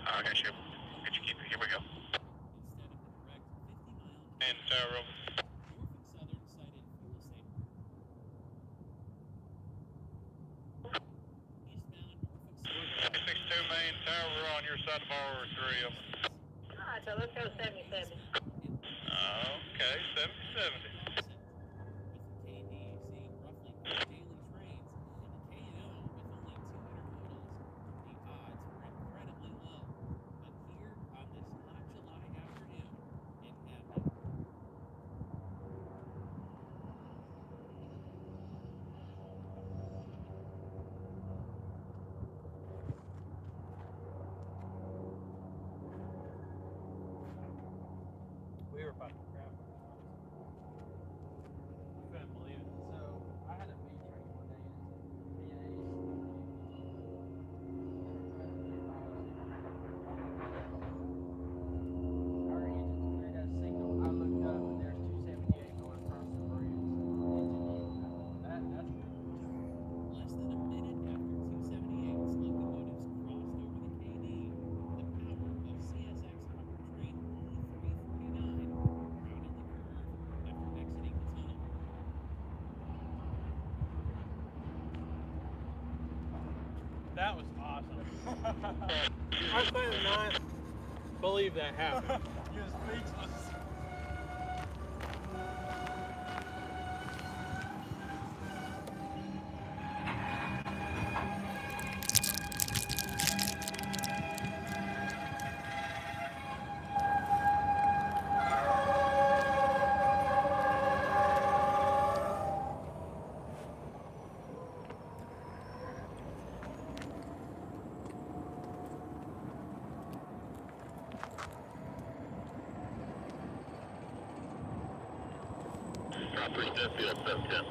I got you. Get you keep it. Here we go. Instead of the direct 50-mile And tower roll. Norfolk Southern cited fuel safety. Eastbound Norfolk Southern 62 main tower, we're on your side of our 3 of them. Alright, so let's go 77. Okay, 770. with the KD seeing roughly 4 daily trains and the K&O with only 2 intermodals, the odds were incredibly low. But here on this hot July afternoon, it happened. We were about to crap. You couldn't believe it. So I had a B train one day and it's our engine's cleared that signal. I looked up and there's 278 going across the bridge. That's Less than a minute after 278's locomotives crossed over the KD, the power of CSX Hopper Train E349 rounded the curve after exiting the tunnel. that was awesome. I cannot believe that happened. You're speechless. Drop 3 steps, be up 710.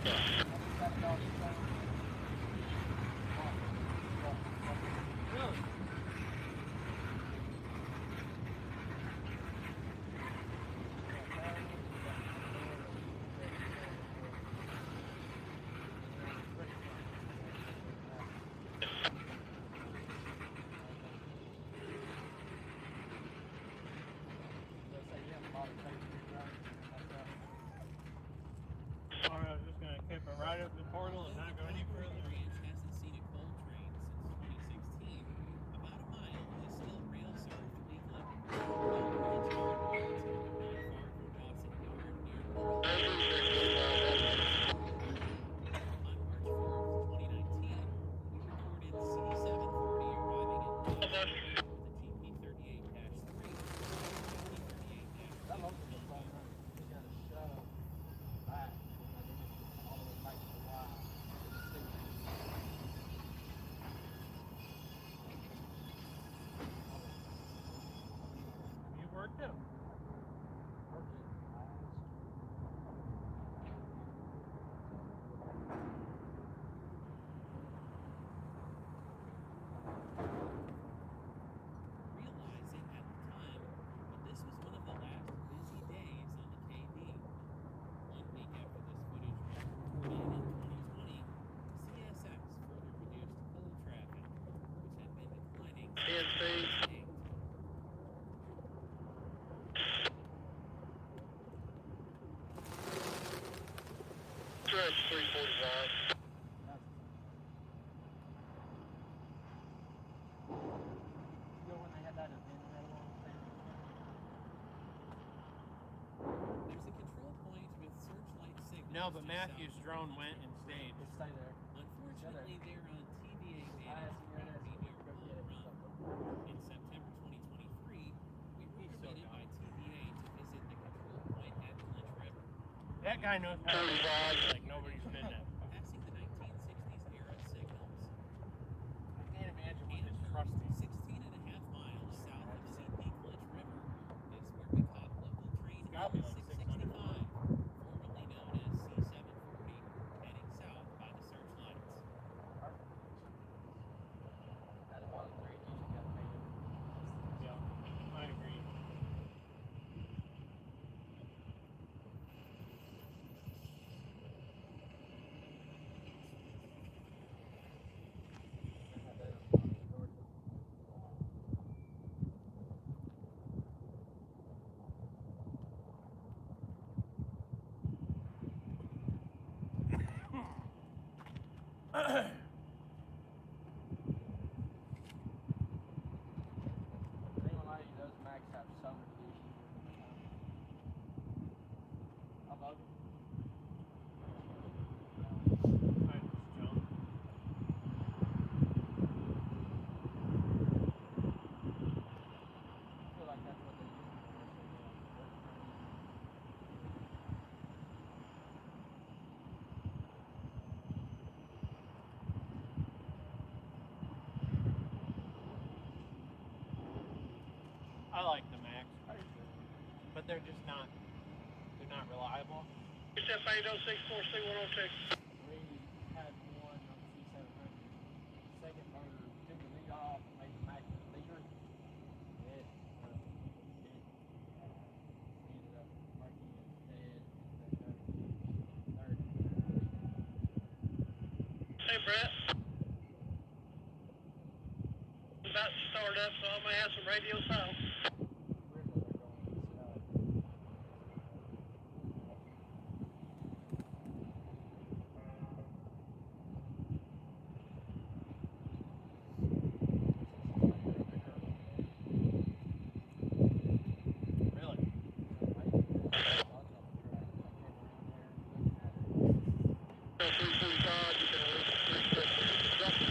Really? Or I was just gonna keep it right up the portal and not go any further. Ranch hasn't seen a coal train since 2016. About a mile is still rail-served weekly. Not far from Dawson Yard near Pearl. On March 4th, 2019, we recorded C740 arriving in Dawson with a GP38-3, That local was on there. We got a shove back when they did it all the way back to the Y. You worked him. realizing at the time that this was one of the last busy days on the KV. 1 week after this footage was recorded in 2020, CSX further reduced coal traffic, which had been declining since 2008. Stretch 345. You know when they had that event in that one thing? There's a control point with searchlight signals. No, but just Matthew's south of drone the went country. and stayed. It stayed there. Unfortunately, they're on TVA I asked him where managed it is. property near Go Bull get it. Run. In September 2023, we were permitted by TVA to visit the control point at Clinch River. That guy knows how to 45. like nobody's business. Passing the 1960s era signals. I can't imagine what And his turned trusty. 16 and a half miles south of CP Clinch River is where we caught local train gotta be like 600 L665, formerly known as C740, heading south by the searchlights. That's one of the three you got paid. Yeah, I agree. They ain't gonna lie to you, those Macs have so many issues with them. I love them. I just jump. I feel like that's what they use them for. I like the Max, I do too. but they're just not. They're not reliable. SF 806-4C106. We had one on the C700. Second motor took the lead off, made the Mac the leader. It ended up breaking it dead. Third. Hey, Brett. I'm about to start up, so I may have some radio silence. Where's the other going? Really? 345, you can release the 350. Drop the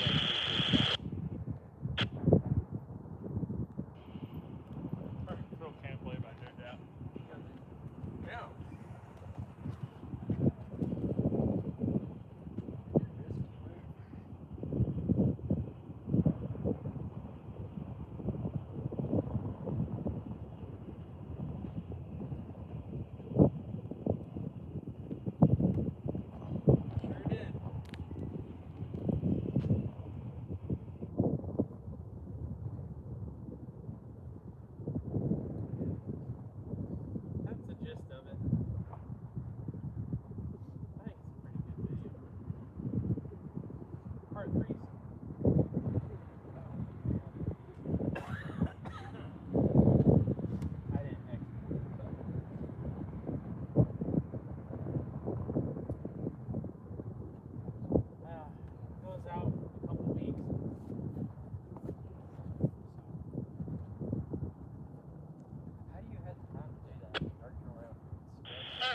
Still can't believe I did that. Yeah.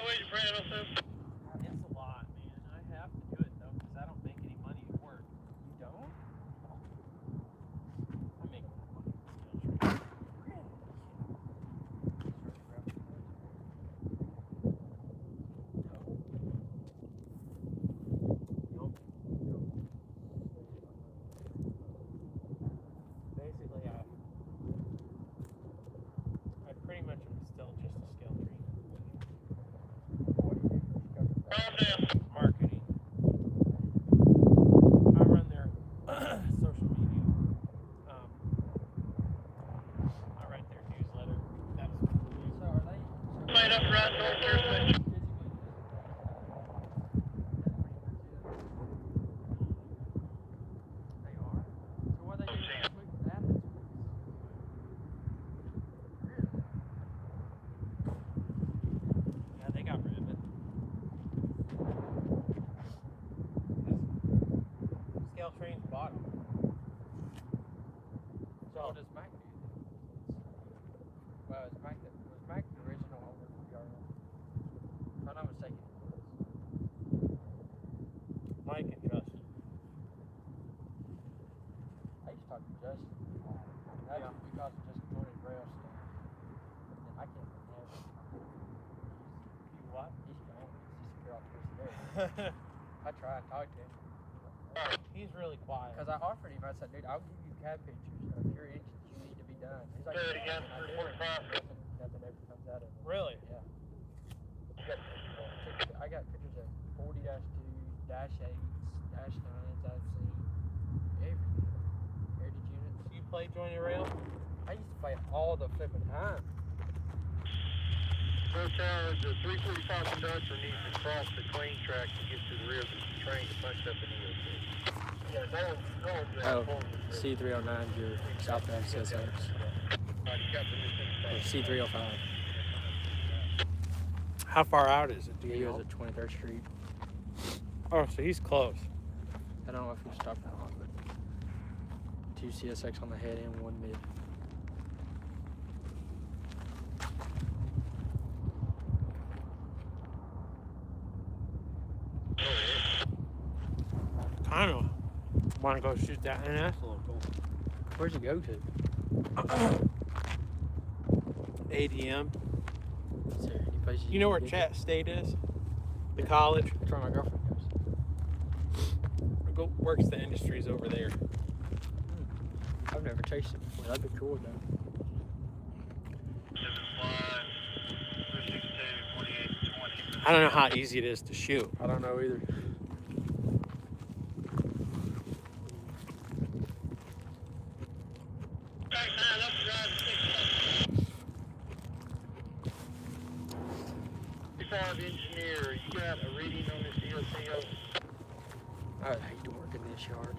with you, Brad, also? It's a lot, man. I have to do it though, because I don't make any money at work. You don't? I make more money than skill trade. Nope. Basically, I pretty much am still just a skill trade. Calm down. Marketing. I run their social media. I write their newsletter. That's So are they? Right up right north there, switch. They are. So what are they doing this week with Athens? Really? yeah, they got rid of it. Scale trains bottom. So what does Mac do? Well, was Mac the original owner of PRM? If I'm not mistaken, it was. Mike and Justin. I used to talk to Justin. That's Yeah. because of just joining rail stuff. But then I can't remember. You what? He's gone. He's disappeared off the face of the earth. I tried to talk to him. He's really quiet. Because I offered him, I said, dude, I'll give you cab pictures of your engines you need to be done. He's like, Say it again, "Yeah," and I did. 345. Nothing ever comes out of it. Really? Yeah. I got pictures of 40-2s, -8s, -9s I've seen. Everything. Heritage units. You play joint rail? I used to play all the flipping time. First tower, the 345 conductor needs to cross the clean track to get to the rear of the train to punch up in the EOC. Yeah, no one's C309, your southbound CSX. you got the Or C305. How far out is it? Do He you was know? at 23rd Street. Oh, so he's close. I don't know if he stopped or not, but 2 CSX on the head and 1 mid. Kind of want to go shoot that NS local. Where'd you go to? ADM. Is there any places You know where can Chat State is? The college. That's where my girlfriend goes. Works the industries over there. I've never chased it before. That'd be cool though. I don't know how easy it is to shoot. I don't know either. Engineer, you got a reading on this EOCO? I hate to work in this yard.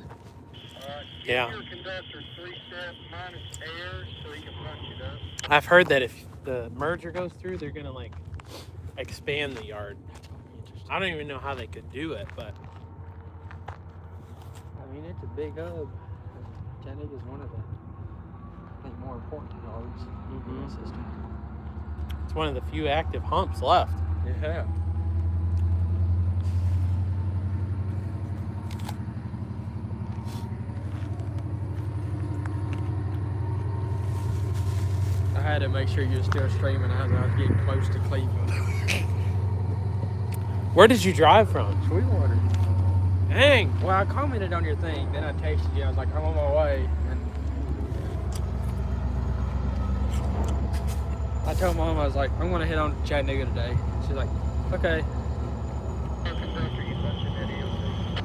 Yeah. Your conductor 3-step minus air so he can punch it up. I've heard that if the merger goes through, they're gonna like expand the yard. Interesting. I don't even know how they could do it, but I mean, it's a big hub. Chattanooga is one of the, I think, more important yards in the system. it's one of the few active humps left. Yeah. I had to make sure you were still streaming as I was getting close to Cleveland. Where did you drive from? Sweetwater. Dang. Well, I commented on your thing, then I texted you. I was like, I'm on my way. And I told Mom, I was like, I'm going to head on to Chattanooga today. She's like, okay. Conductor, you punch in that EOC.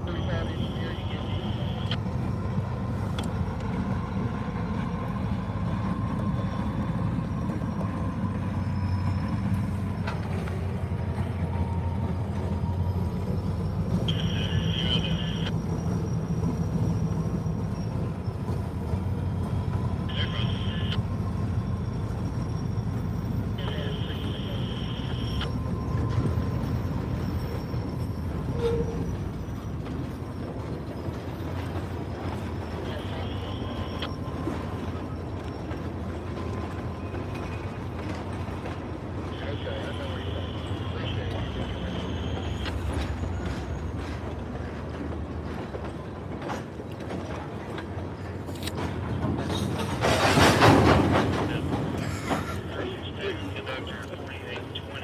35 engineer, you get these.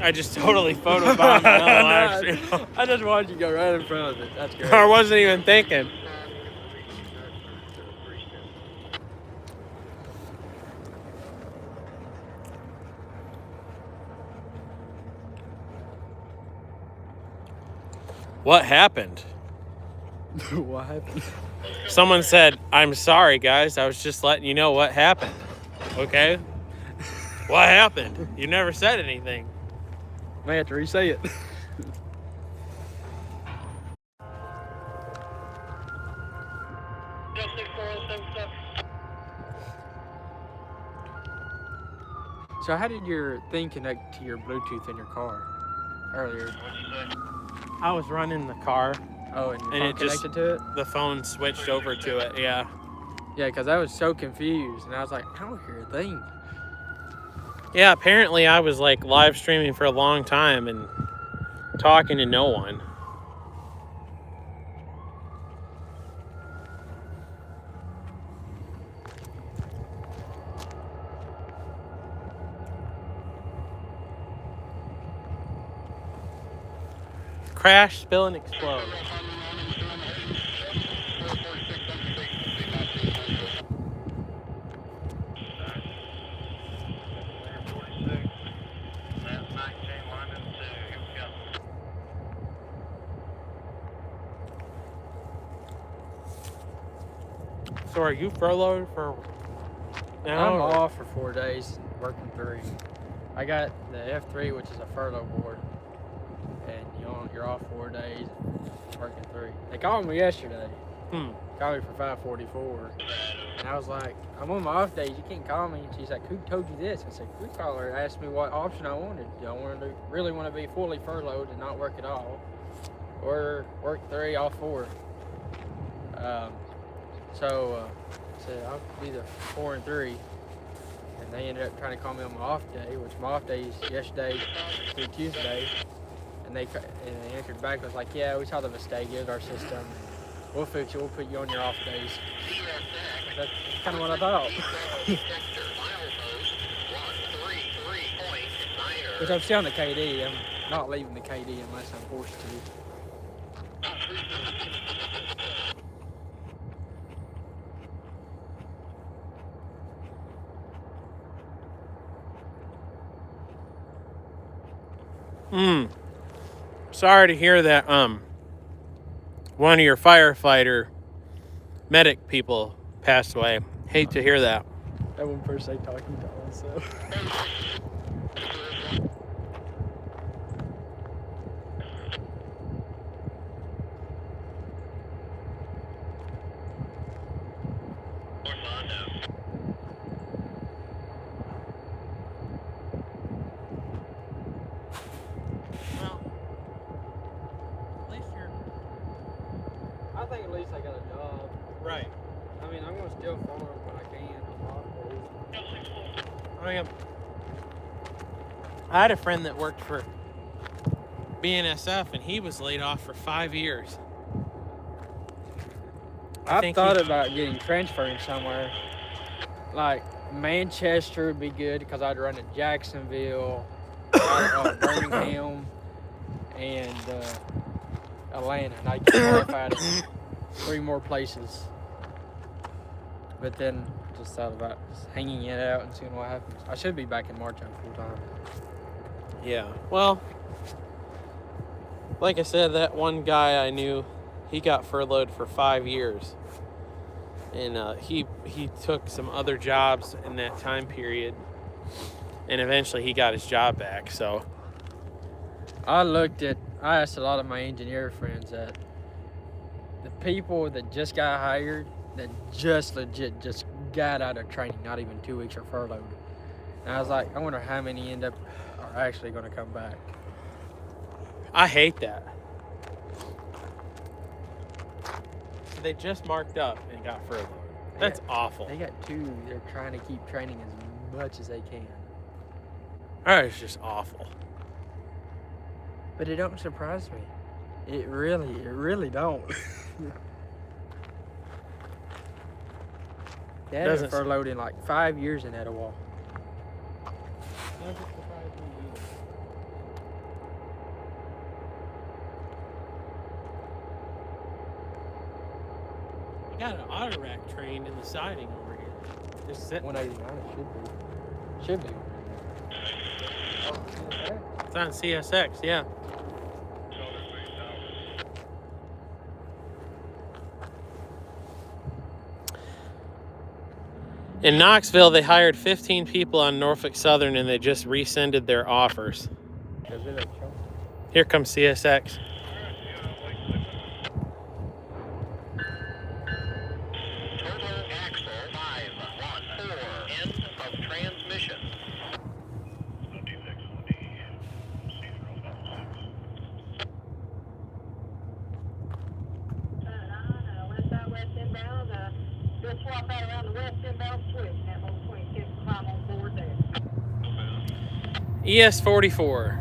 I just totally photobombed my own live stream. I just watched you go right in front of it. That's great. I wasn't even thinking. What happened? What happened? Someone said, "I'm sorry, guys. I was just letting you know what happened." Okay? What happened? You never said anything. May have to re-say it. So how did your thing connect to your Bluetooth in your car earlier? I was running the car. Oh, and your And phone it just- connected to it? The phone switched over to it, yeah. Yeah, because I was so confused, and I was like, I don't hear a thing. Yeah, apparently I was like live streaming for a long time and talking to no one. Crash, spill, and explode. So are you furloughed for now? I'm or- off for 4 days, working 3. I got the F3, which is a furlough board, and you're off 4 days, working 3. They called me yesterday. Called me for 5:44, and I was like, I'm on my off days. You can't call me. And she's like, who told you this? I said, crew caller asked me what option I wanted. Do I really want to be fully furloughed and not work at all, or work 3, off 4? So said I'll be the 4 and 3, and they ended up trying to call me on my off day, which my off day is yesterday through Tuesday, and they answered back, was like, yeah, we saw the mistake, it was our system, we'll fix it, we'll put you on your off days. That's kind of what I thought. Which I'm still on the KD. I'm not leaving the KD unless I'm forced to. Sorry to hear that one of your firefighter medic people passed away. Hate to hear that. That one per se talking to myself. Well, at least you're I think at least I got a job. right. I mean, I'm gonna still farm when I can. I had a friend that worked for BNSF and he was laid off for 5 years. I've think thought he- about getting transferring somewhere. Like Manchester would be good because I'd run to Jacksonville, Birmingham, and Atlanta, and I'd get qualified in 3 more places. But then just thought about just hanging it out and seeing what happens. I should be back in March on full time. Yeah. Well, like I said, that one guy I knew, he got furloughed for 5 years. And he took some other jobs in that time period. And eventually he got his job back, so. I asked a lot of my engineer friends that the people that just got hired, that just legit just got out of training, not even 2 weeks or furloughed. And I was like, I wonder how many are actually going to come back. I hate that. They just marked up and got furloughed. That's awful. They got 2. They're trying to keep training as much as they can. That is just awful. But it don't surprise me. It really don't. They haven't Doesn't- furloughed in like 5 years in Etowah. Got an auto rack train in the siding over here. Just sitting. 189 it should be. Should be. Oh, CSX? It's on CSX, yeah. In Knoxville, they hired 15 people on Norfolk Southern and they just rescinded their offers. Is it a chunk? Here comes CSX. Total axle 514. End of transmission. West inbound, we'll swap out around the west inbound switch, and that whole 26 climb on board there. ES44.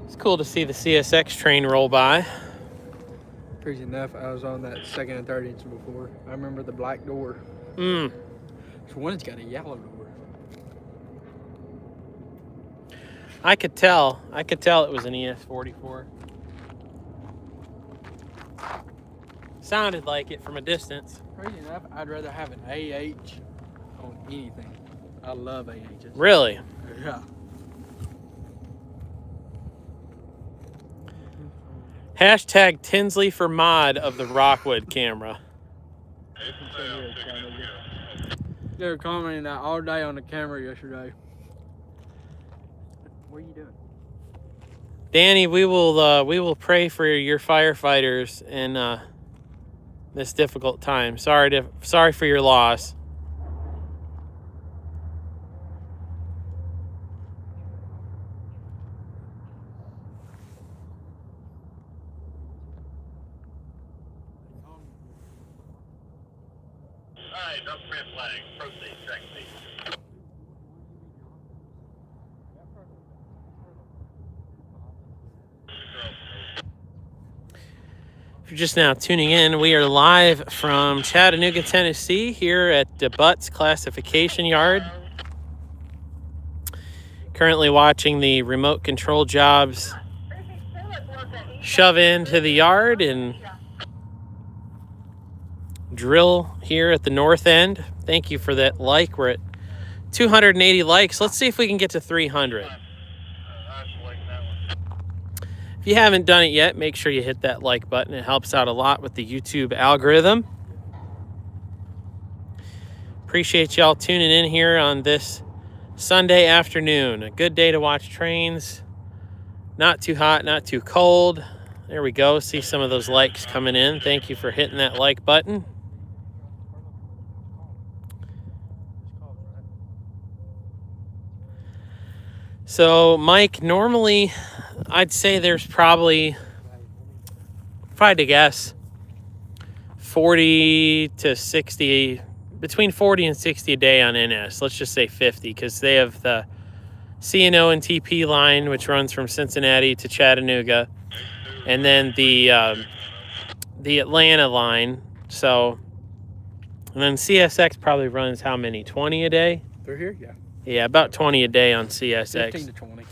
It's cool to see the CSX train roll by. Crazy enough, I was on that second and third inch before. I remember the black door. Mm. This one's got a yellow door. I could tell it was an ES44. Sounded like it from a distance. Crazy enough, I'd rather have an AH on anything. I love AHs. Really? Yeah. Hashtag Tinsley for mod of the Rockwood camera. They were commenting that all day on the camera yesterday. What are you doing? Danny, we will pray for your firefighters in this difficult time. Sorry for your loss. Up print flag. Proceed. Track speed. If you're just now tuning in, we are live from Chattanooga, Tennessee, here at DeButts Classification Yard. Currently watching the remote control jobs shove into the yard and drill here at the north end. Thank you for that like. We're at 280 likes. Let's see if we can get to 300. If you haven't done it yet, make sure you hit that like button. It helps out a lot with the YouTube algorithm. Appreciate y'all tuning in here on this Sunday afternoon. A good day to watch trains. Not too hot, not too cold. There we go. See some of those likes coming in. Thank you for hitting that like button. So, Mike, normally I'd say there's probably, if I had to guess, 40 to 60, between 40 and 60 a day on NS. Let's just say 50, because they have the C&O and TP line, which runs from Cincinnati to Chattanooga, and then the Atlanta line. So, and then CSX probably runs how many? 20 a day? Through here, yeah. Yeah, about 20 a day on CSX. 15 to 20.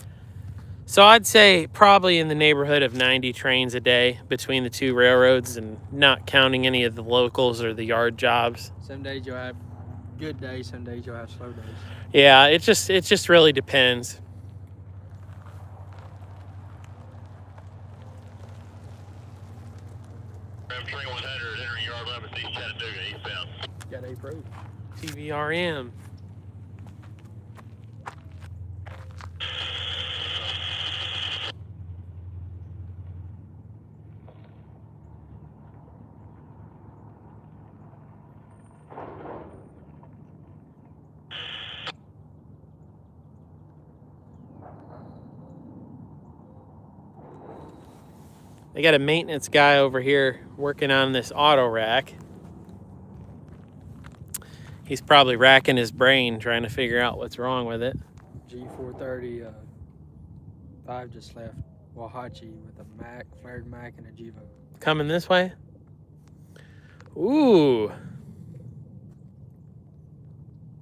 So I'd say probably in the neighborhood of 90 trains a day between the two railroads, and not counting any of the locals or the yard jobs. Some days you'll have good days, some days you'll have slow days. Yeah, it just really depends. Ram 2100 entering yard limits East Chattanooga eastbound. Got A approved. TVRM. They got a maintenance guy over here working on this auto rack. He's probably racking his brain trying to figure out what's wrong with it. G430, 5 just left Wahachi with a Mac, flared Mac, and a Gevo. Coming this way? Ooh.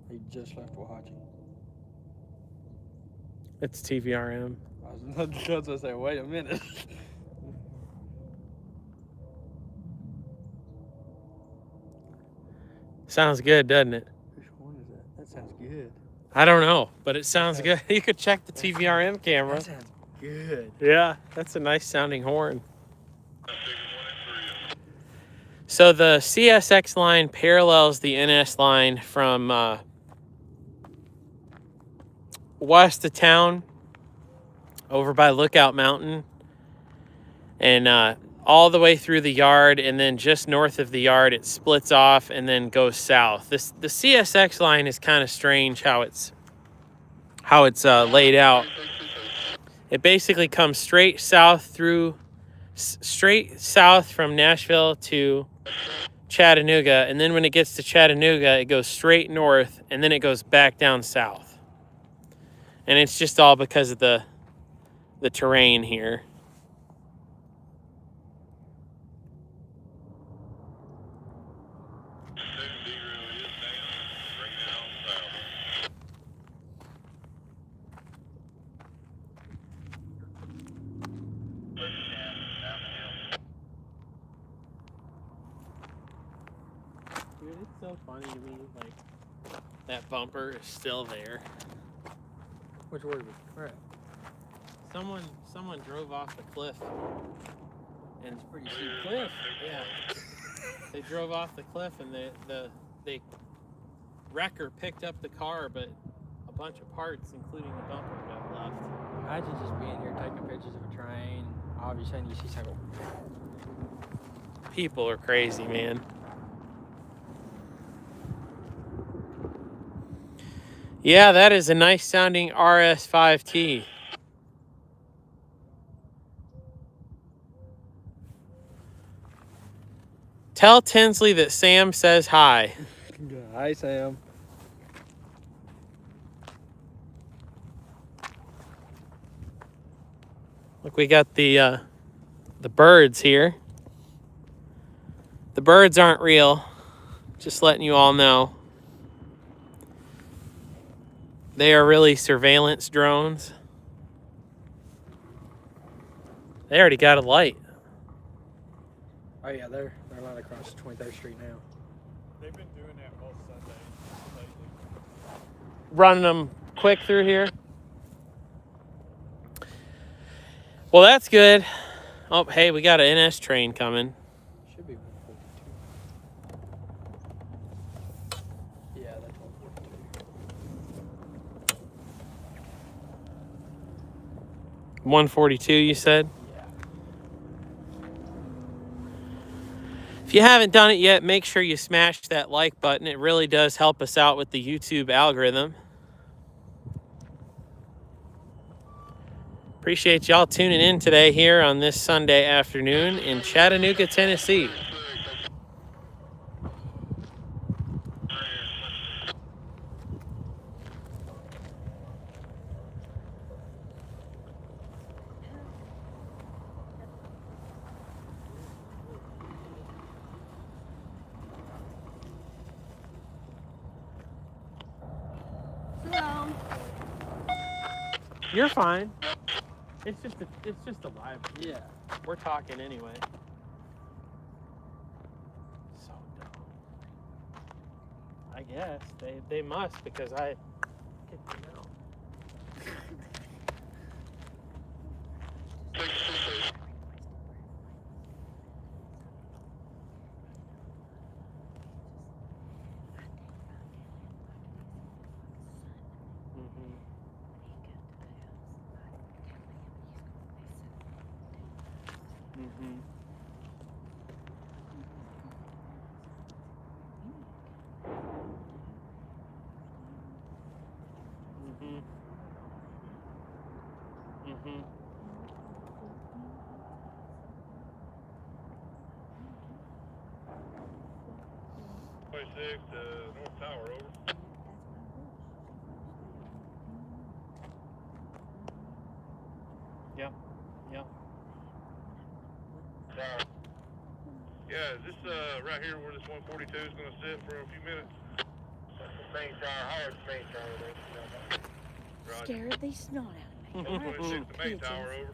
He just left Wahachi. It's TVRM. I was going to say, wait a minute. Sounds good, doesn't it? Which one is that? That sounds good. I don't know, but it sounds good. You could check the TVRM camera. That sounds good. Yeah, that's a nice sounding horn. So the CSX line parallels the NS line from west of town over by Lookout Mountain, and all the way through the yard, and then just north of the yard it splits off and then goes south. The CSX line is kind of strange how it's laid out. It basically comes straight south from Nashville to Chattanooga, and then when it gets to Chattanooga it goes straight north, and then it goes back down south. And it's just all because of the terrain here. Dude, it's so funny to me, like, that bumper is still there. Which word was crap? Someone drove off the cliff. And It's a pretty steep cliff. yeah, they drove off the cliff, and the wrecker picked up the car, but a bunch of parts, including the bumper, got left. Imagine just being here taking pictures of a train. All of a sudden you see something. People are crazy, man. Yeah, that is a nice sounding RS5T. Tell Tinsley that Sam says hi. Hi, Sam. Look, we got the birds here. The birds aren't real. Just letting you all know. They are really surveillance drones. They already got a light. Oh yeah, they're right across 23rd Street now. They've been doing that most Sundays lately. Running them quick through here. Well, that's good. Oh, hey, we got an NS train coming. Should be 142. Yeah, that's 142. 142, you said? Yeah. If you haven't done it yet, make sure you smash that like button. It really does help us out with the YouTube algorithm. Appreciate y'all tuning in today here on this Sunday afternoon in Chattanooga, Tennessee. Hello. You're fine. It's just a live. Yeah. We're talking anyway. So dumb. I guess they must, because I kicked them out. Mm-hmm. Mm-hmm. Mm-hmm. 26 to North Tower, over. Yep. Yep. Yeah, is this right here where this 142 is going to sit for a few minutes? That's the main tower, higher main tower there. Roger. Scared the snot out of me. 126, the main tower, over.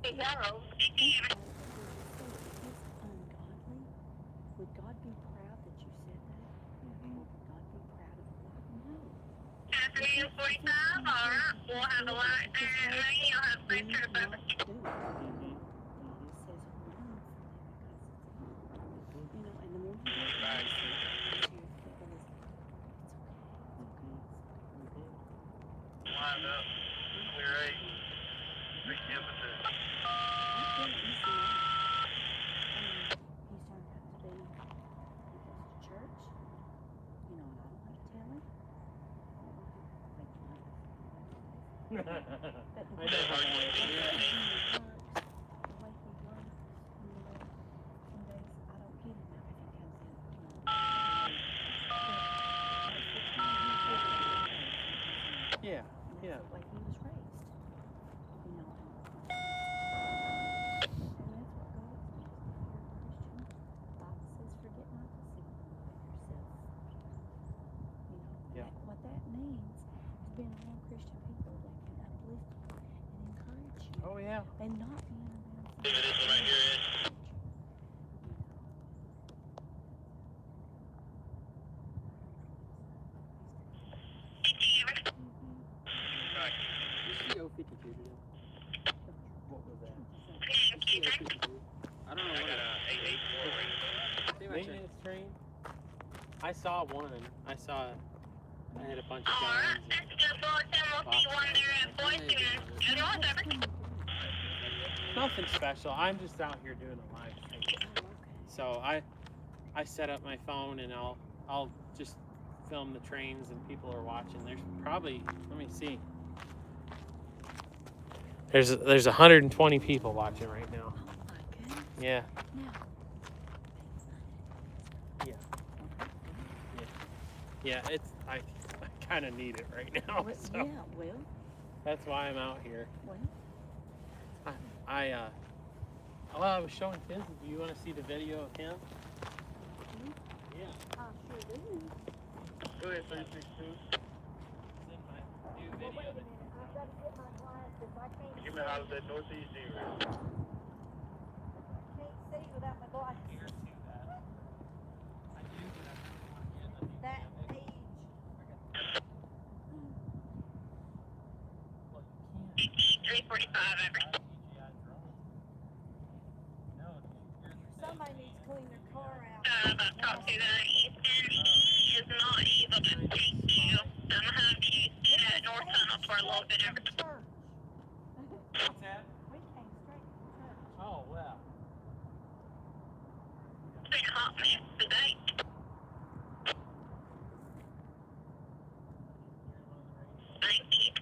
Hello. Would God be proud that you said that? Would God be proud of you? After you 45, alright, we'll have a light there and you'll have space for the purpose. He says, you know, and the more you do it, Line up, clear 8. Big temperature. I know how that is. Yeah, yeah. Like he was raised, you know. And that's what God says. If you're a Christian, the Bible says, forget not to seek the Lord yourself. You know, Yeah. what that means is being around Christian people that can uplift you and encourage you. Oh yeah. And not being around This one right here, Ed. Right. You see 052 today? What was that? Keep it. I don't know I what got a 884 right See my check. Maintenance train. I I saw one. I had a bunch of Alright, guns. that's good. Well, then we'll see one there at Boise and North Everett. Nothing special. I'm just out here doing a live stream. So I set up my phone and I'll just film the trains and people are watching. There's probably, let me see. There's 120 people watching right now. Oh my goodness. Yeah. Now, Yeah. Yeah, I kind of need it right now. well, So yeah, well, that's why I'm out here. well. I was showing Kinsey. Do you want to see the video of him? Yeah. I sure do. Go ahead, 362. It's in my new Well, video. wait a minute. I've got to get my glasses. I can't Give me out of that northeast area. can't see without my glasses. Here to that. I do, but I'm not on yet. That page. Well, you can't. 345 Everett. No, Somebody needs to clean their car out. About talk to that Easton is not able to take you. I'm having you sit at North Tunnel for a little bit every Church. What's that? We came straight from church. Oh, well. been a hot mess today. Thank you.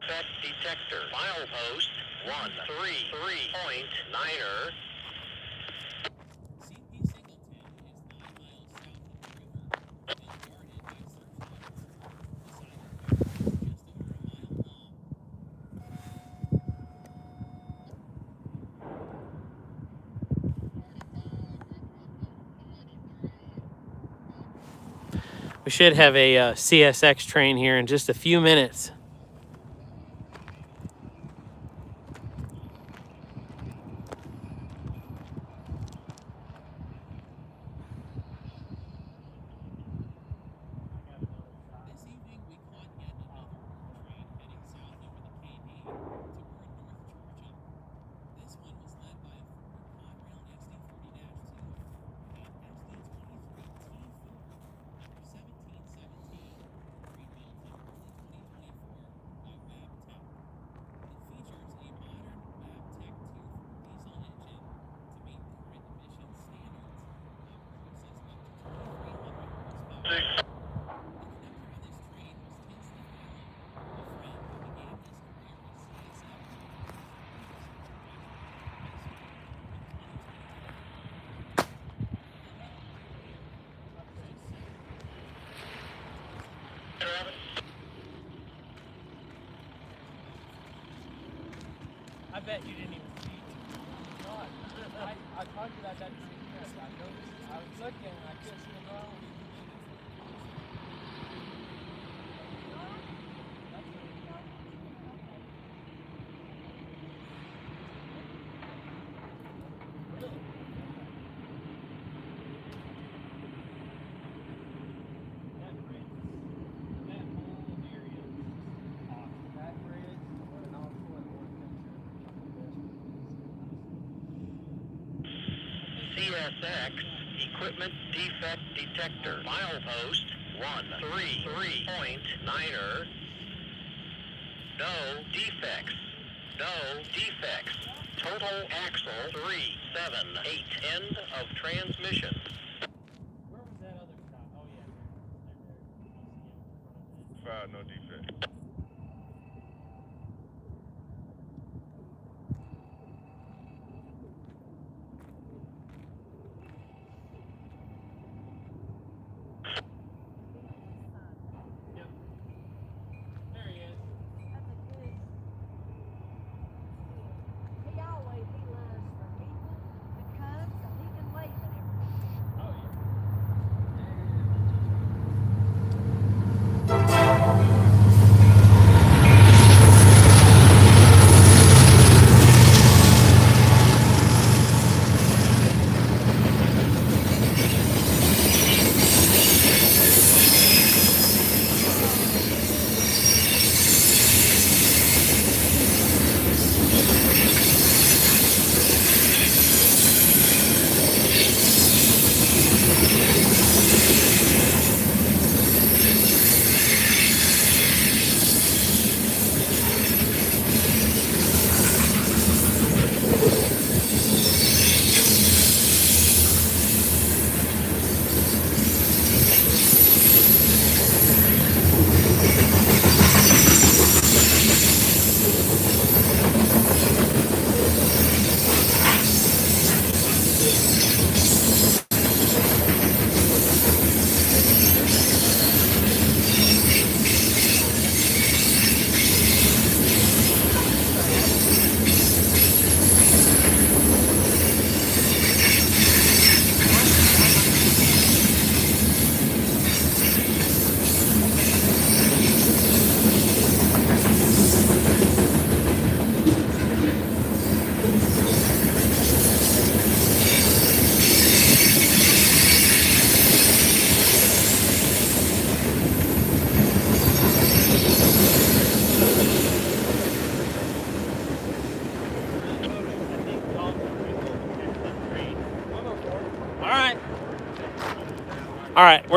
Set detector. Milepost 133.9er. We should have a CSX train here in just a few minutes. I bet you didn't even see it. I talked about that. I was looking and I couldn't see the road. CSX equipment defect detector. Milepost 133.9er. No defects. No defects. Total axle 378. End of transmission. Where was that other shot? Oh, yeah. Five, no defect. There he is. That's a good. He always loves for people to come so he can wave at everybody. Oh, yeah. All right.